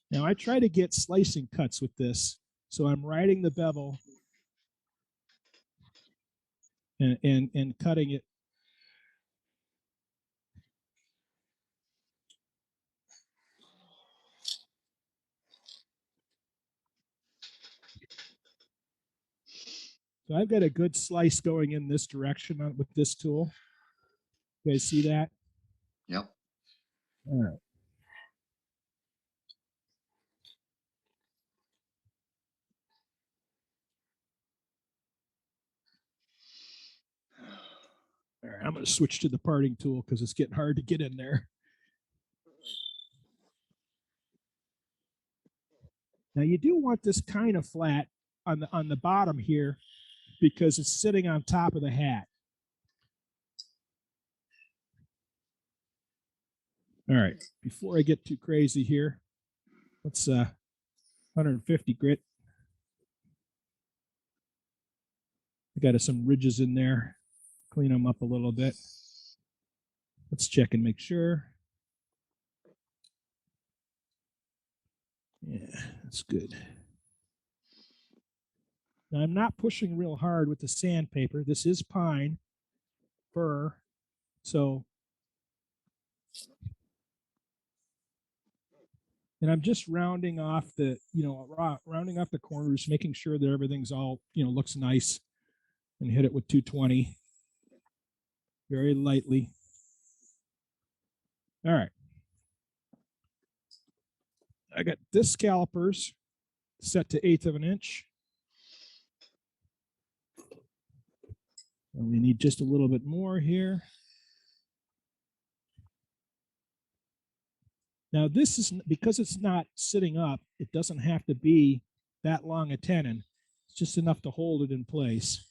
Now I try to get slicing cuts with this. So I'm riding the bevel and cutting it. So I've got a good slice going in this direction with this tool. You guys see that? Yep. All right. All right, I'm going to switch to the parting tool because it's getting hard to get in there. Now you do want this kind of flat on the bottom here because it's sitting on top of the hat. All right, before I get too crazy here, let's 150 grit. I got some ridges in there. Clean them up a little bit. Let's check and make sure. Yeah, that's good. Now I'm not pushing real hard with the sandpaper. This is pine fir, so. And I'm just rounding off the, you know, rounding off the corners, making sure that everything's all, you know, looks nice, and hit it with 220 very lightly. All right. I got this calipers set to 1/8 of an inch. And we need just a little bit more here. Now this is, because it's not sitting up, it doesn't have to be that long a tenon. It's just enough to hold it in place.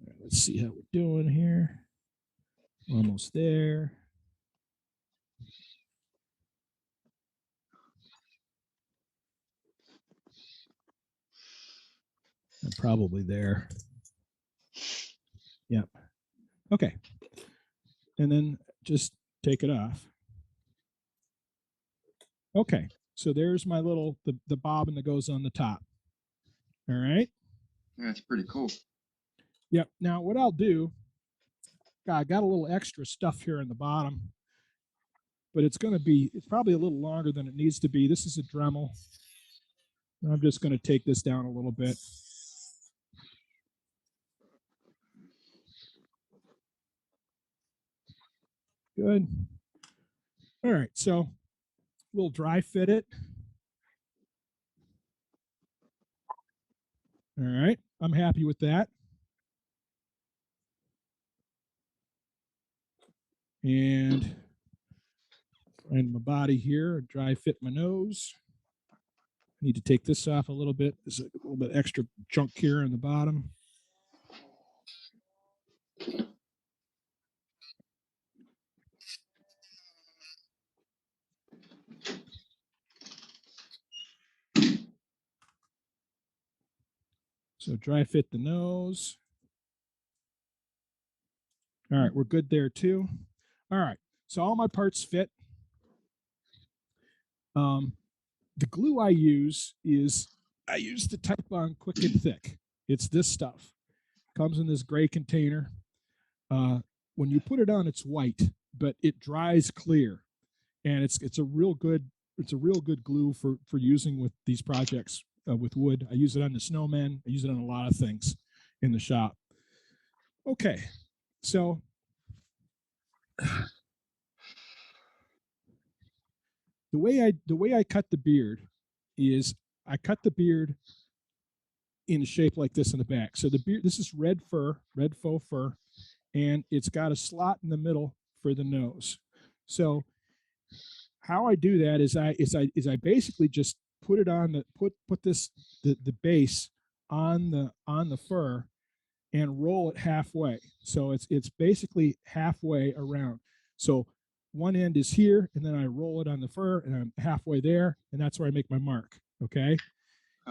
All right, let's see how we're doing here. Almost there. I'm probably there. Yep. Okay. And then just take it off. Okay. So there's my little, the bobbin that goes on the top. All right. That's pretty cool. Yep. Now what I'll do, I got a little extra stuff here in the bottom, but it's probably a little longer than it needs to be. This is a Dremel. I'm just going to take this down a little bit. Good. All right, so we'll dry fit it. All right, I'm happy with that. And find my body here, dry fit my nose. Need to take this off a little bit. There's a little bit extra junk here in the bottom. So dry fit the nose. All right, we're good there too. All right, so all my parts fit. The glue I use the Type-On Quick and Thick. It's this stuff. Comes in this gray container. when you put it on, it's white, but it dries clear, and it's a real good glue for using with these projects with wood. I use it on the snowmen. I use it on a lot of things in the shop. Okay, so the way I cut the beard is I cut the beard in a shape like this in the back. So the beard, this is red faux fur, and it's got a slot in the middle for the nose. So how I do that is I basically just put it on the put the base on the fur and roll it halfway. So it's basically halfway around. So one end is here, and then I roll it on the fur, and I'm halfway there, and that's where I make my mark. Okay.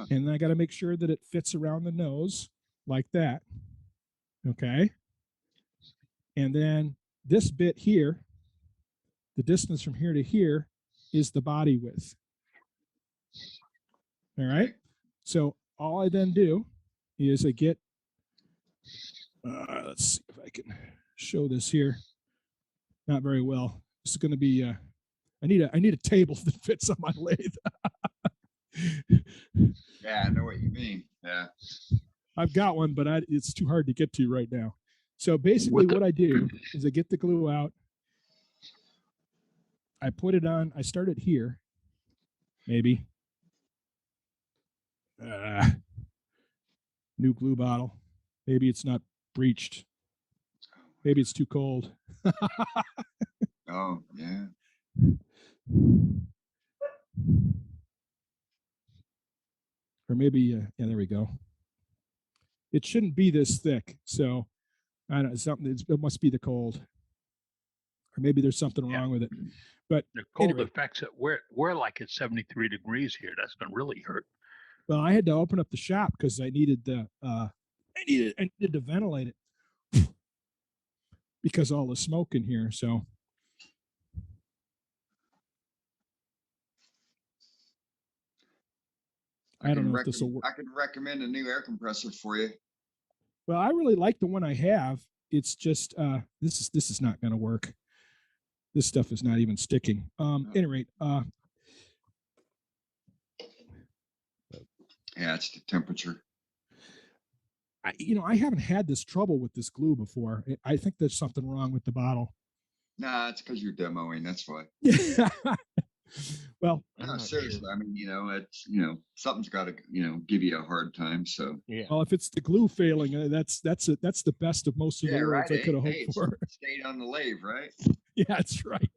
And then I got to make sure that it fits around the nose like that. Okay. And then this bit here, the distance from here to here is the body width. All right. So all I then do is I get, let's see if I can show this here. Not very well. This is going to be, I need a table that fits on my lathe. Yeah, I know what you mean. Yeah. I've got one, but it's too hard to get to right now. So basically what I do is I get the glue out. I put it on. I start it here, maybe. New glue bottle. Maybe it's not breached. Maybe it's too cold. Oh, yeah. Or maybe, yeah, there we go. It shouldn't be this thick. So I don't know, it must be the cold. Or maybe there's something wrong with it. But the cold anyway, affects it. We're like at 73 degrees here. That's going to really hurt. well, I had to open up the shop because I needed to ventilate it because all the smoke in here. So I don't know if this will work. I could recommend a new air compressor for you. Well, I really like the one I have. It's just this is not going to work. This stuff is not even sticking. At any rate, yeah, it's the temperature. I haven't had this trouble with this glue before. I think there's something wrong with the bottle. Nah, it's because you're demoing. That's why. Well, no, seriously. I mean, it's something's got to give you a hard time. So yeah. Well, if it's the glue failing, that's the best of most of the worlds I could have hoped for. Stayed on the lathe, right? Yeah, that's right.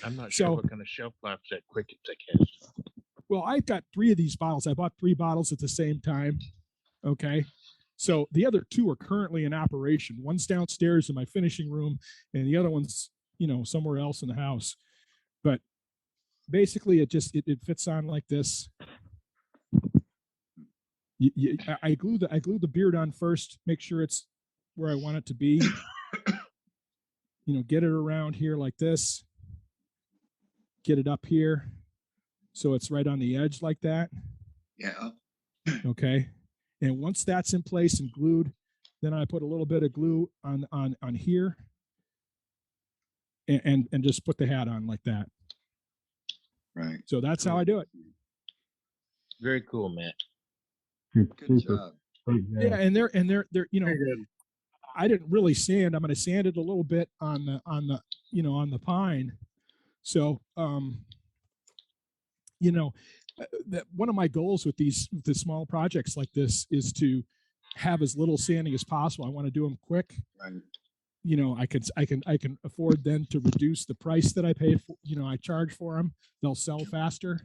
I'm not sure what kind of shelf life's that quick it has. Well, I've got 3 of these bottles. I bought 3 bottles at the same time. Okay. So the other 2 are currently in operation. One's downstairs in my finishing room, and the other one's, somewhere else in the house. But basically, it fits on like this. I glue the beard on first. Make sure it's where I want it to be. Get it around here like this. Get it up here, so it's right on the edge like that. Yeah. Okay. And once that's in place and glued, then I put a little bit of glue on here, and just put the hat on like that. Right. So that's how I do it. Very cool, Matt. Good job. Yeah, and they're I didn't really sand. I'm going to sand it a little bit on the pine. So that one of my goals with the small projects like this is to have as little sanding as possible. I want to do them quick. Right. I can afford then to reduce the price that I pay for. I charge for them. They'll sell faster.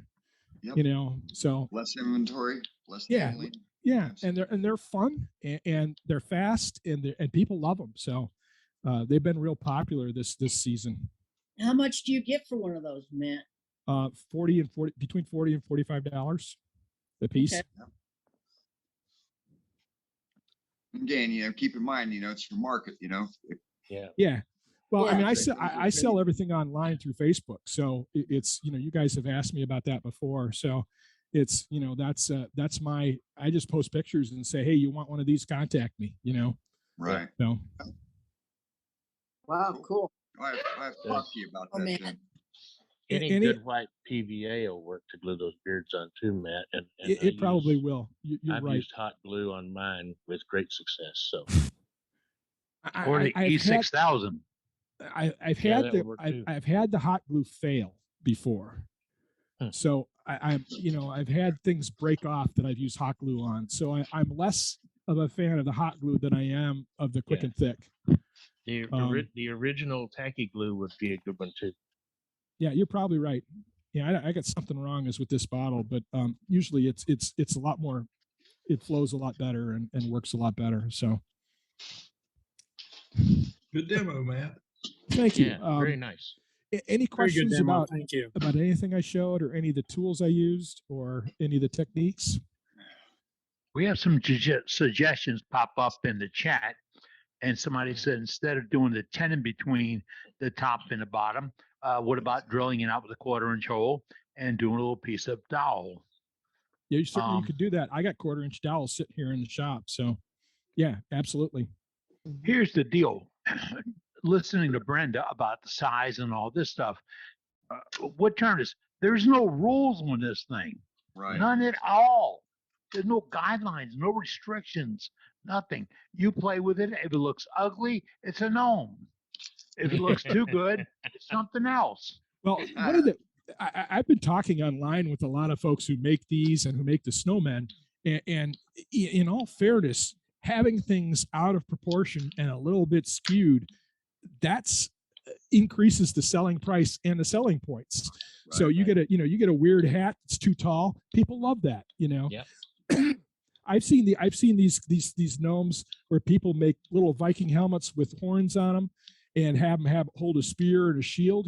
Yep. So less inventory, less yeah, handling. yeah, and they're fun and they're fast and people love them. So they've been real popular this season. How much do you get for one of those, Matt? Between $40 and $45 a piece. Okay. Again, keep in mind, it's for market, Yeah. Yeah. Well, Yeah. I mean, I sell everything online through Facebook. So it's, you guys have asked me about that before. So it's, that's I just post pictures and say, hey, you want one of these? Contact me, Right. So. Wow, cool. I have to talk to you about Oh, that man. then. Any Any- good white PVA will work to glue those beards on too, Matt. And It probably will. You're I've right. used hot glue on mine with great success. So Or the I've had- E6000. I've Yeah, had that the would work too. I've had the hot glue fail before. Hmm. So I'm I've had things break off that I've used hot glue on. So I'm less of a fan of the hot glue than I am of the quick Yeah. and thick. The original tacky glue would be a good one too. Yeah, you're probably right. Yeah, I got something wrong is with this bottle, but usually it's a lot more. It flows a lot better and works a lot better. So Good demo, Matt. thank you. Yeah, very nice. Any Very good questions demo. about Thank you. about anything I showed or any of the tools I used or any of the techniques? We have some suggestions pop up in the chat, and somebody said instead of doing the tenon between the top and the bottom, what about drilling it out with a 1/4-inch hole and doing a little piece of dowel? Yeah, you could do that. I got 1/4-inch dowels sitting here in the shop. So yeah, absolutely. Here's the deal. Listening to Brenda about the size and all this stuff, what turned us? There's no rules on this thing. Right. None at all. There's no guidelines, no restrictions, nothing. You play with it. If it looks ugly, it's a gnome. If it looks too good, it's something else. Well, one of the I've been talking online with a lot of folks who make these and who make the snowmen, and in all fairness, having things out of proportion and a little bit skewed, that's increases the selling price and the selling points. So you get a weird hat that's too tall. People love that, Yeah. I've seen these gnomes where people make little Viking helmets with horns on them and have them hold a spear and a shield,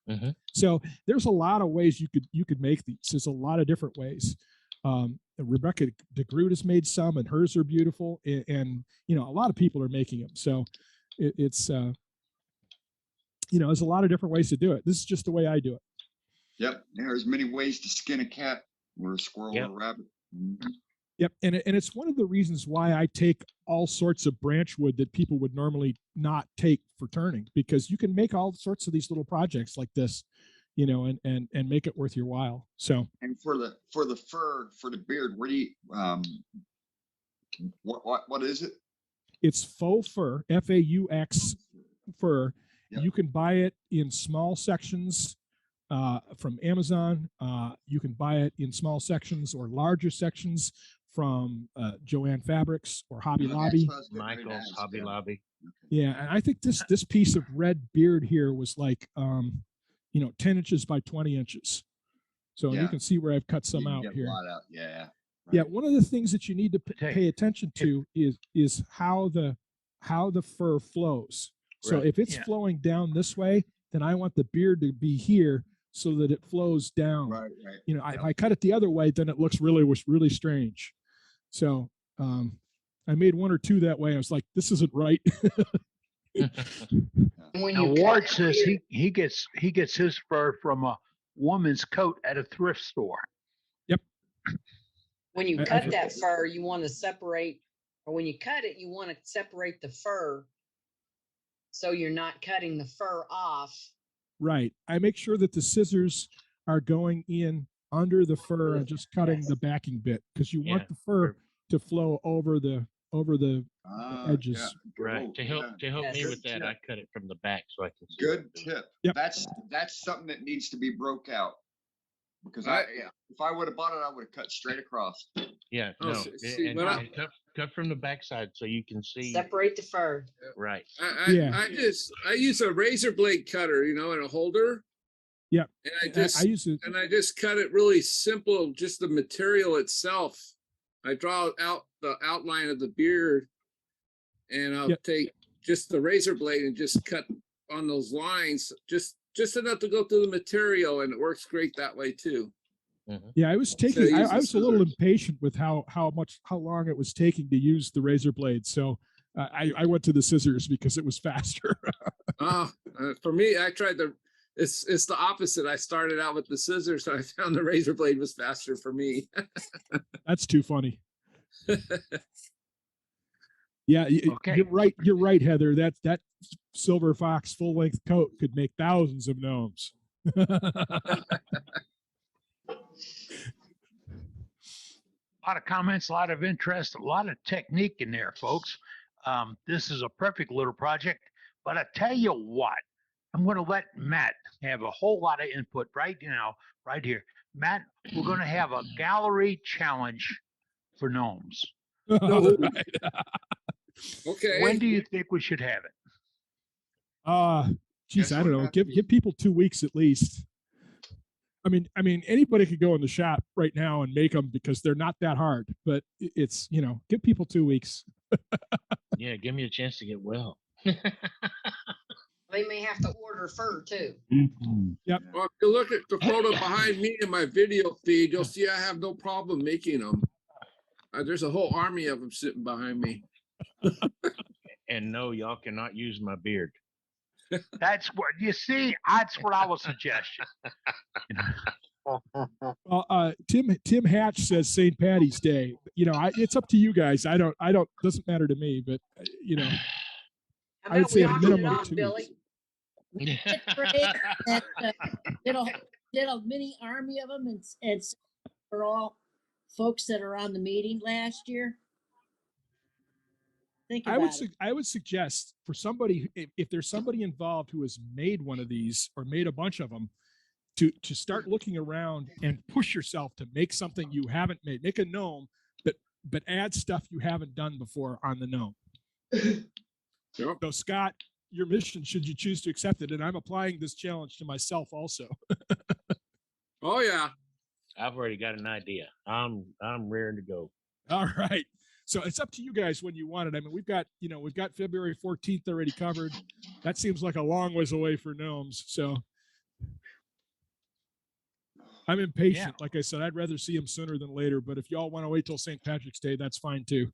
Mhm. So there's a lot of ways you could make these. There's a lot of different ways. Rebecca DeGroot has made some, and hers are beautiful. And a lot of people are making them. So it's there's a lot of different ways to do it. This is just the way I do it. Yep. There's many ways to skin a cat or a squirrel or a rabbit. Mhm. Yep, and it's one of the reasons why I take all sorts of branch wood that people would normally not take for turning, because you can make all sorts of these little projects like this, and make it worth your while. So, And for the fur, for the beard, where do you what is it? it's faux fur, FAUX fur. Yep. You can buy it in small sections from Amazon. You can buy it in small sections or larger sections from Joanne Fabrics or Hobby Lobby. Michael's Hobby Lobby. Yeah, and I think this piece of red beard here was like 10 inches by 20 inches. So you Yeah. can see where I've cut some You can out get a here. lot out. Yeah. Yeah, one of the things that you need to pay attention to is how the fur flows. So Right. if it's Yeah. flowing down this way, then I want the beard to be here so that it flows down. Right. If I cut it the other way, then it looks really strange. So I made one or two that way. I was like, this isn't right. Now Ward says he gets his fur from a woman's coat at a thrift store. Yep. When you I- cut I've- that fur, you want to separate, or when you cut it, you want to separate the fur so you're not cutting the fur off. Right. I make sure that the scissors are going in under the fur and just cutting the backing bit, because you want the fur to flow over the edges. Right. To help me Yes. with that, I cut it from the back so I can see. Good tip. Yep. That's something that needs to be broke out. Because Right. if I would have bought it, I would have cut straight across. Yeah, Oh, no, see, and, but and cut from the backside so you can see. Separate the fur. Right. I use a razor blade cutter, in a holder. Yeah. And I use it. and I just cut it really simple, just the material itself. I draw out the outline of the beard, and I'll take just the razor blade and just cut on those lines, just enough to go through the material, and it works great that way too. Yeah, I was Instead of taking. I using was a little scissors. impatient with how long it was taking to use the razor blade, so I went to the scissors because it was faster. For me, I tried it's the opposite. I started out with the scissors, and I found the razor blade was faster for me. That's too funny. Yeah, Okay. you're right. You're right, Heather. That silver fox full length coat could make thousands of gnomes. A lot of comments, a lot of interest, a lot of technique in there, folks. This is a perfect little project, but I tell you what, I'm going to let Matt have a whole lot of input right now, right here. Matt, we're going to have a gallery challenge for gnomes. All right. Okay. When do you think we should have it? Geez, I don't know. Give people 2 weeks at least. I mean, anybody could go in the shop right now and make them because they're not that hard. But it's, give people 2 weeks. Yeah, give me a chance to get well. They may have to order fur too. Yep. Well, if you look at the photo behind me in my video feed, you'll see I have no problem making them. There's a whole army of them sitting behind me. And no, y'all cannot use my beard. That's what you see. That's what I was suggesting. Well, Tim Hatch says St. Patty's Day. It's up to you guys. I don't. Doesn't matter to me. But I would say a minimum of 2 weeks. Did a mini army of them, and it's for all folks that are on the meeting last year. Think about it. I would suggest for somebody, if there's somebody involved who has made one of these or made a bunch of them, to start looking around and push yourself to make something you haven't made. Make a gnome, but add stuff you haven't done before on the gnome. Sure. So Scott, your mission, should you choose to accept it, and I'm applying this challenge to myself also. Oh yeah. I've already got an idea. I'm raring to go. All right. So it's up to you guys when you want it. I mean, we've got February 14th already covered. That seems like a long ways away for gnomes. So I'm impatient. Yeah. Like I said, I'd rather see them sooner than later. But if y'all want to wait till St. Patrick's Day, that's fine too.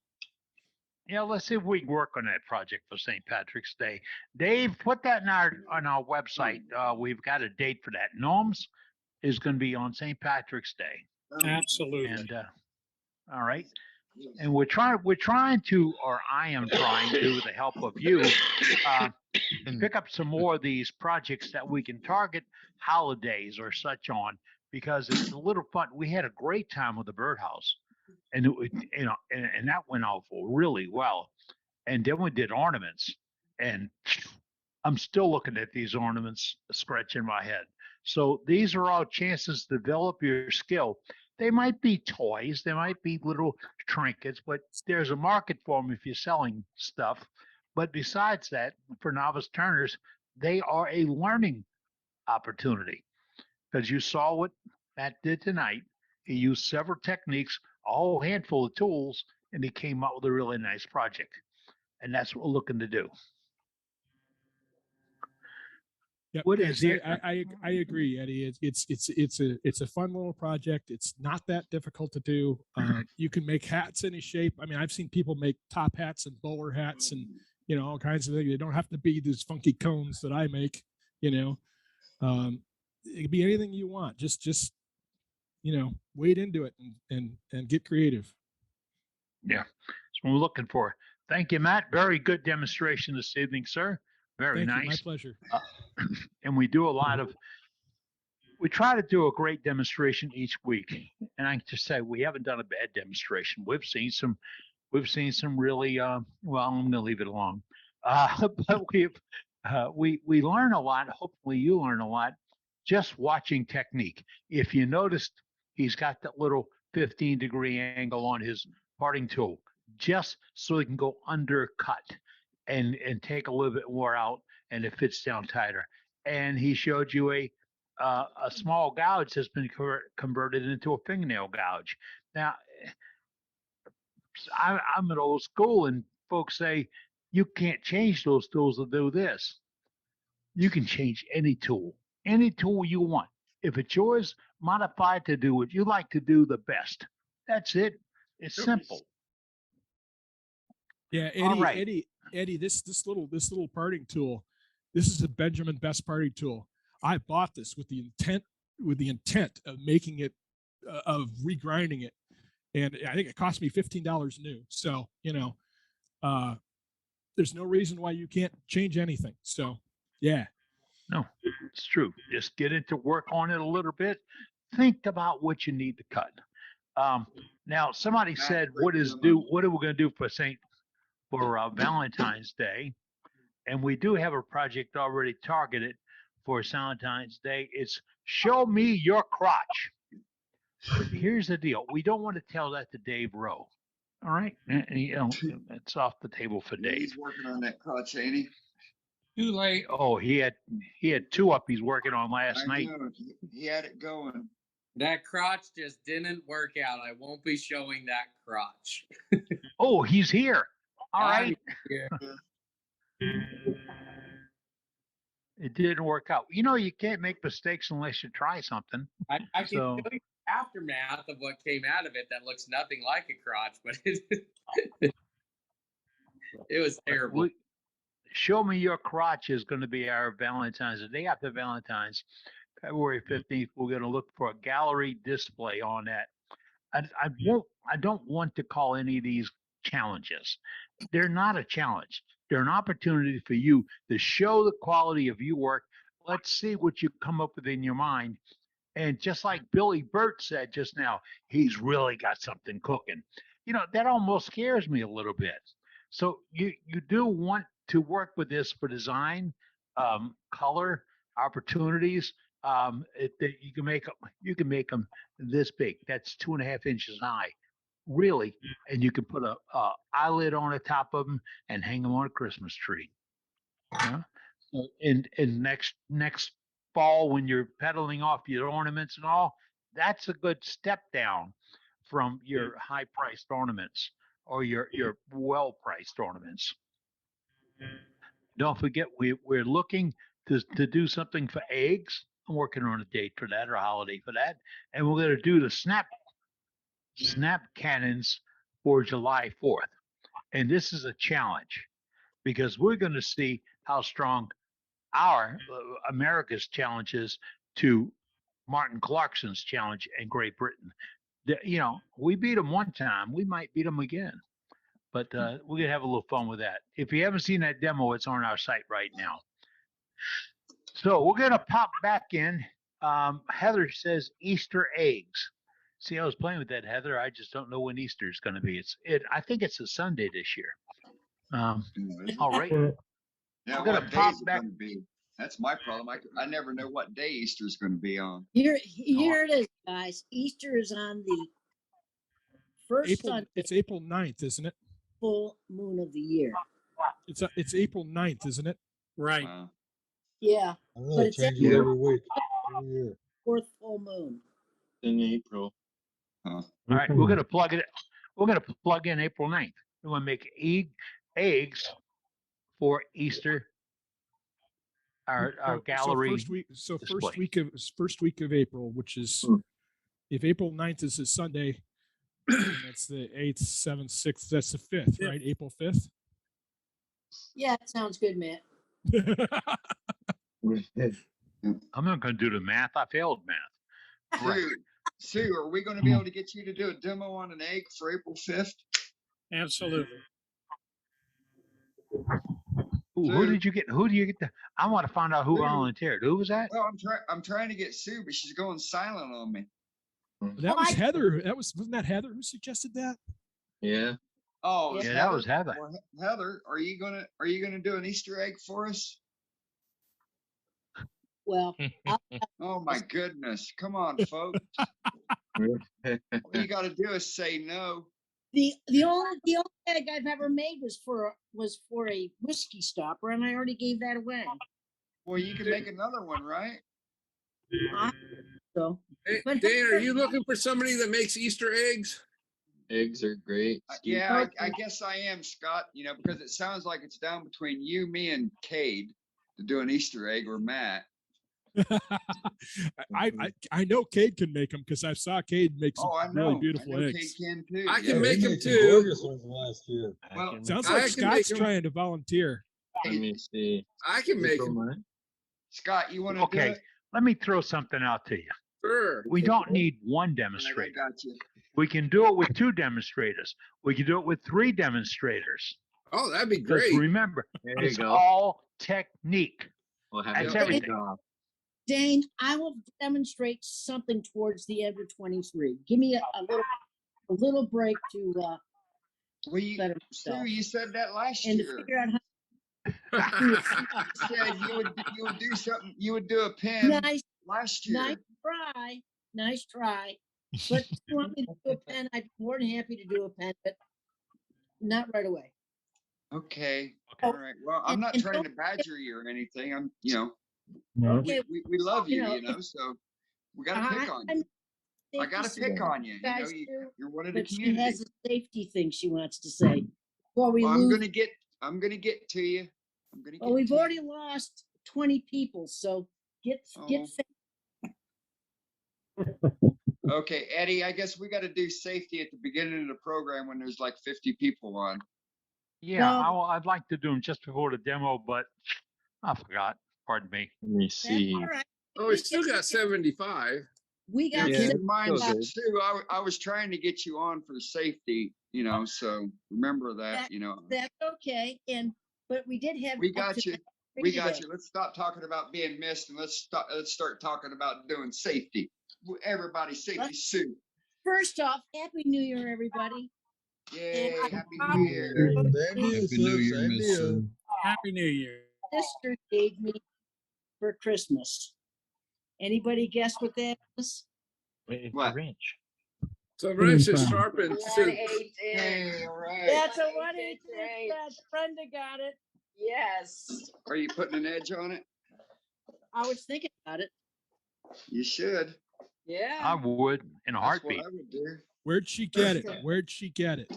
Yeah, let's see if we can work on that project for St. Patrick's Day. Dave, put that on our website. We've got a date for that. Gnomes is going to be on St. Patrick's Day. Absolutely. And all right. And we're trying to, or I am trying to, with the help of you, pick up some more of these projects that we can target holidays or such on, because it's a little fun. We had a great time with the birdhouse, and and that went off really well. And then we did ornaments, and I'm still looking at these ornaments, scratching my head. So these are all chances to develop your skill. They might be toys, they might be little trinkets, but there's a market for them if you're selling stuff. But besides that, for novice turners, they are a learning opportunity, because you saw what Matt did tonight. He used several techniques, a whole handful of tools, and he came up with a really nice project. And that's what we're looking to do. Yep, What yes, is it? I agree, Eddie. It's a fun little project. It's not that difficult to do. You can make hats any shape. I mean, I've seen people make top hats and bowler hats and all kinds of things. They don't have to be these funky cones that I make. It could be anything you want. Just wade into it and get creative. Yeah, that's what we're looking for. Thank you, Matt. Very good demonstration this evening, sir. Very Thank you. nice. My pleasure. And we try to do a great demonstration each week. And I can just say, we haven't done a bad demonstration. We've seen some really, well, I'm going to leave it alone. But we learn a lot. Hopefully you learn a lot just watching technique. If you noticed, he's got that little 15-degree angle on his parting tool, just so he can go undercut and take a little bit more out, and it fits down tighter. And he showed you a small gouge has been converted into a fingernail gouge. Now, I'm an old school, and folks say you can't change those tools to do this. You can change any tool you want. If it's yours, modify it to do what you like to do the best. That's it. It's simple. Yeah, All right. Eddie, this little parting tool, this is a Benjamin Best parting tool. I bought this with the intent of making it, of regrinding it, and I think it cost me $15 new. So there's no reason why you can't change anything. So, yeah. No, it's true. Just get into work on it a little bit. Think about what you need to cut. Now, somebody said, "What are we going to do for Valentine's Day?" And we do have a project already targeted for Valentine's Day. It's show me your crotch. Here's the deal: we don't want to tell that to Dave Rowe. All right, it's off the table for Dave. He's working on that crotch, ain't he? Too late. Oh, he had 2 up he's working on last night. Know. He had it going. That crotch just didn't work out. I won't be showing that crotch. Oh, he's here. All right. It didn't work out. You can't make mistakes unless you try something. I can tell you the aftermath of what came out of it that looks nothing like a crotch, but it was terrible. Show me your crotch is going to be our Valentine's. The day after Valentine's, February 15th, we're going to look for a gallery display on that. I don't want to call any of these challenges. They're not a challenge. They're an opportunity for you to show the quality of your work. Let's see what you come up with in your mind. And just like Billy Burt said just now, he's really got something cooking. That almost scares me a little bit. So you do want to work with this for design, color, opportunities. You can make them this big. That's 2.5 inches high, really, and you can put a eyelid on the top of them and hang them on a Christmas tree. Yeah. So in next fall, when you're pedaling off your ornaments and all, that's a good step down from your high-priced ornaments or your well-priced ornaments. Don't forget, we're looking to do something for eggs. I'm working on a date for that or a holiday for that. And we're going to do the snap cannons for July 4th. And this is a challenge because we're going to see how strong our America's challenge is to Martin Clarkson's challenge in Great Britain. We beat them one time. We might beat them again. But we're going to have a little fun with that. If you haven't seen that demo, it's on our site right now. So we're going to pop back in. Heather says Easter eggs. See, I was playing with that, Heather. I just don't know when Easter is going to be. I think it's a Sunday this year. All right. Yeah, we're going to pop back. That's my problem. I never know what day Easter is going to be on. Here it is, guys. Easter is on the first Sunday. It's April 9th, isn't it? Full moon of the year. It's April 9th, isn't it? Right. Yeah. I know they change it every week, every year. 4th full moon. In April. All right, we're going to plug it. We're going to plug in April 9th. We want to make eggs for Easter. Our gallery. First week of April, which is if April 9th is a Sunday, that's the 8th, 7th, 6th. That's the 5th, right? April 5th. Yeah, that sounds good, Matt. I'm not going to do the math. I failed math. Right. Sue, are we going to be able to get you to do a demo on an egg for April 5th? Absolutely. Who did you get? Who do you get? I want to find out who volunteered. Who was that? Well, I'm trying to get Sue, but she's going silent on me. That was Heather. Wasn't that Heather who suggested that? Yeah. Oh, yeah, that was Heather. Well, Heather, are you gonna do an Easter egg for us? Well, oh my goodness! Come on, folks. All you got to do is say no. The only egg I've ever made was for a whiskey stopper, and I already gave that away. Well, you can make another one, right? So, hey, Dan, are you looking for somebody that makes Easter eggs? Eggs are great. Yeah, I guess I am, Scott. Because it sounds like it's down between you, me, and Cade to do an Easter egg, or Matt. I know Cade can make them because I saw Cade make some really beautiful eggs. Cade can too. I can make them too. Gorgeous ones last year. Well, sounds like Scott's trying to volunteer. Let me see. I can make them. Scott, you want to do it? Let me throw something out to you. Sure. We don't need one demonstrator. I got you. We can do it with 2 demonstrators. We can do it with 3 demonstrators. Oh, that'd be Because great. remember, There you it's go. all technique. We'll have That's to everything. Dane, I will demonstrate something towards the end of 23. Give me a little break to Well, Sue, you said that last and to year. figure out how You said you would do something. You would do a pin last year. Nice try. But if you want me to do a pen, I'd be more than happy to do a pen, but not right away. Okay. Oh, All right. Well, I'm not and trying don't to badger you or anything. I'm, Okay, we love you, if- so we got to pick on you. I got to pick on you. guys do, You're one of the but she community. has a safety thing she wants to say. Before we Well, I'm lose, gonna get to you. I'm gonna well, get we've to you. already lost 20 people, so get Okay, Eddie, I guess we got to do safety at the beginning of the program when there's like 50 people on. Yeah, I'd like to do them just before the demo, but I forgot. Pardon me. Let me see. all right. Oh, we still got 75. We got Keep in mind, still good. Sue, I was trying to get you on for safety, so remember that, That's okay. But we did have. We up got to you. 93 We got today. you. Let's stop talking about being missed and let's start talking about doing safety. Everybody, safety, Sue. First off, Happy New Year, everybody. Yay, And Happy New Year. Same to you, Happy New Sue, Year, same to Miss you. Sue. Happy New Year. Sister gave me for Christmas. Anybody guess what that is? It's What? a wrench. So wrench is sharpened. 1/8 Hey, inch. all right. That's a 1/8 1/8 inch inch. That's Brenda got it. Yes. Are you putting an edge on it? I was thinking about it. You should. Yeah. I would in a That's heartbeat. what I would do. Where'd she get it? Where'd she get it?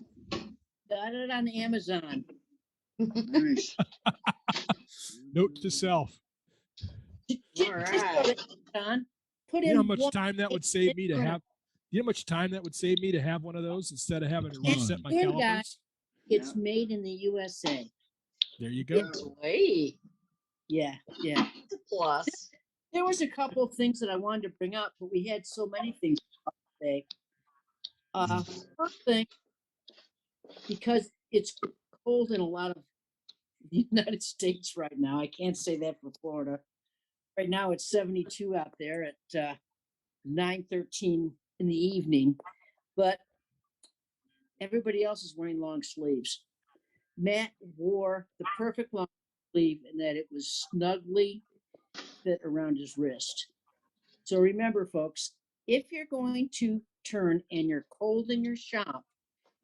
Got it on Amazon. Nice. Note to self. All right. John, put You in know how much one time that would save me to have? You know how much time that would save me to have one of those instead of having to reset my Good guy. calipers? It's made in the USA. There you go. Wait. Yeah. That's a plus. There was a couple of things that I wanted to bring up, but we had so many things to say. First thing, because it's cold in a lot of the United States right now. I can't say that for Florida. Right now it's 72 out there at 9:13 in the evening, but everybody else is wearing long sleeves. Matt wore the perfect long sleeve in that it was snugly fit around his wrist. So remember, folks, if you're going to turn and you're cold in your shop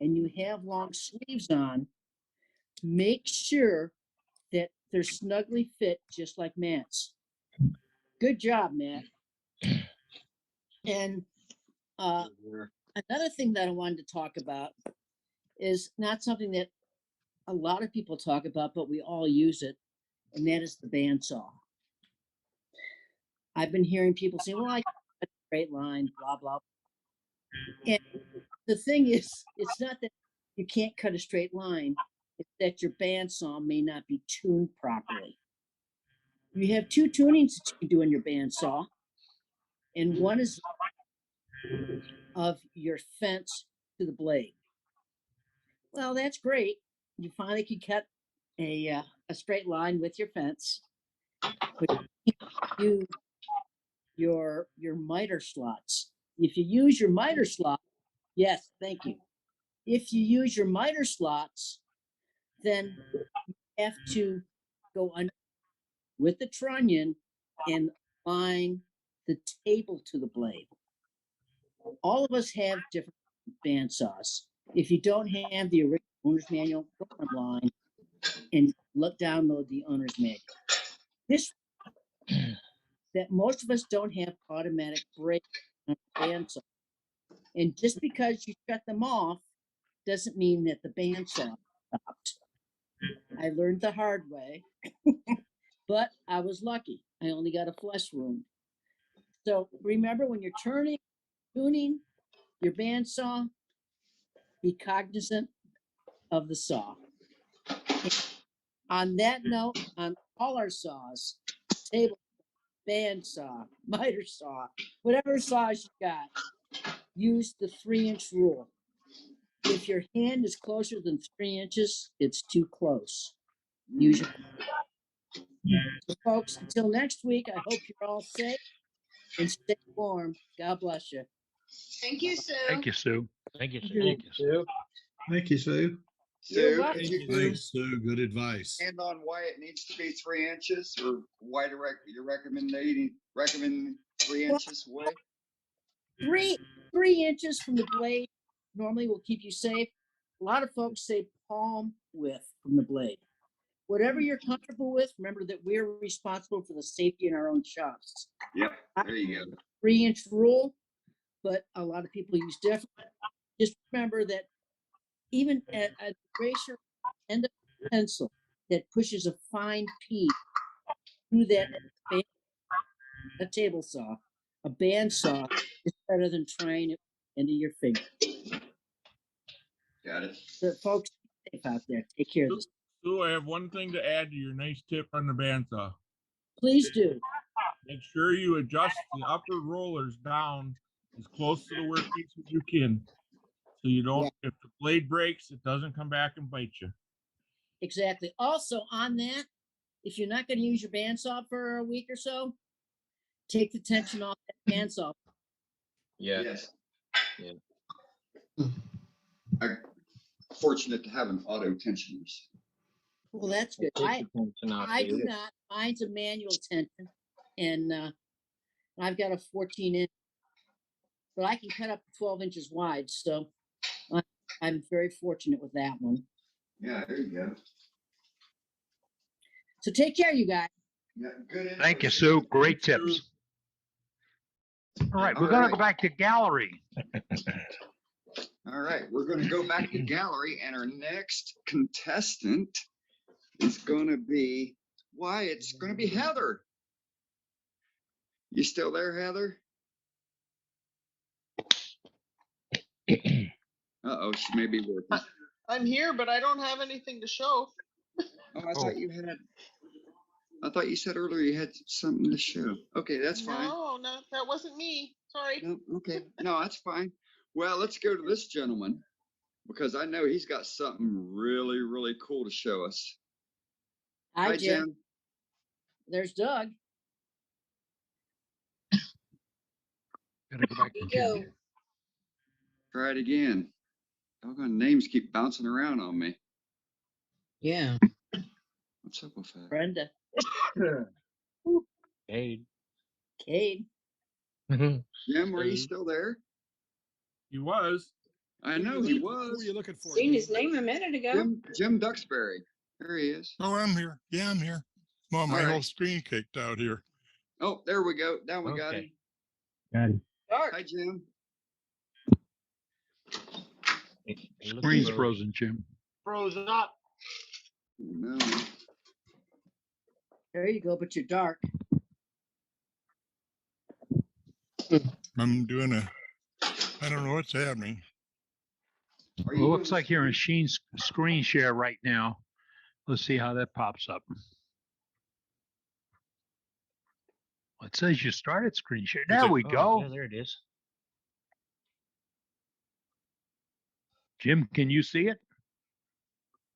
and you have long sleeves on, make sure that they're snugly fit, just like Matt's. Good job, Matt. And another thing that I wanted to talk about is not something that a lot of people talk about, but we all use it, and that is the bandsaw. I've been hearing people say, well, I cut a straight line, blah, blah. And the thing is, it's not that you can't cut a straight line, it's that your bandsaw may not be tuned properly. You have two tunings that you can do in your bandsaw, and one is of your fence to the blade. Well, that's great. You finally can cut a straight line with your fence, but you use your miter slots. If you use your miter slot, yes, thank you. If you use your miter slots, then you have to go under with the trunnion and line the table to the blade. All of us have different bandsaws. If you don't have the original owner's manual, go online and download the owner's manual. This that most of us don't have automatic brakes on the bandsaw. And just because you shut them off doesn't mean that the bandsaw stopped. I learned the hard way, but I was lucky. I only got a flesh wound. So remember, when you're tuning your bandsaw, be cognizant of the saw. And on that note, on all our saws, table, bandsaw, miter saw, whatever saws you got, use the 3-inch rule. If If your hand is closer than 3 inches, it's too close. Use your. So folks, until next week, I hope you're all safe and stay warm. God bless you. Thank you, Sue. Thank you, Sue. Thank you, Thank Sue. you. Sue. Thank you, Sue. You're Sue, welcome. could you Thanks, Sue. Good advice. expand on why it needs to be 3 inches, or why you're recommend 3 Well, inches away? 3 inches from the blade normally will keep you safe. A lot of folks say palm width from the blade. Whatever you're comfortable with, remember that we're responsible for the safety in our own shops. Yep, there you go. 3-inch rule, but a lot of people use different. Just remember that even a eraser and a pencil that pushes a fine P through that a table saw, a bandsaw is better than trying it into your finger. Got it. So folks, be safe out there. Take care of this. Sue, I have one thing to add to your nice tip on the bandsaw. Please do. Make sure you adjust the upper rollers down as close to the workpiece as you can. So you don't, if the blade breaks, it doesn't come back and bite you. Exactly. Also on that, if you're not going to use your bandsaw for a week or so, take the tension off that bandsaw. Yeah. Yes. Yeah. I'm fortunate to have an auto tension machine. Well, that's good. I do not. Mine's a manual tension, and I've got a 14-inch, but I can cut up to 12 inches wide. So I'm very fortunate with that one. Yeah, there you go. So take care, you guys. Yeah, good. Thank you, Sue. Great tips. All right, we're going to go back to gallery. All right, we're going to go back to gallery, and our next contestant is going to be, it's going to be Heather. You still there, Heather? Uh-oh, she may be working. I'm here, but I don't have anything to show. Oh, I thought you had. I thought you said earlier you had something to show. Okay, that's fine. No, that wasn't me. Sorry. No, okay, no, that's fine. Well, let's go to this gentleman, because I know he's got something really, really cool to show us. Hi, Jim. There's Doug. Gotta go back to Jim. Try it again. Doggone names keep bouncing around on me. Yeah. What's up with that? Brenda. Cade. Cade. Jim, were you still there? He was. I know he was. Who are you looking for? Seen his name a minute ago. Jim Duxbury. There he is. Oh, I'm here. Yeah, I'm here. Well, my All right. whole screen kicked out here. Oh, there we go. Now we got him. Got him. Hi, Jim. Screen's frozen, Jim. Froze up. No. There you go, but you're dark. I'm doing I don't know what's happening. Well, it looks like you're in screen share right now. Let's see how that pops up. Well, it says you started screen share. There we go. Yeah, there it is. Jim, can you see it?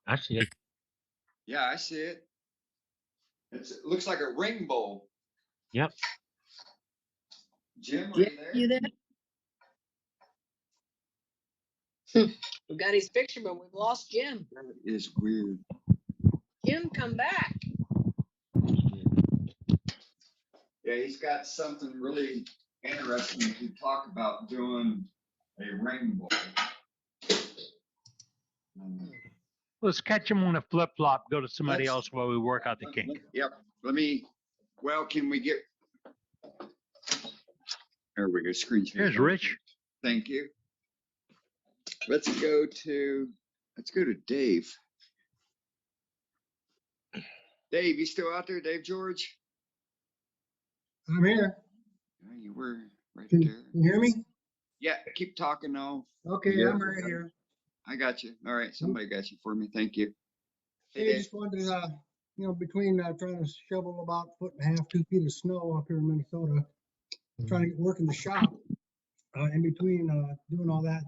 I see it. Yeah, I see it. It looks like a ring bowl. Yep. Jim, are you there? We've got his picture, but we've lost Jim. That is weird. Jim, come back. Yeah, he's got something really interesting to talk about doing a ring bowl. Let's catch him on a flip flop. Go to somebody else while we work out the kink. Yep. Can we get? There we go. Screen share. Here's Rich. Thank you. Let's go to Dave. Dave, you still out there, Dave George? I'm here. Yeah, you were right Can there. you hear me? Yeah, keep talking now. Okay, Yeah. I'm right here. I got you. All right, somebody got you for me. Thank you. Hey, Dave. just wanted to, between trying to shovel about 1.5 to 2 feet of snow up here in Minnesota, trying to get work in the shop, in between doing all that,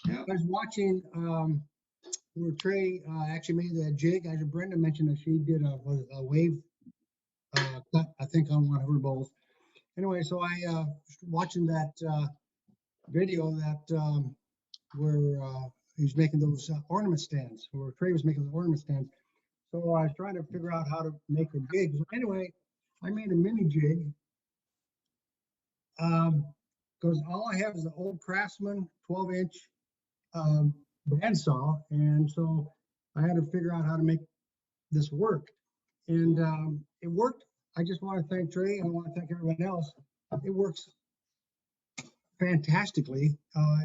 I was watching where Trey actually made that jig. As Brenda mentioned that she did a wave cut, I think on one of her bowls. Anyway, so I watching that video that where he's making those ornament stands, where Trey was making the ornament stands. So I was trying to figure out how to make a jig. So anyway, I made a mini jig. Because all I have is an old Craftsman 12-inch bandsaw, and so I had to figure out how to make this work. And it worked. I just want to thank Trey and I want to thank everyone else. It works fantastically.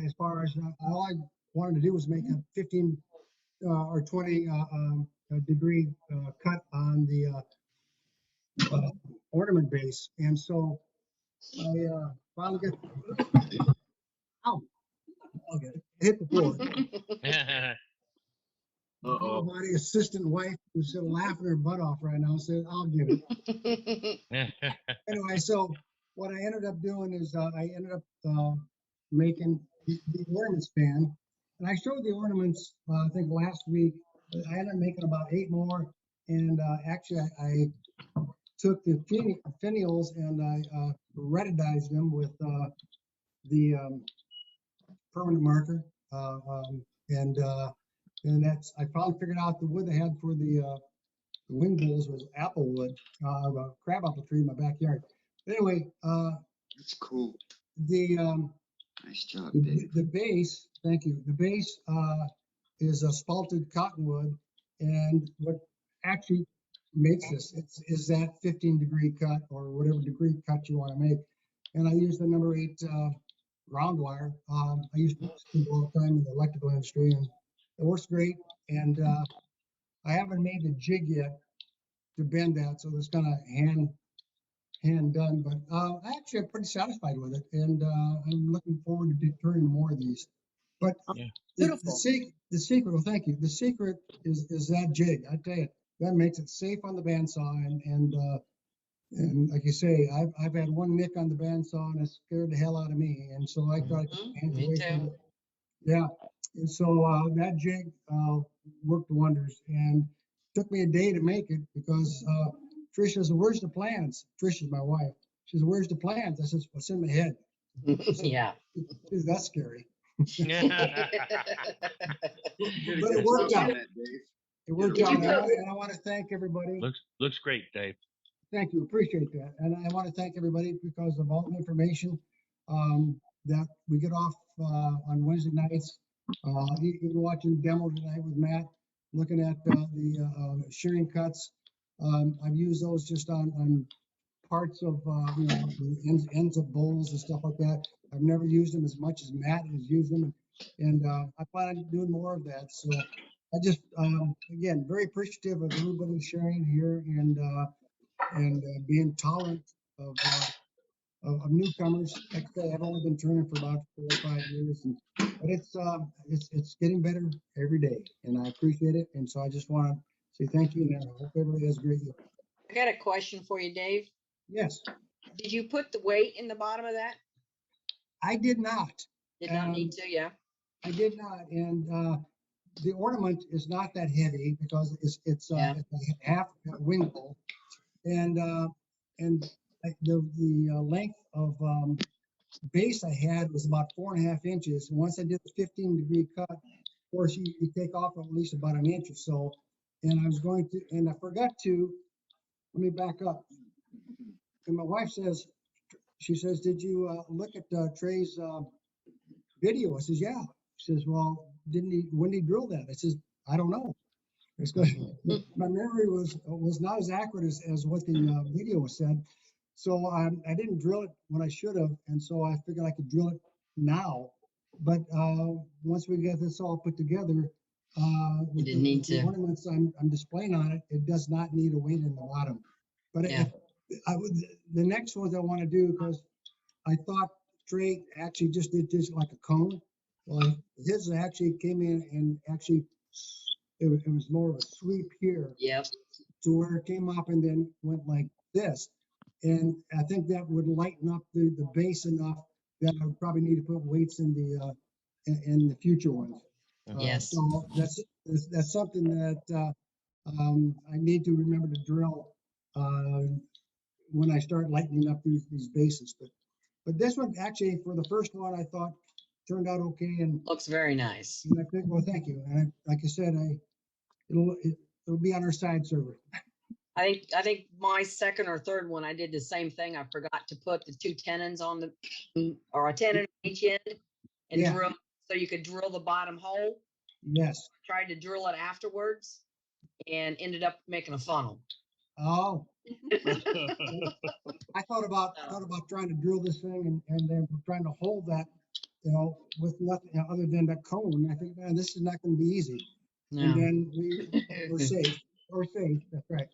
As far as all I wanted to do was make a 15 or 20 degree cut on the ornament base, and so I finally got. Ow! Okay, hit the floor. My assistant wife, who's still laughing her butt off right now, said, "I'll get it." Anyway, so what I ended up doing is I ended up making the ornament stand, and I showed the ornaments I think last week. I ended up making about 8 more, and actually I took the finials and I redidized them with the permanent marker, and that's I finally figured out the wood I had for the wing bowls was apple wood, a crab apple tree in my backyard. Anyway, That's cool. The Nice job, Dave. the base, thank you. The base is a spalted cottonwood, and what actually makes this is that 15-degree cut or whatever degree cut you want to make. And I use the number 8 round wire. I used to do all the time in the electrical industry, and it works great. And I haven't made the jig yet to bend that, so it's kind of hand done. But I actually am pretty satisfied with it, and I'm looking forward to turning more of these. But the secret, well, thank you. The secret is that jig. I tell you, that makes it safe on the bandsaw, and like you say, I've had one nick on the bandsaw and it scared the hell out of me, and so I try to keep hands away from it. Yeah, and so that jig worked wonders, and took me a day to make it because Trish says, "Where's the plans?" Trish is my wife. She says, "Where's the plans?" I says, "What's in my head?" Yeah. That's scary. But But it worked out. Dave. It worked out, and I want to thank everybody. Looks great, Dave. Thank you, appreciate that. And I want to thank everybody because of all the information that we get off on Wednesday nights. Even watching demo tonight with Matt, looking at the shearing cuts. I've used those just on parts of the ends of bowls and stuff like that. I've never used them as much as Matt has used them, and I plan on doing more of that. So I just again very appreciative of everybody sharing here and being tolerant of newcomers. Like I say, I've only been turning for about 4 or 5 years, but it's getting better every day, and I appreciate it. And so I just want to say thank you, and I hope everybody has a great year. I got a question for you, Dave. Yes. Did you put the weight in the bottom of that? I did not. Did not need to, yeah. I did not, and the ornament is not that heavy because it's a half wing bowl, and the length of base I had was about 4.5 inches. And once I did the 15-degree cut, of course you take off at least about an inch or so. And I was going to, and I forgot to. Let me back up. And my wife says, she says, "Did you look at Trey's video?" I says, "Yeah." She says, "Well, when did he drill that?" I says, "I don't know." It's good. My memory was not as accurate as what the video said. So I didn't drill it when I should have. And so I figured I could drill it now. But once we get this all put together, with the ornaments I'm displaying on it, it does not need a weight in the bottom. But the next ones I want to do, because I thought Trey actually just did this like a cone. Well, his actually came in and actually it was more of a sweep here. Yep. To where it came up and then went like this. And I think that would lighten up the base enough that I would probably need to put weights in in the future ones. Yes. So that's something that I need to remember to drill when I start lightening up these bases. But this one actually, for the first one, I thought turned out okay, and looks very nice. And I think, well, thank you. And like I said, it'll be on our side server. I think my second or third one, I did the same thing. I forgot to put the 2 tenons on the, or a tenon on each end and Yeah. drill, so you could drill the bottom hole. Yes. Tried to drill it afterwards and ended up making a funnel. Oh. I thought about trying to drill this thing and then trying to hold that, with nothing other than that cone. I think, man, this is not going to be easy. No. And then we're safe. That's right.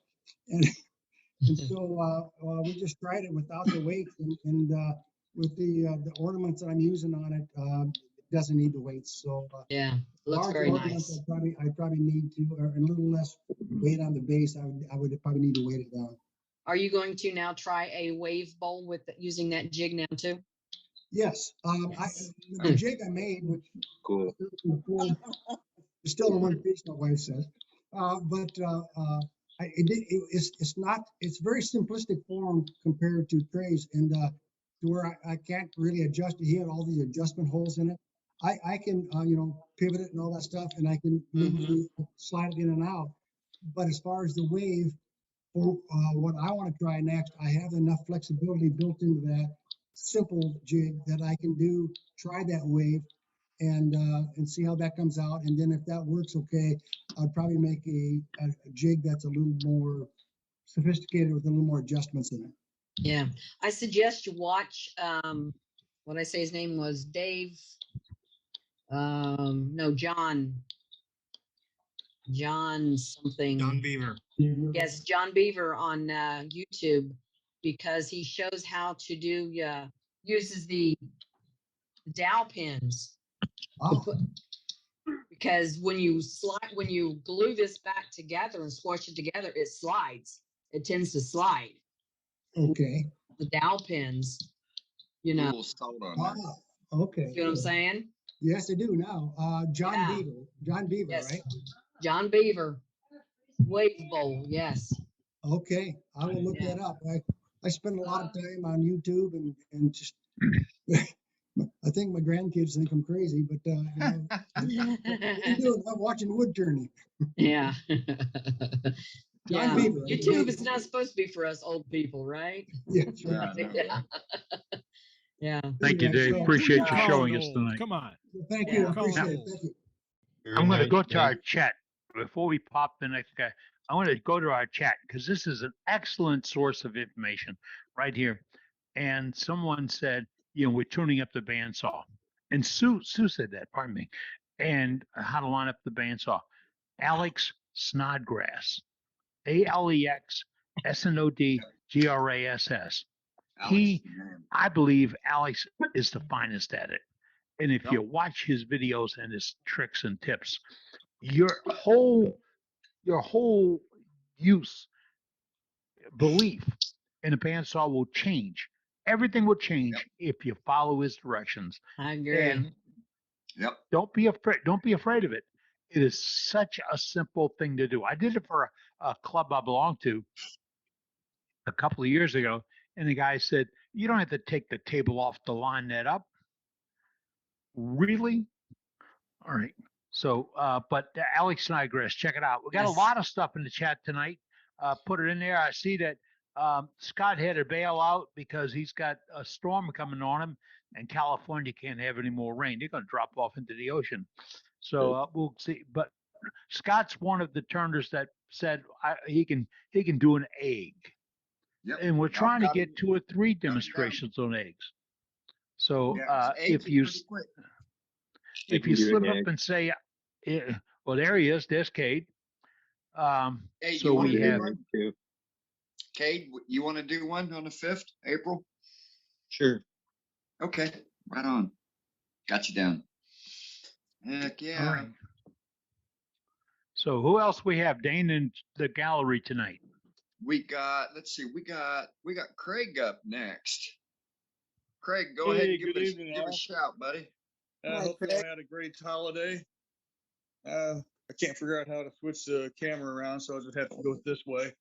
And so we just tried it without the weights and with the ornaments that I'm using on it, it doesn't need the weights. So yeah, looks very nice. I probably need to, or a little less weight on the base. I would probably need to weight it down. Are you going to now try a wave bowl with using that jig now too? Yes. The jig I made, which cool, is still in one piece, my wife says. It's very simplistic form compared to Trey's, and to where I can't really adjust it. He had all these adjustment holes in it. I can pivot it and all that stuff, and I can slide it in and out. But as far as the wave, for what I want to try next, I have enough flexibility built into that simple jig that I can try that wave and see how that comes out. And then if that works okay, I'd probably make a jig that's a little more sophisticated with a little more adjustments in it. Yeah, I suggest you watch, what I say his name was Dave, no, John something. John Beaver. Yes, John Beaver on YouTube, because he shows how to do, uses the dowel pins. Because when you glue this back together and squash it together, it slides. It tends to slide. Okay. The dowel pins, Okay. See what I'm saying? Yes, I do now. John Beaver, yes. Right? John Beaver, wave bowl, yes. Okay, I will look that up. I spend a lot of time on YouTube and just, I think my grandkids think I'm crazy, but I'm watching wood turning. Yeah. John Beaver. YouTube is not supposed to be for us old people, right? Yeah. Yeah. Yeah. Thank you, Dave. Appreciate you showing us tonight. Come on. Thank you. I appreciate it. Thank you. I'm going to go to our chat before we pop the next guy. I want to go to our chat because this is an excellent source of information right here. And someone said, we're tuning up the bandsaw. And Sue said that, pardon me. And how to line up the bandsaw. Alex Snodgrass, Alex Snodgrass. I believe Alex is the finest at it. And if you watch his videos and his tricks and tips, your whole belief in a bandsaw will change. Everything will change if you follow his directions. I agree. And don't be afraid. Don't be afraid of it. It is such a simple thing to do. I did it for a club I belonged to a couple of years ago, and the guy said, "You don't have to take the table off to line that up." Really? All right. So, but Alex Snodgrass, check it out. We got a lot of stuff in the chat tonight. Put it in there. I see that Scott had to bail out because he's got a storm coming on him, and California can't have any more rain. They're going to drop off into the ocean. So we'll see. But Scott's one of the turners that said he can do an egg. Yep. And we're trying to get 2 or 3 demonstrations on eggs. So if you slip up and say, well, there he is. There's Cade. Hey, so we have. Cade, you want to do one on the 5th, April? Sure. Okay, right on. Got you down. Heck yeah. All right. So who else we have? Dane in the gallery tonight. We got, let's see, we got Craig up next. Craig, go ahead and give a shout, buddy. Hi, hope you all Craig. had a great holiday. I can't figure out how to switch the camera around, so I'll just have to go this way.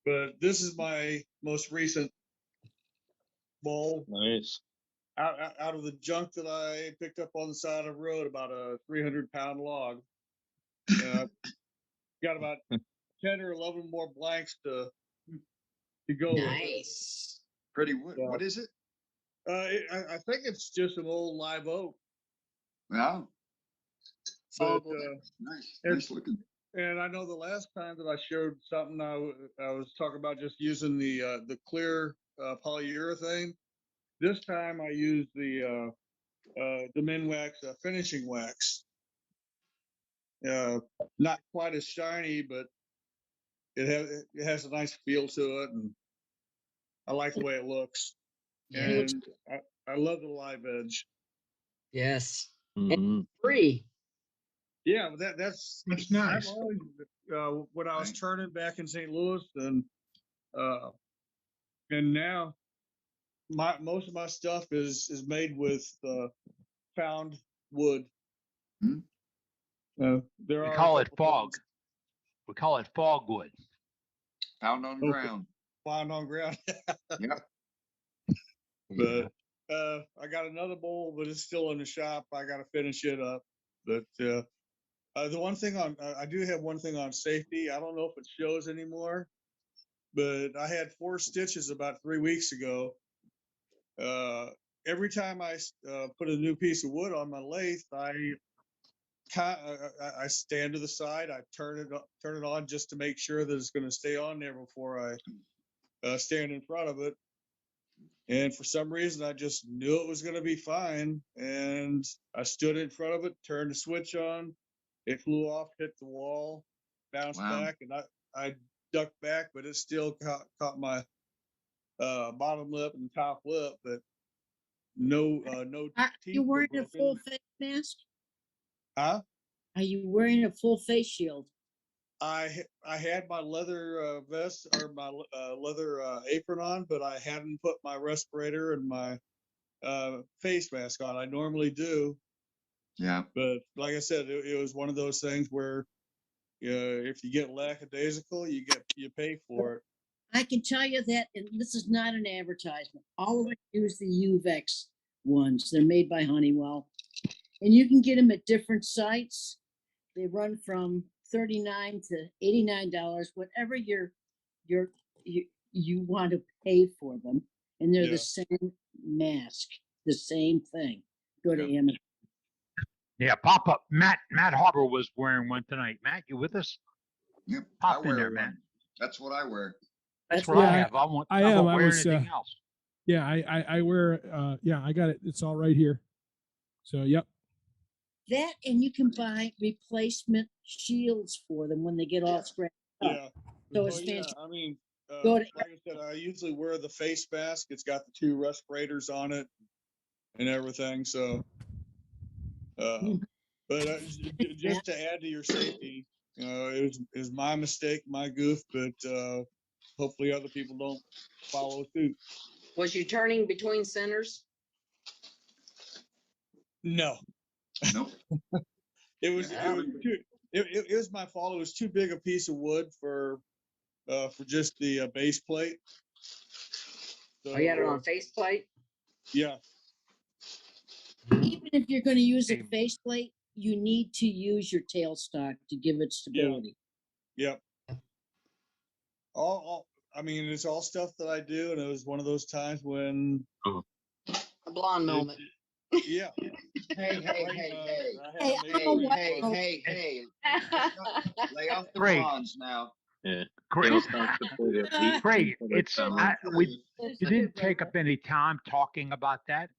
But this is my most recent bowl. Nice. Out of the junk that I picked up on the side of the road, about a 300-pound log. Got about 10 or 11 more blanks to go with. Nice. Pretty wood. What is it? I think it's just an old live oak. Wow. But, Nice. Nice looking. And I know the last time that I showed something, I was talking about just using the clear polyurethane. This time I used the Minwax finishing wax. Not quite as shiny, but it has a nice feel to it, and I like the way it looks. Yeah. And I love the live edge. Yes. Mhm. And free. Yeah, that's nice. I've always, when I was turning back in St. Louis, and now most of my stuff is made with found wood. Hmm. There We are call a it couple fog. things We call it fogwood. Found on ground. found on ground. Yep. But I got another bowl, but it's still in the shop. I got to finish it up. But the one thing on I do have one thing on safety. I don't know if it shows anymore, but I had 4 stitches about 3 weeks ago. Every time I put a new piece of wood on my lathe, I stand to the side. I turn it on just to make sure that it's going to stay on there before I stand in front of it. And for some reason, I just knew it was going to be fine. And I stood in front of it, turned the switch on. It flew off, hit the wall, bounced back, and I ducked back, but it still caught my bottom lip and top lip. But no Are teeth you were wearing a broken. full face mask? Huh? Are you wearing a full face shield? I had my leather vest or my leather apron on, but I hadn't put my respirator and my face mask on. I normally do. Yeah. But like I said, it was one of those things where if you get lackadaisical, you pay for it. I can tell you that, and this is not an advertisement. All of us use the UVEX ones. They're made by Honeywell, and you can get them at different sites. They run from $39 to $89, whatever you want to pay for them, and they're the same mask, the same thing. Go to Amazon. Yeah, pop up. Matt Harber was wearing one tonight. Matt, you with us? Yep. Pop I in wear there, one. Matt. That's what I wear. That's what I have. I won't wear anything else. Yeah, I wear. Yeah, I got it. It's all right here. So, yep. That, and you can buy replacement shields for them when they get all scratched up. Yeah. So it's Well, yeah, fantastic. I mean, Go to like I said, I usually wear the face mask. It's got the 2 respirators on it and everything. So, but just to add to your safety, it was my mistake, my goof, but hopefully other people don't follow suit. Was you turning between centers? No. Nope. It was my fault. It was too big a piece of wood for just the base plate. So, Oh, you had it on faceplate? Yeah. Even if you're going to use a faceplate, you need to use your tailstock to give it stability. Yep. I mean, it's all stuff that I do, and it was one of those times when A blonde moment. Yeah. Hey, lay off the Great. bronze now. Yeah. Great. Great. You didn't take up any time talking about that.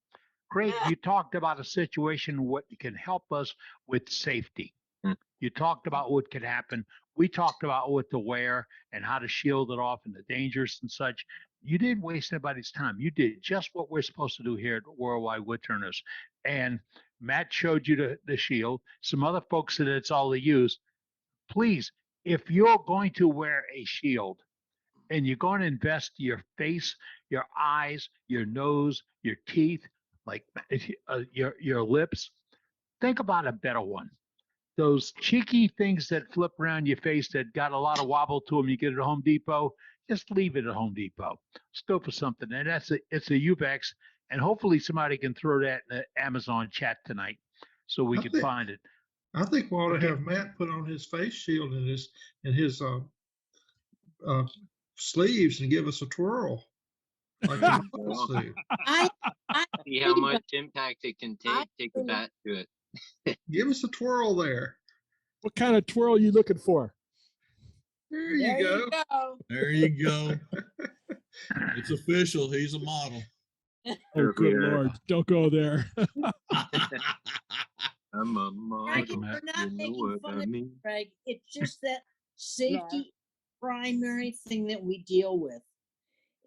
Craig, you talked about a situation what can help us with safety. You talked about what could happen. We talked about what to wear and how to shield it off and the dangers and such. You didn't waste anybody's time. You did just what we're supposed to do here at Worldwide Woodturners. And Matt showed you the shield. Some other folks said it's all they use. Please, if you're going to wear a shield and you're going to invest your face, your eyes, your nose, your teeth, like your lips, think about a better one. Those cheeky things that flip around your face that got a lot of wobble to them, you get it at Home Depot, just leave it at Home Depot. Let's go for something. And it's a Uvex. And hopefully somebody can throw that in the Amazon chat tonight so we can find it. I think we ought to have Matt put on his face shield and his sleeves and give us a twirl. Like I see how much impact it can take. Take a bat to it. Give us a twirl there. What kind of twirl are you looking for? There you go. There you go. It's official. He's a model. Oh, good Lord. Don't go there. I'm a model. We're not making fun of you, Craig. It's just that safety primary thing that we deal with.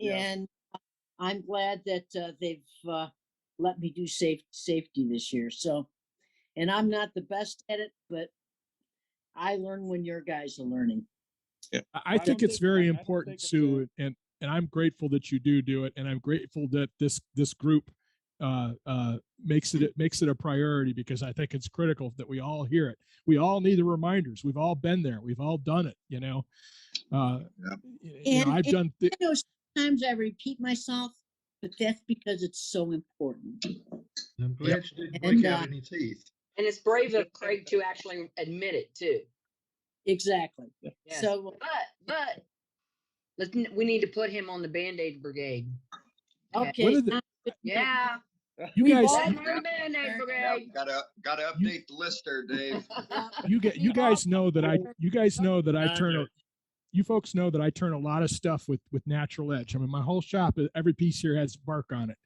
And I'm glad that they've let me do safety this year. So, and I'm not the best at it, but I learn when your guys are learning. I think it's very important, Sue, and I'm grateful that you do it, and I'm grateful that this group makes it a priority, because I think it's critical that we all hear it. We all need the reminders. We've all been there. We've all done it. You know, I've done. I know sometimes I repeat myself, but that's because it's so important. I'm glad you didn't break out any teeth. And it's brave of Craig to actually admit it too. Exactly. Yes. So, but we need to put him on the Band-Aid brigade. Okay. Yeah. You guys, Band-Aid brigade. Gotta update the list there, Dave. you guys know that I turn you folks know that I turn a lot of stuff with natural edge. I mean, my whole shop, every piece here has bark on it.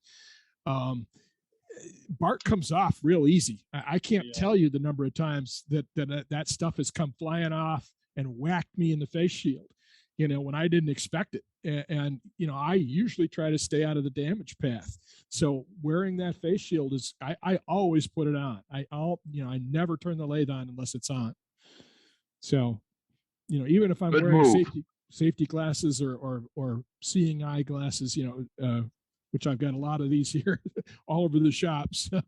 Bark comes off real easy. I can't tell you the number of times that stuff has come flying off and whacked me in the face shield, you know, when I didn't expect it. And you know, I usually try to stay out of the damage path. So wearing that face shield is, I always put it on. I never turn the lathe on unless it's on. So, you know, even if I'm wearing safety glasses or seeing eye glasses, you know, which I've got a lot of these here all over the shop. So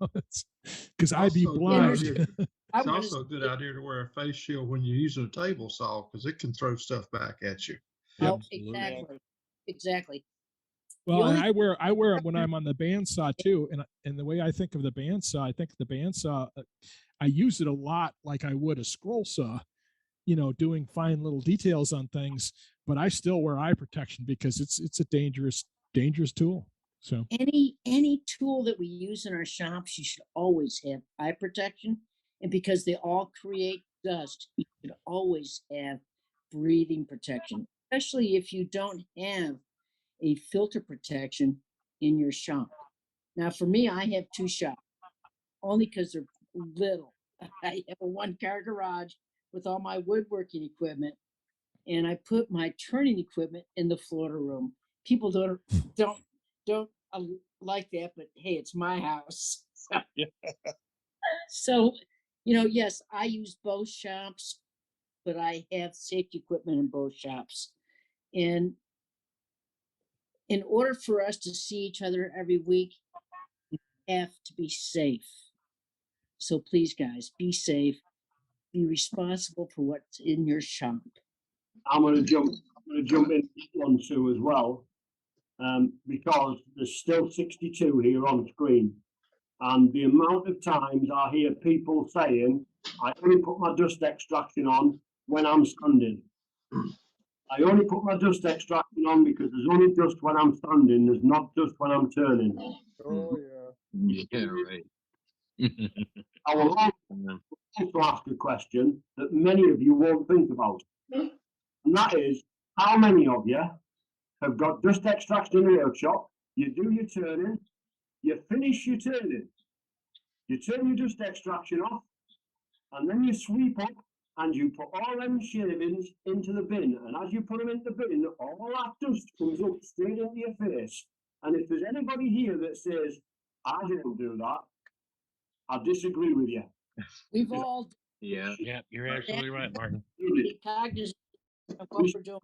because I'd be blind. It's also a good idea to wear a face shield when you're using a table saw, because it can throw stuff back at you. Oh, exactly. Well, and I wear it when I'm on the bandsaw too. And the way I think of the bandsaw, I think the bandsaw, I use it a lot like I would a scroll saw, you know, doing fine little details on things, but I still wear eye protection because it's a dangerous tool. So any tool that we use in our shops, you should always have eye protection. And because they all create dust, you should always have breathing protection, especially if you don't have a filter protection in your shop. Now, for me, I have two shops, only because they're little. I have a one-car garage with all my woodworking equipment, and I put my turning equipment in the floater room. People don't like that, but hey, it's my house. So, you know, yes, I use both shops, but I have safety equipment in both shops. And in order for us to see each other every week, you have to be safe. So please, guys, be safe. Be responsible for what's in your shop. I'm going to jump in this one, Sue, as well, because there's still 62 here on screen. And the amount of times I hear people saying, I only put my dust extraction on when I'm standing. I only put my dust extraction on because there's only dust when I'm standing. There's not dust when I'm turning. Oh, Yeah, right. I will also ask a question that many of you won't think about. And that is, how many of you have got dust extraction in the workshop? You do your turning, you finish your turning, you turn your dust extraction off, and then you sweep up and you put all them shavings into the bin. And as you put them into the bin, all that dust comes up straight into your face. And if there's anybody here that says, I don't do that, I disagree with you. We've all Yeah, you're absolutely right, Martin. be cognizant of what we're doing.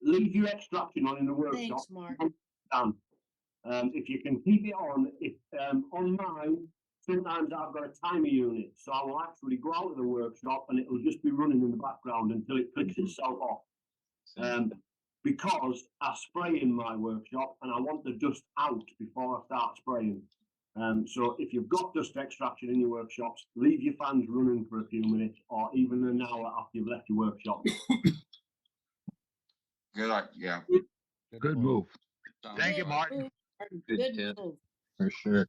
Leave your extraction on in the workshop. Thanks, Mark. If you can keep it on, on mine, sometimes I've got a timer unit, so I will actually go out of the workshop and it'll just be running in the background until it clicks itself off. Because I spray in my workshop and I want the dust out before I start spraying. So if you've got dust extraction in your workshops, leave your fans running for a few minutes or even an hour after you've left your workshop. Good, yeah. Good move. Thank you, Martin. Good tip, for sure.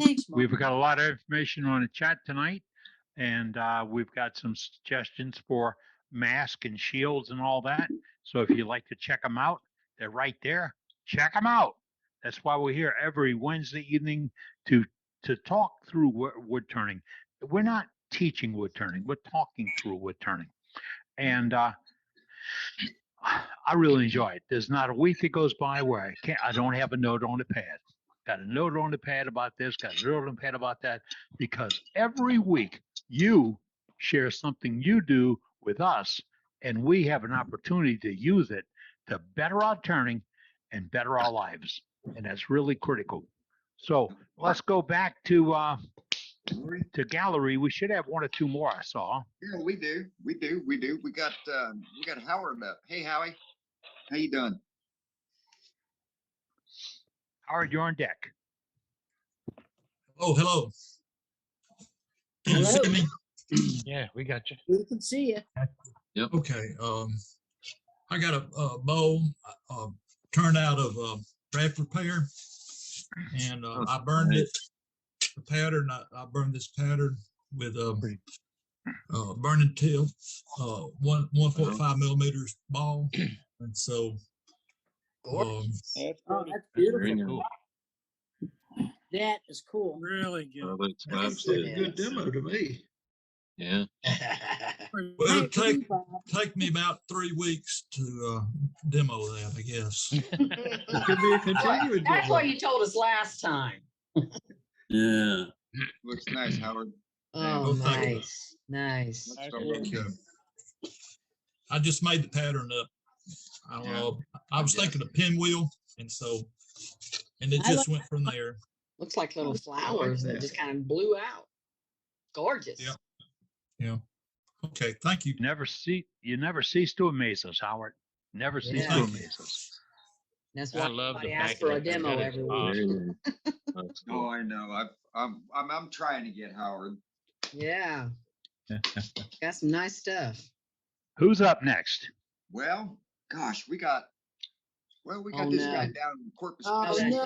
Thanks, Martin. We've got a lot of information on the chat tonight, and we've got some suggestions for masks and shields and all that. So if you'd like to check them out, they're right there. Check them out. That's why we're here every Wednesday evening to talk through wood turning. We're not teaching wood turning. We're talking through wood turning. And I really enjoy it. There's not a week that goes by where I don't have a note on the pad. Got a note on the pad about this, got a note on the pad about that, because every week you share something you do with us, and we have an opportunity to use it to better our turning and better our lives. And that's really critical. So let's go back to gallery. We should have one or two more, I saw. Yeah, we do. We got Howard up. Hey, Howie, how you doing? Howard, you're on deck. Oh, hello. Can you see me? Yeah, we got you. We can see you. Yep. Okay. I got a bowl turned out of draft repair, and I burned it. The pattern. I burned this pattern with burning tip, 1.5 millimeters ball, and so. That's Very beautiful. cool. That is cool. Really good. Well, it's That's absolutely- a good demo to me. Yeah. Well, it'll take me about 3 weeks to demo that, I guess. It could be a continuing That's demo. what you told us last time. Yeah. Looks nice, Howard. Oh, thank you. nice. Let's go look at 'em. I just made the pattern up. I don't know. I was thinking of pinwheel, and it just went from there. Looks like little flowers that just kind of blew out. Gorgeous. Yeah. Yeah. Okay. Thank you. You never cease to amaze us, Howard. Never cease to Yeah. amaze us. That's I why love the somebody asks fact for a that you demo got it every week. awesome. That's Oh, cool. I know. I'm trying to get Howard. Yeah. Got some nice stuff. Who's up next? Well, gosh, we got Oh, this no. guy down in Corpus Oh, Christi. no.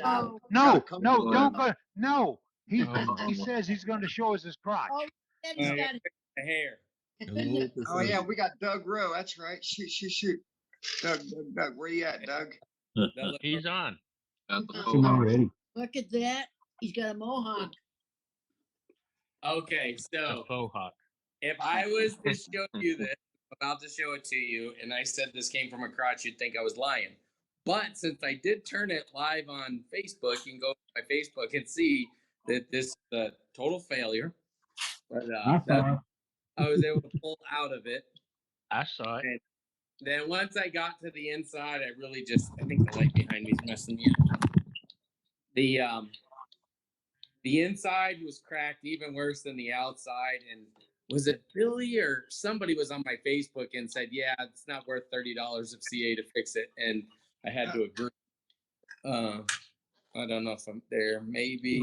No, Got a no, couple don't of go. No, he Oh. says he's going to show us his crotch. Oh, Eddie's got it. The hair. Oh yeah, we got Doug Rowe. That's right. Shoot. Doug, where you at, Doug? He's on. Got the Oh. photo. already. Look at that. He's got a mohawk. Okay, A so faux hawk. if I was to show you this, about to show it to you, and I said this came from a crotch, you'd think I was lying. But since I did turn it live on Facebook, you can go to my Facebook and see that this is a total failure. But I was able to pull out of it. I saw it. And then once I got to the inside, I really I think the light behind me is messing me up. The inside was cracked even worse than the outside. And was it Billy or somebody was on my Facebook and said, yeah, it's not worth $30 of CA to fix it. And I had to agree. I don't know if I'm there. Maybe.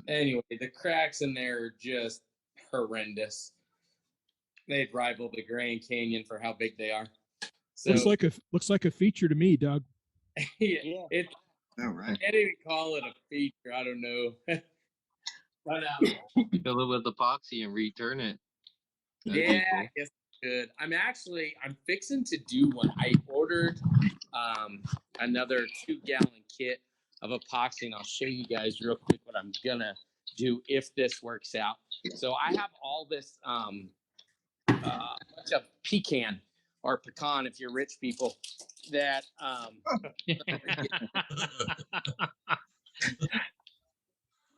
Anyway, the cracks in there are just horrendous. They'd rival the Grand Canyon for how big they are. So looks like a feature to me, Doug. yeah, it. All right. I can't even call it a feature. I don't know. But Fill it with epoxy and return it. That'd be yeah, cool. I guess I could. I'm fixing to do one. I ordered another 2-gallon kit of epoxy, and I'll show you guys real quick what I'm gonna do if this works out. So I have all this bunch of pecan or pecan if you're rich people that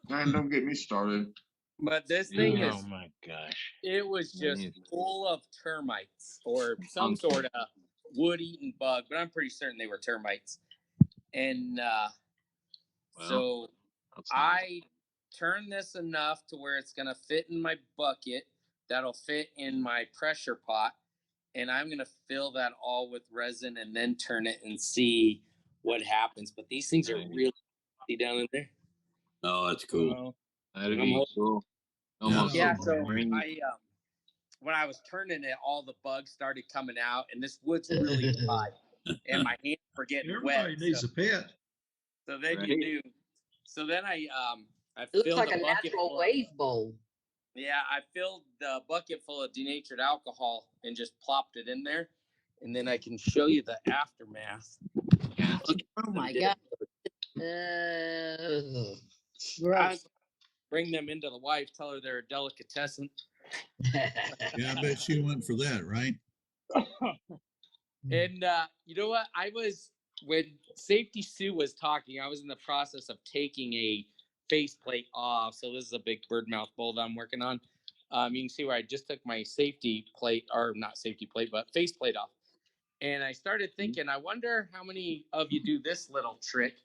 Man, don't get me started. but this thing is, oh my gosh. it was just full of termites or some sort of wood-eating bug, but I'm pretty certain they were termites. And so I turn this enough to where it's going to fit in my bucket. That'll fit in my pressure pot. And I'm going to fill that all with resin and then turn it and see what happens. But these things are really down in there. Oh, that's cool. That'd be cool. Almost. Yeah. So when I was turning it, all the bugs started coming out, and this wood's really dry, and my hands were getting Everybody wet. needs a pet. So then you do. So then I It looks filled like a a bucket natural full wave bowl. Yeah, I filled the bucket full of denatured alcohol and just plopped it in there, and then I can show you the aftermath. Oh my God. Gross. Bring them into the wife, tell her they're a delicatessen. Yeah, I bet she went for that, right? And you know what? When Safety Sue was talking, I was in the process of taking a faceplate off. So this is a big birdmouth bowl that I'm working on. You can see where I just took my safety plate, or not safety plate, but faceplate off. And I started thinking, I wonder how many of you do this little trick.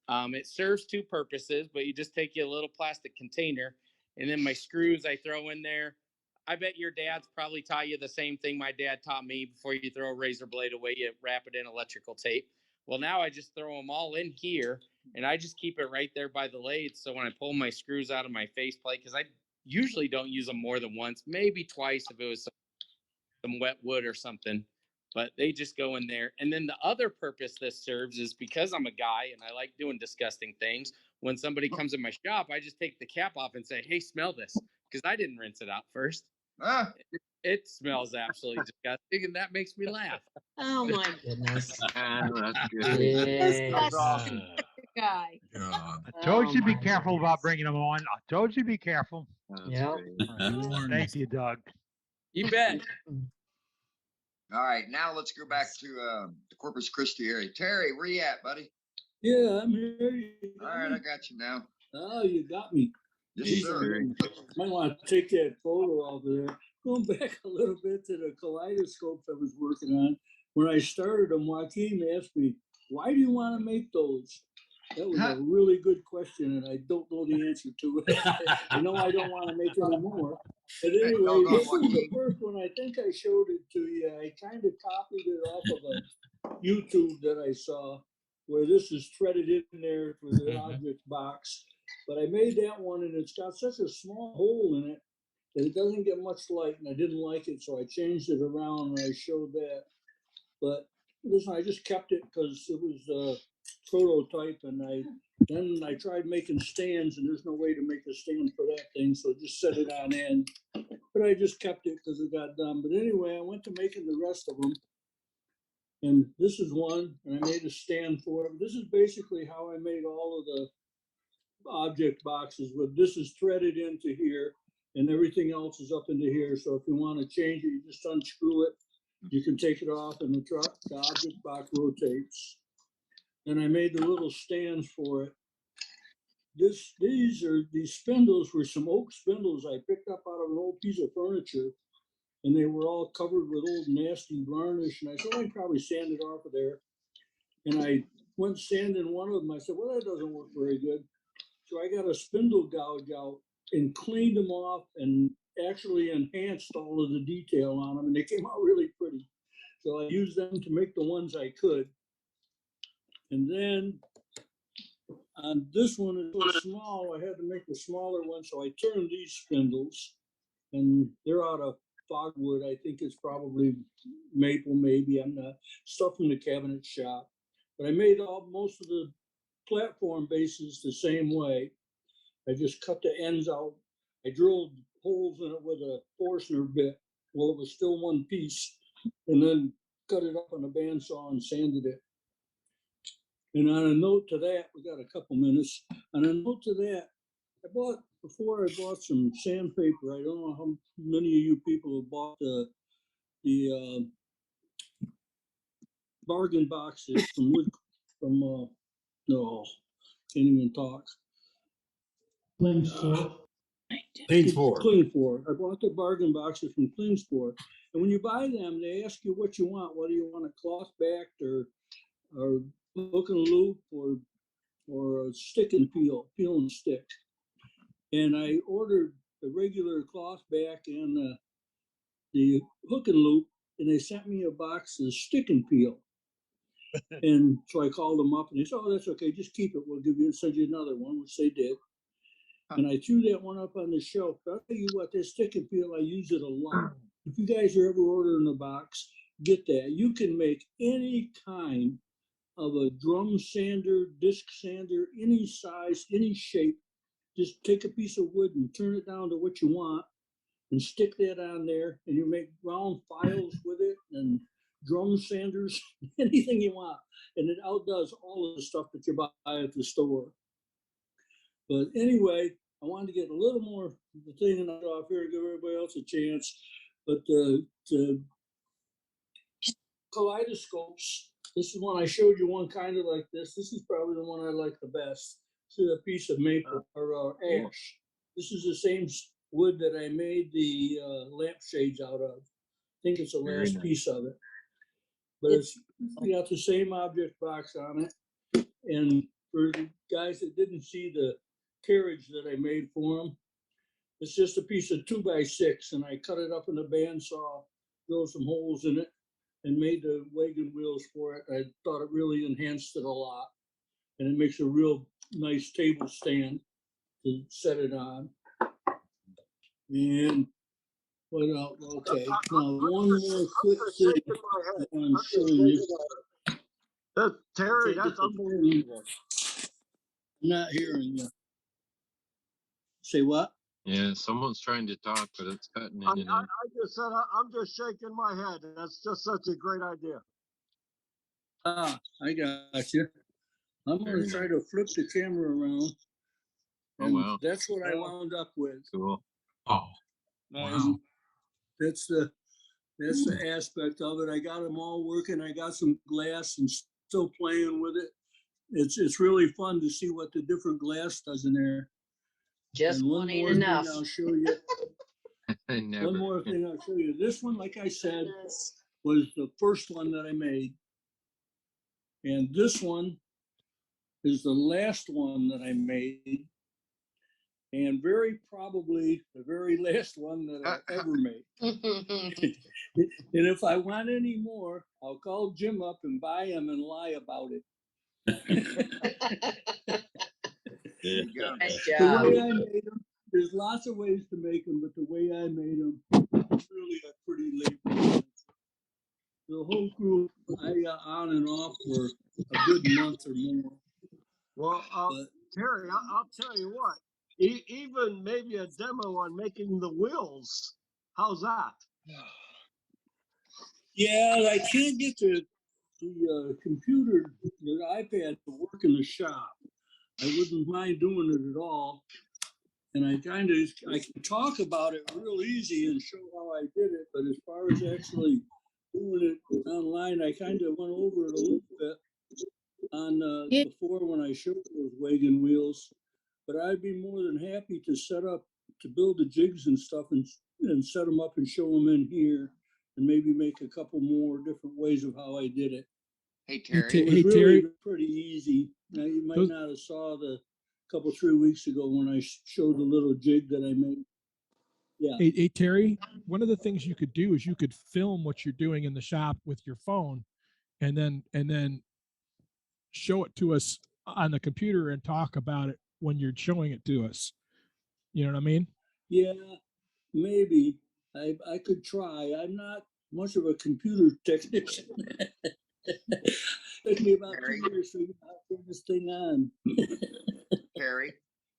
It serves two purposes, but you just take a little plastic container, and then my screws I throw in there. I bet your dad's probably taught you the same thing my dad taught me. Before you throw a razor blade away, you wrap it in electrical tape. Well, now I just throw them all in here, and I just keep it right there by the lathe. So when I pull my screws out of my faceplate, because I usually don't use them more than once, maybe twice if it was some wet wood or something, but they just go in there. And then the other purpose this serves is because I'm a guy and I like doing disgusting things. When somebody comes in my shop, I just take the cap off and say, hey, smell this, because I didn't rinse it out first. It smells absolutely disgusting, and that makes me laugh. Oh my goodness. That's Disgusting guy. I told you to be careful about bringing them on. I told you to be careful. Yeah. Thank you, Doug. You bet. All right, now let's go back to the Corpus Christi area. Terry, where you at, buddy? Yeah, I'm here. All right, I got you now. Oh, you got me. Yes, sir. Might want to take that photo off of there. Going back a little bit to the kaleidoscopes I was working on. When I started them, Joaquin asked me, why do you want to make those? That was a really good question, and I don't know the answer to it. I know I don't want to make any more. But anyway, this was the first one. I think I showed it to you. I kind of copied it off of a YouTube that I saw, where this is threaded in there for the object box. But I made that one, and it's got such a small hole in it that it doesn't get much light, and I didn't like it, so I changed it around, and I showed that. But this one, I just kept it because it was a prototype, and then I tried making stands, and there's no way to make a stand for that thing, so just set it on end. But I just kept it because it got done. But anyway, I went to making the rest of them, and this is one, and I made a stand for it. This is basically how I made all of the object boxes. With this is threaded into here, and everything else is up into here. So if you want to change it, you just unscrew it. You can take it off, and the object box rotates. And I made the little stands for it. These spindles were some oak spindles I picked up out of an old piece of furniture, and they were all covered with old nasty varnish. And I said, I probably sand it off of there. And I went sanding one of them. I said, well, that doesn't work very good. So I got a spindle gouge out and cleaned them off and actually enhanced all of the detail on them, and they came out really pretty. So I used them to make the ones I could. And then on this one, it's a little small. I had to make a smaller one, so I turned these spindles, and they're out of fogwood. I think it's probably maple, maybe. I'm not. Stuff from the cabinet shop. But I made most of the platform bases the same way. I just cut the ends out. I drilled holes in it with a Forstner bit while it was still one piece, and then cut it up on a bandsaw and sanded it. And on a note to that, we got a couple minutes. On a note to that, before I bought some sandpaper, I don't know how many of you people have bought the bargain boxes no, can't even talk. Cleansport. I bought the bargain boxes from Cleansport. And when you buy them, they ask you what you want, whether you want a cloth backed or hook and loop or a stick and peel and stick. And I ordered the regular cloth back and the hook and loop, and they sent me a box of stick and peel. And so I called them up and they said, "Oh, that's okay, just keep it. We'll send you another one," which they did. And I threw that one up on the shelf. But I'll tell you what, this stick and peel, I use it a lot. If you guys are ever ordering a box, get that. You can make any kind of a drum sander, disc sander, any size, any shape. Just take a piece of wood and turn it down to what you want and stick that on there, and you make round files with it and drum sanders, anything you want. And it outdoes all of the stuff that you buy at the store. But anyway, I wanted to get a little more the thing off here to give everybody else a chance. But the kaleidoscopes, this is one I showed you, one kind of like this. This is probably the one I like the best. This is a piece of maple or ash. This is the same wood that I made the lampshades out of. I think it's the last piece of it. But it's got the same object box on it. And for the guys that didn't see the carriage that I made for them, it's just a piece of 2x6, and I cut it up in a bandsaw, drilled some holes in it, and made the wagon wheels for it. I thought it really enhanced it a lot, and it makes a real nice table stand to set it on. And what else? Okay, now one more quick thing I want to show you. Terry, that's unbelievable. I'm not hearing you. Say what? Yeah, someone's trying to talk, but it's cutting in and I out. just said I'm just shaking my head. That's just such a great idea. Ah, I got you. I'm going to try to flip the camera around. Oh, And wow. that's what I wound up with. Cool. Oh, wow. That's the aspect of it. I got them all working. I got some glass and still playing with it. It's really fun to see what the different glass does in there. Just and one ain't enough. I'll show you. One more thing I'll show you. This one, like I said, was the first one that I made. And this one is the last one that I made. And very probably the very last one that I ever made. And if I want any more, I'll call Jim up and buy him and lie about it. Nice The job. way I made them, there's lots of ways to make them, but the way I made them, it's really a pretty labor. The whole group, I got on and off for a good month or more. Well, Terry, I'll tell you what. Even maybe a demo on making the wheels. How's that? Yeah, I can't get the computer, the iPad to work in the shop. I wouldn't mind doing it at all. And I can talk about it real easy and show how I did it, but as far as actually doing it online, I kind of went over it a little bit on before when I showed those wagon wheels. But I'd be more than happy to build the jigs and stuff and set them up and show them in here and maybe make a couple more different ways of how I did it. Hey, Terry. It was really pretty easy. Now, you might not have saw the 3 weeks ago when I showed the little jig that I made. Yeah. Hey, Terry, one of the things you could do is you could film what you're doing in the shop with your phone and then show it to us on the computer and talk about it when you're showing it to us. You know what I mean? Yeah, maybe. I could try. I'm not much of a computer technician. Took me about 2 years to figure out how to turn this thing on. Terry,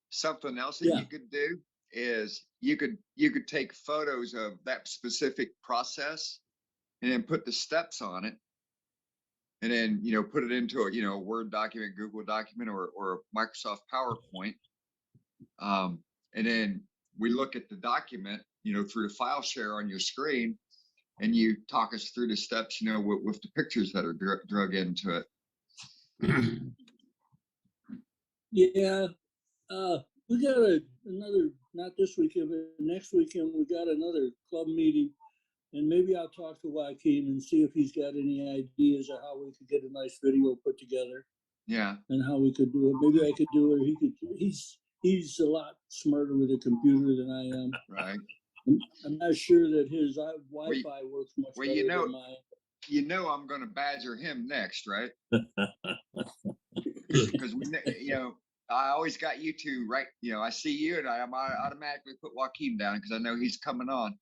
something else that you could do is you could take photos of that specific process and then put the steps on it, and then put it into a Word document, Google document, or a Microsoft PowerPoint, and then we look at the document through the file share on your screen, and you talk us through the steps with the pictures that are drug into it. Yeah, We got another, not this weekend, but next weekend, we got another club meeting. And maybe I'll talk to Joaquin and see if he's got any ideas of how we could get a nice video put together. Yeah. And how we could do it. Maybe I could do it, or he could. He's a lot smarter with a computer than I am. Right. I'm not sure that his Wi-Fi works much Well, better than mine. You know, I'm going to badger him next, right? Because I always got you two, right? I see you, and I automatically put Joaquin down because I know he's coming on,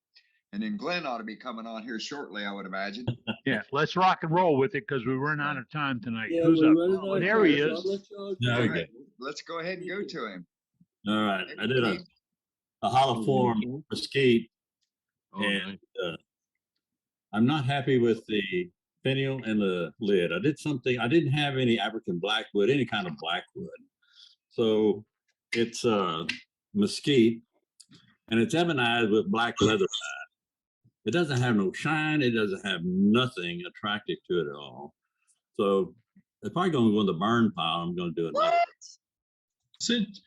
and then Glenn ought to be coming on here shortly, I would imagine. Yeah, let's rock and roll with it because we run out of time tonight. Yeah, Who's we're up? running out of There he time, so is. I'll let y'all There we go. go. Let's go ahead and go to him. All right. I did a hollow form mesquite, and I'm not happy with the finial and the lid. I did something. I didn't have any African blackwood, any kind of blackwood. So it's mesquite, and it's ebonized with black leather side. It doesn't have no shine. It doesn't have nothing attractive to it at all. So it's probably going to go in the burn pile. I'm going to do it. What? Since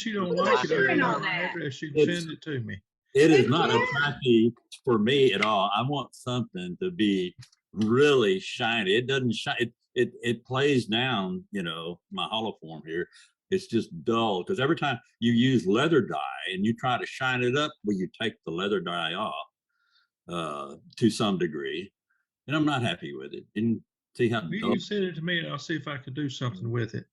you don't like it very much, you can send it to me. It is not attractive for me at all. I want something to be really shiny. It doesn't shine. It plays down, my hollow form here. It's just dull because every time you use leather dye and you try to shine it up, well, you take the leather dye off to some degree, and I'm not happy with it. And see how You can send it to me, and I'll see if I can do something with it.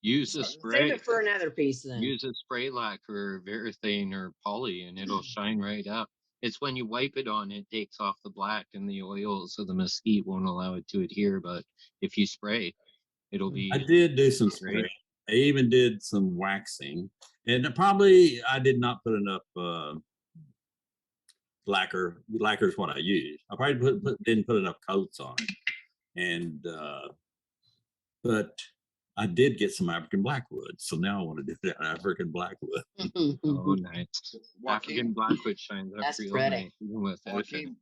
Use a spray. Save it for another piece then. Use a spray lacquer, Varathane or poly, and it'll shine right up. It's when you wipe it on, it takes off the black and the oil, so the mesquite won't allow it to adhere. But if you spray, it'll be. I did do some spray. I even did some waxing, and I did not put enough lacquer. Lacquer is what I use. I probably didn't put enough coats on it, and but I did get some African blackwood, so now I want to do that African blackwood. Oh, nice. African blackwood shines up That's real pretty. nice, even with Joaquin.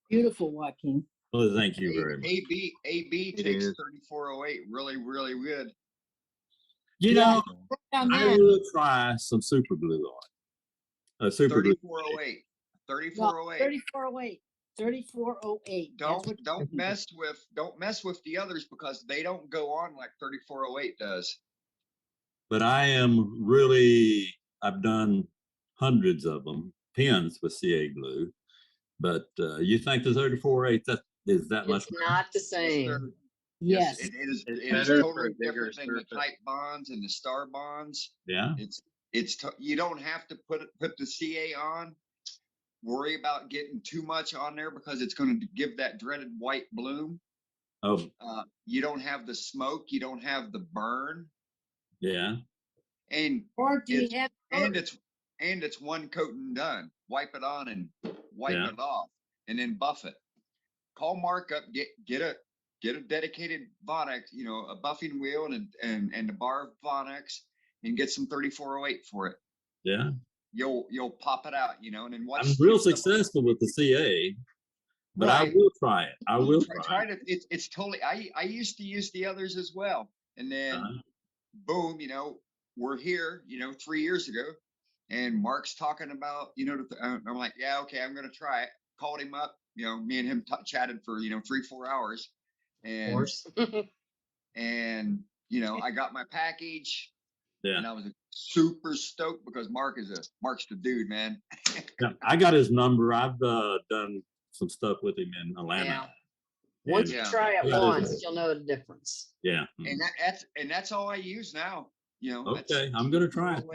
Beautiful, Joaquin. Well, thank you very much. AB It takes is. 3408 really, really good. I will try some super glue on it. Super glue. 3408. No, 3408. 3408. 3408. Don't mess with the others because they don't go on like 3408 does. But I've done hundreds of them, pins with CA glue. But you think the 3408 is that much? It's not the same. Yes. It is. It is better for totally a bigger different than the surface. tight bonds and the star bonds. Yeah. You don't have to put the CA on. Worry about getting too much on there because it's going to give that dreaded white bloom. Oh. You don't have the smoke. You don't have the burn. Yeah. And Or do you have? it's one coat and done. Wipe it on and wipe it off, and then buff it. Call Mark up. Get a dedicated Vonex, a buffing wheel and a bar of Vonex, and get some 3408 for it. Yeah. You'll pop it out, and then watch. I'm real successful with the CA, but I will try it. I will try it. It's totally. I used to use the others as well, and then boom, we're here, 3 years ago, and Mark's talking about, I'm like, yeah, okay, I'm gonna try it. Called him up, me and him chatted for 3-4 hours, and and I got my package. Yeah. And I was super stoked because Mark's the dude, man. Yeah, I got his number. I've done some stuff with him in Atlanta. Yeah. Once you try it once, you'll know the difference. Yeah. And that's all I use now. Okay, I'm gonna try it.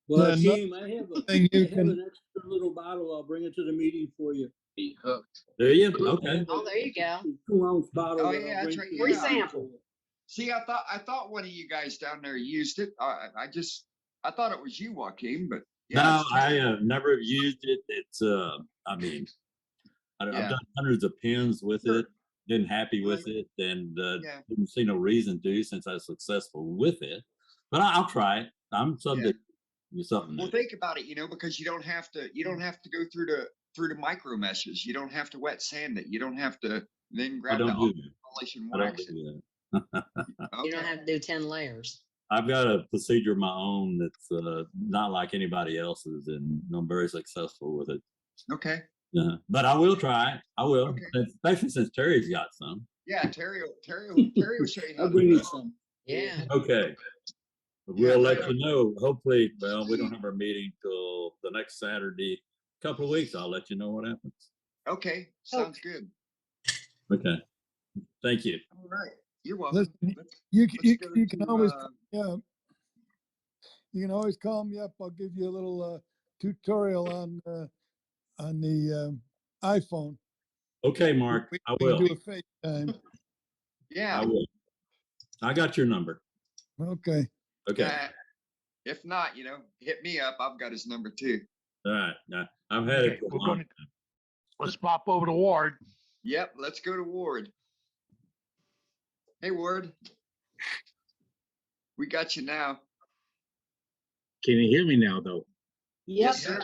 Well, team, I have an extra little bottle. I'll bring it to the meeting for you. Be hooked. There you go. Okay. Oh, there you go. 2-ounce bottle. Oh yeah, that's right. Free sample. See, I thought one of you guys down there used it. I thought it was you, Joaquin, but No, I have never used it. It's I've done hundreds of pins with it. Been happy with it, and didn't see no reason to since I was successful with it. But I'll try it. I'm subject to something. Well, think about it, because you don't have to go through the micro meshes. You don't have to wet sand it. You don't have to then grab the polish and wax it. You don't have to do 10 layers. I've got a procedure of my own that's not like anybody else's, and I'm very successful with it. Okay. But I will try it. I will, Okay. especially since Terry's got some. Yeah, Terry will show you how I'll to bring do you that. some. Yeah. Okay. Yeah, We'll let you know. Hopefully, well, we don't have our meeting till the next Saturday. Couple of weeks, I'll let you know what happens. Okay, sounds good. Okay. Thank you. All right. You're welcome. Listen, you go can to, always you can always call me up. I'll give you a little tutorial on the iPhone. Okay, Mark, I We can will. do a FaceTime. Yeah. I will. I got your number. Okay. Okay. If not, hit me up. I've got his number too. All right. Now, I've had it for a long time. Let's pop over to Ward. Yep, let's go to Ward. Hey, Ward. We got you now. Can you hear me now, though? Yep. Sir.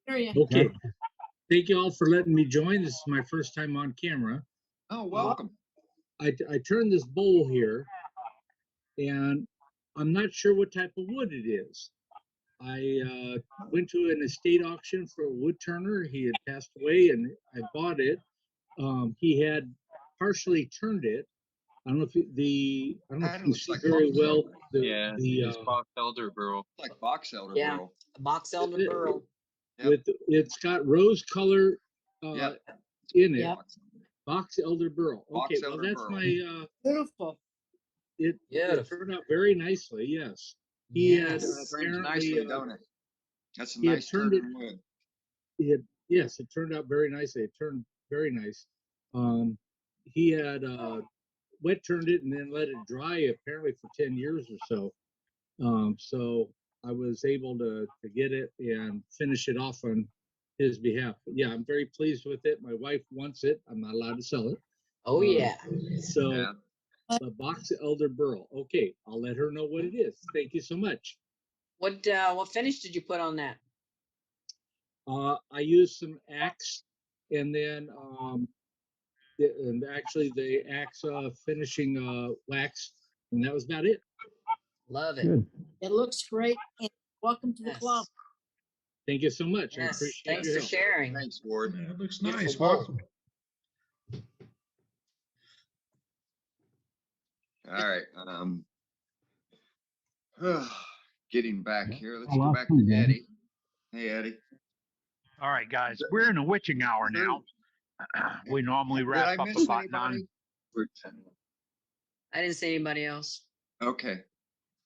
Hear ya. Okay. Thank you all for letting me join. This is my first time on camera. Oh, welcome. I turned this bowl here, and I'm not sure what type of wood it is. I went to an estate auction for a wood turner. He had passed away, and I bought it. He had partially turned it. I don't know if you can see very well. It's box elder burl. Like box elder Yeah, burl. a box elder burl. With it's got rose color in it. Yep. Box elder burl. Okay, Box well elder that's burl. my Beautiful. it Beautiful. turned out very nicely. Yes, he had Turns apparently nicely, don't it? That's a he had nice turned it. turning wood. Yes, it turned out very nicely. It turned very nice. He had wet turned it and then let it dry apparently for 10 years or so. So I was able to get it and finish it off on his behalf. Yeah, I'm very pleased with it. My wife wants it. I'm not allowed to sell it. Oh yeah. So the box elder burl. Okay, I'll let her know what it is. Thank you so much. What finish did you put on that? I used some axe and then and actually the axe finishing wax, and that was about it. Love it. Good. It looks great. And welcome to the club. Thank you so much. I Yes. appreciate Thanks your for help. sharing. Thanks, Ward. Yeah, it looks Beautiful nice. bowl. Welcome. All right. Getting back here. Let's Oh, go that's back pretty to good. Eddie. Hey, Eddie. All right, guys, we're in the witching hour now. We normally Did wrap I up miss about anybody? 9. I didn't see anybody else. Okay.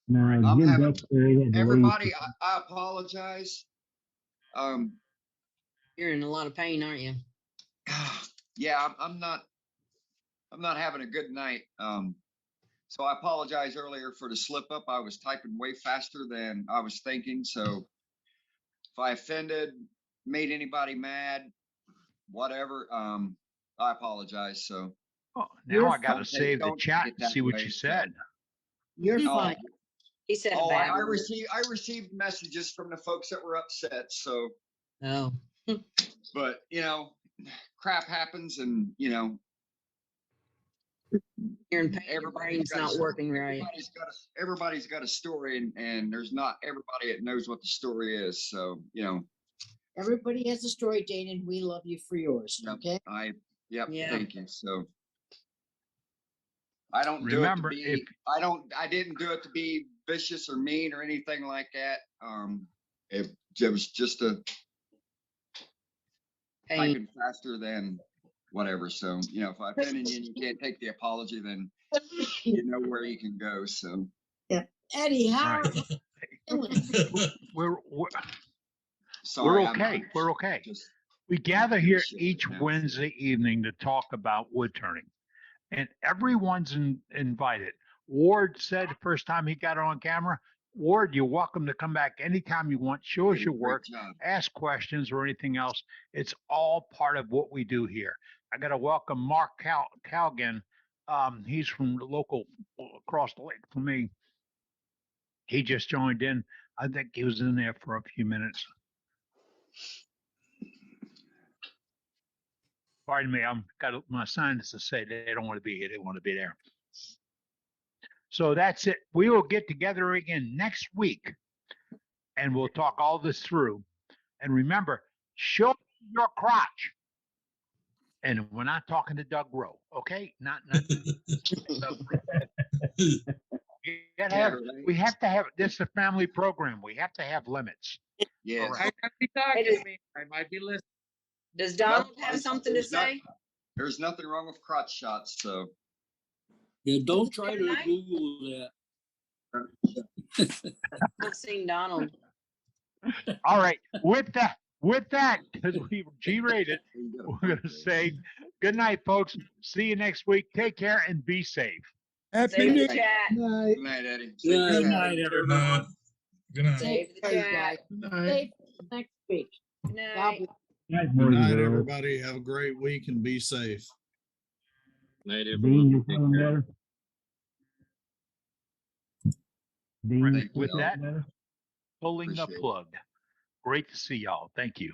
No, I'm Jim having Dexter had to everybody. leave. I apologize. You're in a lot of pain, aren't you? Yeah, I'm not having a good night. So I apologize earlier for the slip up. I was typing way faster than I was thinking. So if I offended, made anybody mad, whatever, I apologize. So Oh, now I got to save the don't chat take it and that see what way, you so. said. You're Oh, fine. He said a Oh, bad I word. received messages from the folks that were upset. So, Oh. but crap happens, and You're in pain. Your brain's not working right. Everybody's got a story, and there's not everybody that knows what the story is. So Everybody has a story, Dane, and we love you for yours. Okay. Yeah. Thank you. So I don't Remember, do it to be. I didn't do it to be vicious or mean or anything like that. It was just a typing faster than whatever. So if I offended you and you can't take the apology, then you know where you can go. So yeah, Eddie, how are you feeling? We're sorry. okay. We're okay. We gather here each Wednesday evening to talk about wood turning, and everyone's invited. Ward said the first time he got on camera, Ward, you're welcome to come back anytime you want. Show us your work, ask questions or anything else. It's all part of what we do here. I got to welcome Mark Calgan. He's from the local across the lake from me. He just joined in. I think he was in there for a few minutes. Pardon me, I'm got my scientists to say they don't want to be here. They want to be there. So that's it. We will get together again next week and we'll talk all this through. And remember, show your crotch. And we're not talking to Doug Rowe, okay? Not. We have to have this is a family program. We have to have limits. Yes. I might be talking to me. I might be listening. Does Donald have something to say? There's nothing wrong with crotch shots, so. Yeah, don't try to Google that. Not seen Donald. All right. With that, because we G-rated, we're going to say good night, folks. See you next week. Take care and be safe. Happy Save New the chat. Good night, Eddie. Good night, everyone. Good night. Save the chat. Safe next week. Good God night. bless. Good night, everybody. Have a great week and be safe. Night, everyone. Take care. With that, pulling the Appreciate it. plug. Great to see y'all. Thank you.